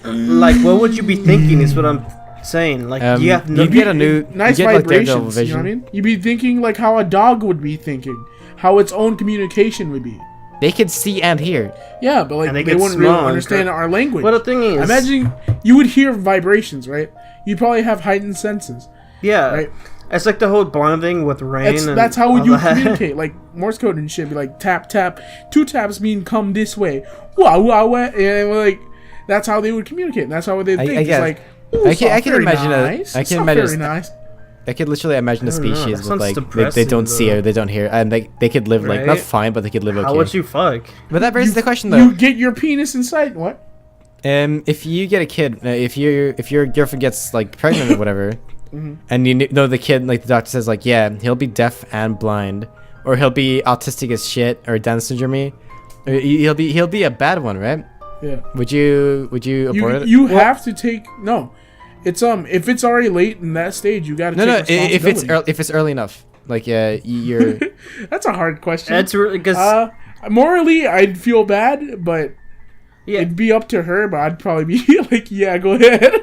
E: Like, what would you be thinking? Is what I'm saying. Like, you have no.
D: You get a new
C: nice
D: you get, like, Daredevil
C: vibrations. You know what I mean? You'd be thinking like how a dog would be thinking, how its own communication would be.
D: They could see and hear.
C: Yeah, but like
E: And they
C: they
E: get
C: wouldn't really
E: small and
C: understand our language.
E: Well, the thing is,
C: imagine you would hear vibrations, right? You'd probably have heightened senses.
E: yeah,
C: Right.
E: it's like the whole blind thing with rain.
C: That's how
E: all
C: you
E: that.
C: communicate. Like Morse code and shit. Be like tap tap. 2 taps mean come this way. Wow wow wow. And like that's how they would communicate. And that's how they think.
D: I guess.
C: It's like
D: I can imagine
C: nice.
D: I
C: It's
D: can
C: not
D: imagine
C: very nice.
D: I could literally imagine a
E: I don't know,
D: species
E: that
D: with
E: sounds
D: like they don't
E: depressing,
D: see
E: though.
D: or they don't hear, and they could live like not
E: Right?
D: fine, but they could live okay.
E: How would you fuck?
D: But that raises the question
C: You
D: though.
C: get your penis inside what?
D: If you get a kid, if your girlfriend gets like pregnant or whatever, and you know the kid, like the doctor says, like yeah, he'll be deaf and blind, or he'll be autistic as shit, or Down syndrome, or he'll be a bad one, right?
C: Yeah.
D: Would you abort it?
C: You have to take no. It's if it's already late in that stage, you got to
D: No,
C: take responsibility.
D: if it's early enough, like you're.
C: That's a hard question.
E: That's really because
C: Morally, I'd feel bad, but
E: yeah,
C: it'd be up to her. But I'd probably be like, yeah, go ahead.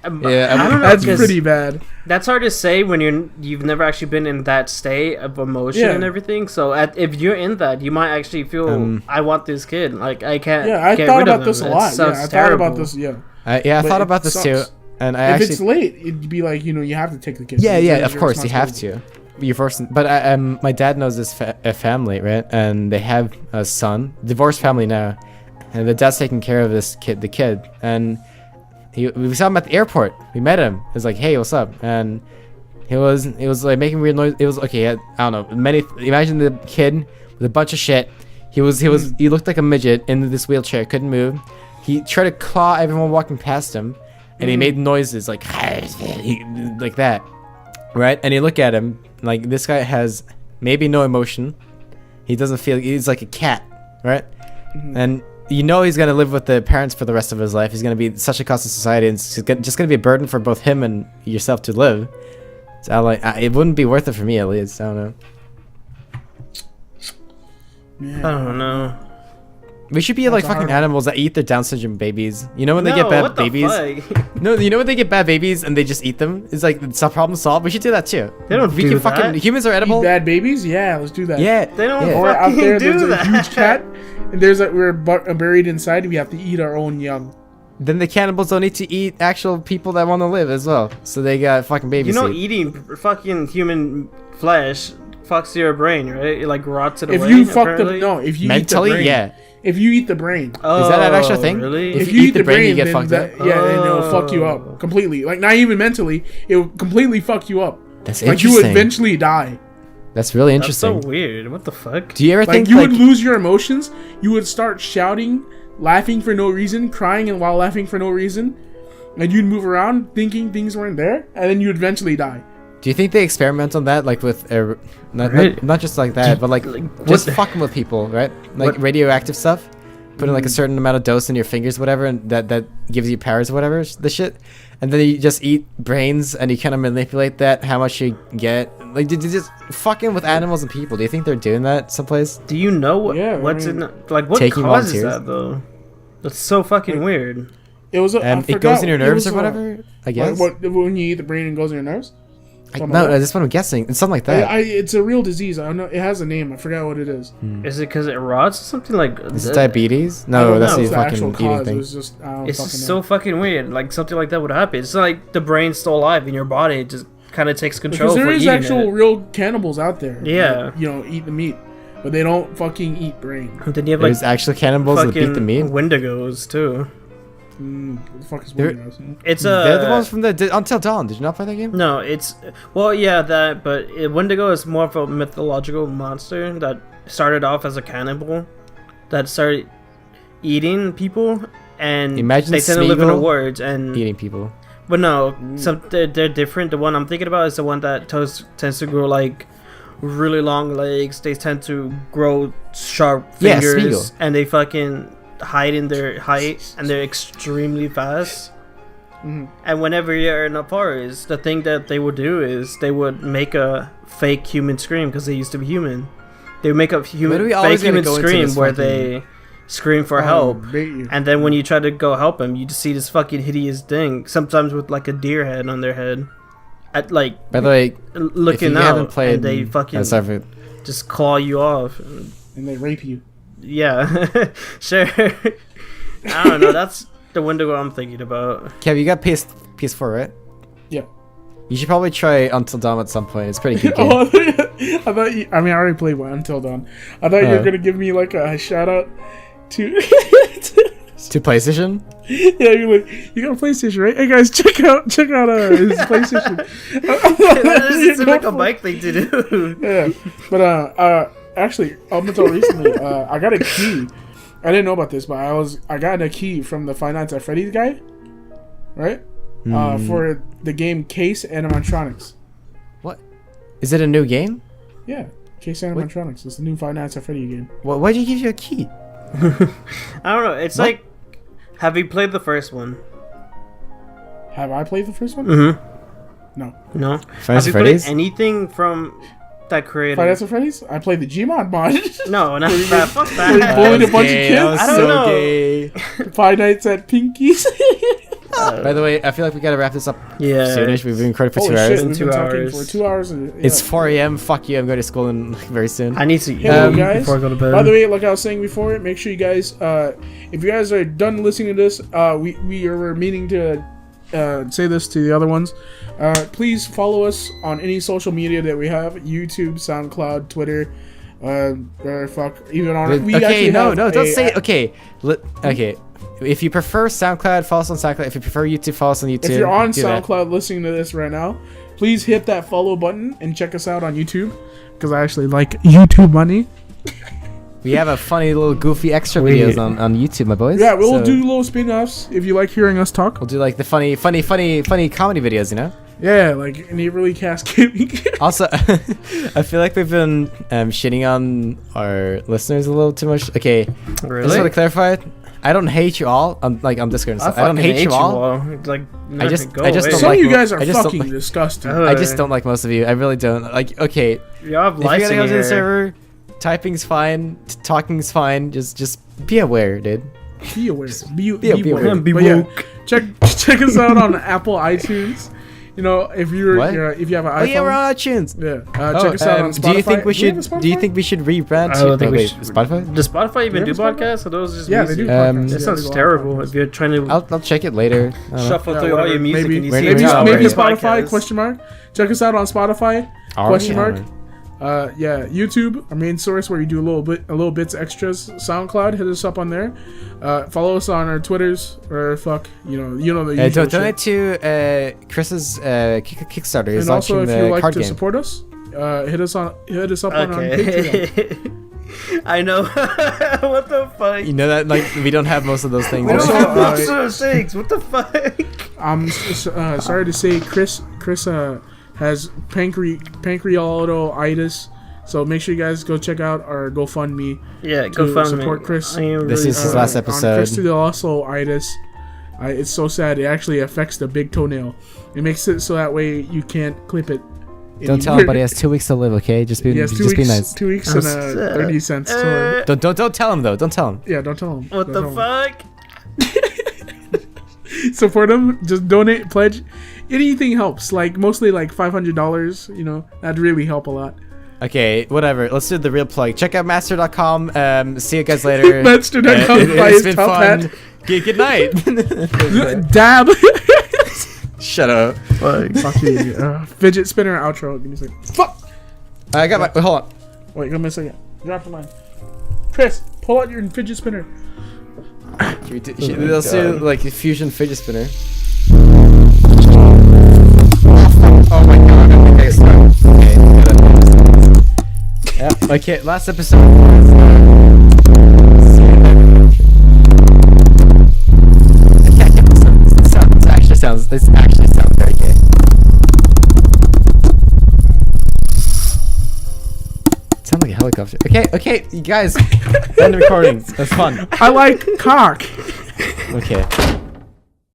E: I don't know,
C: That's
E: 'cause
C: pretty bad.
E: That's hard to say when you've never actually been in that state of emotion
C: Yeah.
E: and everything. So if you're in that, you might actually feel I want this kid. Like I can't.
C: Yeah, I
E: get
C: thought
E: rid of
C: about this
E: him.
C: a
E: It
C: lot. Yeah,
E: sounds
C: I thought
E: terrible.
C: about this. Yeah.
D: I
C: But
D: thought
C: it
D: about this too,
C: sucks.
D: and I
C: If
D: actually.
C: it's late, it'd be like you have to take the kid.
D: Yeah,
C: It's
D: yeah,
C: your
D: of course you have
C: responsibility.
D: to. You're forced. But my dad knows this a family, right? And they have a son, divorced family now, and the dad's taking care of this kid, the kid, and we saw him at the airport. We met him. He was like, "Hey, what's up?" And he was like making weird noise. It was okay. I don't know. Imagine the kid with a bunch of shit. He looked like a midget in this wheelchair. Couldn't move. He tried to claw everyone walking past him, and he made noises like like that, right? And you look at him like this guy has maybe no emotion. He doesn't feel. He's like a cat, right? And you know he's gonna live with the parents for the rest of his life. He's gonna be such a cost to society, and it's just gonna be a burden for both him and yourself to live. So it wouldn't be worth it for me at least. I don't know.
E: I don't know.
D: We should be like
C: a
D: fucking
C: hard one.
D: animals that eat their Down syndrome babies. You know when they
E: No,
D: get bad
E: what the
D: babies?
E: fuck?
D: No, you know when they get bad babies and they just eat them? It's like it's a problem solved. We should do that too.
E: They don't
D: We
E: do
D: can fucking
E: that.
D: humans are edible.
C: Eat bad babies? Yeah, let's do that.
D: Yeah,
E: They don't
D: yeah.
C: Or out
E: fucking
C: there,
E: do
C: there's a
E: that.
C: huge cat, and there's we're buried inside. We have to eat our own young.
D: Then the cannibals don't need to eat actual people that want to live as well. So they got fucking babies.
E: You know, eating fucking human flesh fucks your brain, right? It like rots it
C: If
E: away.
C: you fuck
E: apparently.
C: if you
D: mentally,
C: eat the brain,
D: yeah.
C: If you eat the brain,
E: Oh,
D: Is that an actual thing?
E: Really?
C: if you eat the brain,
D: you get
C: then
D: fucked
C: that,
D: up.
C: yeah, then it'll fuck you
E: Oh.
C: up completely. Like not even mentally, it will completely fuck you up.
D: That's
C: Like you would
D: interesting.
C: eventually die.
D: That's really
E: That's so
D: interesting.
E: weird. What the fuck?
D: Do you ever
C: Like
D: think
C: you
D: like
C: would lose your emotions. You would start shouting, laughing for no reason, crying and while laughing for no reason, and you'd move around thinking things weren't there, and then you'd eventually die.
D: Do you think they experiment on that, like with
E: Right.
D: not just like that, but like just fucking with people, right? Like
E: What-
D: radioactive stuff, putting like a certain amount of dose in your fingers, whatever, and that gives you powers, whatever, the shit. And then you just eat brains, and you kind of manipulate that, how much you get. Like, just fucking with animals and people. Do you think they're doing that someplace?
E: Do you know what,
C: Yeah, I
E: what's
C: mean,
E: in like what
D: taking
E: causes
D: volunteers?
E: that though? That's so fucking weird.
C: It was.
D: It goes in your nerves or whatever. I guess.
C: What when you eat the brain and goes in your nerves?
D: No, that's what I'm guessing. It's something like that.
C: It's a real disease. I don't know. It has a name. I forgot what it is.
E: Is it because it rots or something like?
D: Is it diabetes?
C: I
D: No,
C: don't
D: that's
C: know
D: the
C: if the actual
D: fucking eating
C: cause. It
D: thing.
C: was just. I don't
E: It's
C: fucking
E: just
C: know.
E: so fucking weird. Like something like that would happen. It's like the brain's still alive in your body. It just kind of takes control.
C: Because there
E: for
C: is
E: eating
C: actual
E: it.
C: real cannibals out there.
E: Yeah.
C: that, eat the meat, but they don't fucking eat brain.
E: Then you have like
D: There's actual cannibals that beat the meat.
E: Wendigos too.
C: What the fuck is
D: There-
C: Wendigos?
E: It's
D: They're the ones from the Until Dawn. Did you not play that game?
E: No, it's yeah, that, but Wendigo is more of a mythological monster that started off as a cannibal that started eating people, and
D: Imagine
E: they tend to live in the
D: Smeagol
E: woods. And
D: Eating people.
E: but no, they're different. The one I'm thinking about is the one that tends to grow like really long legs. They tend to grow sharp
D: Yeah,
E: fingers,
D: Smeagol.
E: and they fucking hide in their height, and they're extremely fast. And whenever you're in a forest, the thing that they would do is they would make a fake human scream because they used to be human. They would make a
D: Why do we
E: fake
D: always gotta
E: human
D: go into
E: scream
D: this
E: where
D: fucking-
E: scream for help.
C: bait you.
E: And then when you try to go help him, you just see this fucking hideous thing, sometimes with like a deer head on their head, at like
D: By the way,
E: looking
D: if you
E: out,
D: haven't played,
E: and they fucking
D: sorry,
E: just claw you off.
C: And they rape you.
E: Yeah, sure. I don't know. That's the window I'm thinking about.
D: Kev, you got PS4, right?
C: Yeah.
D: You should probably try Until Dawn at some point. It's a pretty good game.
C: Oh, I thought you, I mean, I already played Until Dawn. I thought you were gonna give me like a shout out to
D: To PlayStation?
C: Yeah, you're like, you got a PlayStation, right? Hey guys, check out his PlayStation.
E: This is like a bike thing to do.
C: Yeah, but actually, up until recently, I got a key. I didn't know about this, but I got a key from the Five Nights at Freddy's guy, right? For the game Case Animatronics.
D: What? Is it a new game?
C: Yeah, Case Animatronics. It's the new Five Nights at Freddy game.
D: Well, why'd you give you a key?
E: I don't know. It's like, have you played the first one?
C: Have I played the first one?
E: Mm-hmm.
C: No.
E: No.
D: Five
E: Have you
D: Freddy's?
E: played anything from that creator?
C: Five Nights at Freddy's? I played the Gmod mod.
E: No, not that. Fuck
C: Where you
E: that.
C: bullied a bunch of kids.
E: I don't know.
D: Gay.
C: Five Nights at Pinky's.
D: By the way, I feel like we gotta wrap this up
E: Yeah.
D: soonish. We've been recording for
C: Holy
D: 2 hours.
C: shit, we've been
E: 2
C: talking
E: hours.
C: for 2 hours. And, yeah.
D: It's 4 a.m. Fuck you, I'm going to school very soon.
E: I need to eat
C: Guys,
E: before I go to bed.
C: by the way, like I was saying before, make sure you guys, if you guys are done listening to this, we are meaning to say this to the other ones. Please follow us on any social media that we have: YouTube, SoundCloud, Twitter. Even on
D: Okay, don't say it. Okay, okay. If you prefer SoundCloud, follow us on SoundCloud. If you prefer YouTube, follow us on YouTube.
C: If you're on
D: Do that.
C: SoundCloud listening to this right now, please hit that follow button and check us out on YouTube, because I actually like YouTube money.
D: We have a funny little goofy extra videos on YouTube, my boys.
C: Yeah, we'll
D: So
C: do little spin-offs if you like hearing us talk.
D: We'll do like the funny comedy videos, you know?
C: Yeah, like NeighborlyCast gaming.
D: Also, I feel like we've been shitting on our listeners a little too much. Okay,
E: Really?
D: just want to clarify. I don't hate you all. On Discord and stuff. I don't hate you all.
E: Like,
D: I just
E: go
D: don't
E: away.
C: Some
D: like
C: of you guys are
D: I just don't
C: fucking
D: like-
C: disgusting.
D: I just don't like most of you. I really don't. Like, okay,
E: You have
D: if you're
E: lice
D: gonna
E: in
D: go to the
E: your hair.
D: server, typing's fine, talking's fine. Just be aware, dude.
C: Be aware. Be
D: aware.
C: aware.
E: Be
C: But yeah,
E: woke.
C: check us out on Apple iTunes. You know, if you have an iPhone.
D: Oh yeah, we're on iTunes.
C: Yeah. Check us out on Spotify.
D: Do you think we
C: Do we have a
D: should? Do you
C: Spotify?
D: think we should rebrand?
E: I don't think we
D: wait,
E: should.
D: Spotify.
E: Does Spotify even
C: Do
E: do
C: you have a Spotify?
E: podcasts? Or those just
C: Yeah, they do.
E: music?
C: podcasts.
E: That
C: Yeah,
E: sounds
C: they do
E: terrible.
C: podcasts.
E: If you're trying to
D: I'll check it later. I don't know.
E: shuffle
C: Yeah,
E: through all
C: whatever.
E: your music
C: Maybe-
E: and you
D: maybe-
E: see
C: Maybe,
D: Yeah,
C: maybe
D: already.
C: Spotify?
E: podcast.
C: Question mark. Check us out on Spotify.
D: Already?
C: Question mark.
D: Already.
C: Yeah, YouTube, our main source where you do a little bits extras. SoundCloud, hit us up on there. Follow us on our Twitters or you know the usual
D: Donate
C: shit.
D: to Chris's Kickstarter. He's
C: And also,
D: launching
C: if
D: the
C: you like
D: card
C: to
D: game.
C: support us, hit us up on Patreon.
E: Okay. I know. What the fuck?
D: You know that like we don't have most of those things.
E: We don't
C: Also,
E: have most of those things. What the fuck?
C: I'm sorry to say, Chris has pancreatitis. So make sure you guys go check out our GoFundMe.
E: Yeah,
C: to
E: go find
C: support
E: me.
C: Chris.
E: I am
D: This
E: really
D: is his
E: sorry.
D: last
C: On
D: episode.
C: Chris itis. It's so sad. It actually affects the big toenail. It makes it so that way you can't clip it.
D: Don't tell him, but he has 2 weeks to live. Okay, just be
C: He has
D: just be nice.
C: 2 weeks and 30 cents to live.
D: Don't tell him though. Don't tell him.
C: Yeah, don't tell him.
E: What
C: Don't
E: the
C: tell him.
E: fuck?
C: Support him. Just donate, pledge. Anything helps. Like mostly like $500. You know, that'd really help a lot.
D: Okay, whatever. Let's do the real plug. Check out master.com. See you guys later.
C: Master.com. Buy his
D: been
C: top
D: fun.
C: hat.
D: Good night.
C: Dab.
D: Shut up.
C: Fuck you. Fidget spinner outro. Give me a second. Fuck.
D: I got my. Wait, hold on.
C: Wait, give me a second. Drop the line. Chris, pull out your fidget spinner.
D: Let's do like a fusion fidget spinner. Oh my god! I think I start. Okay. Yep. Okay. Last episode. This actually sounds very gay. It sounds like a helicopter. Okay, you guys, end the recording. That's fun.
C: I like cock.
D: Okay.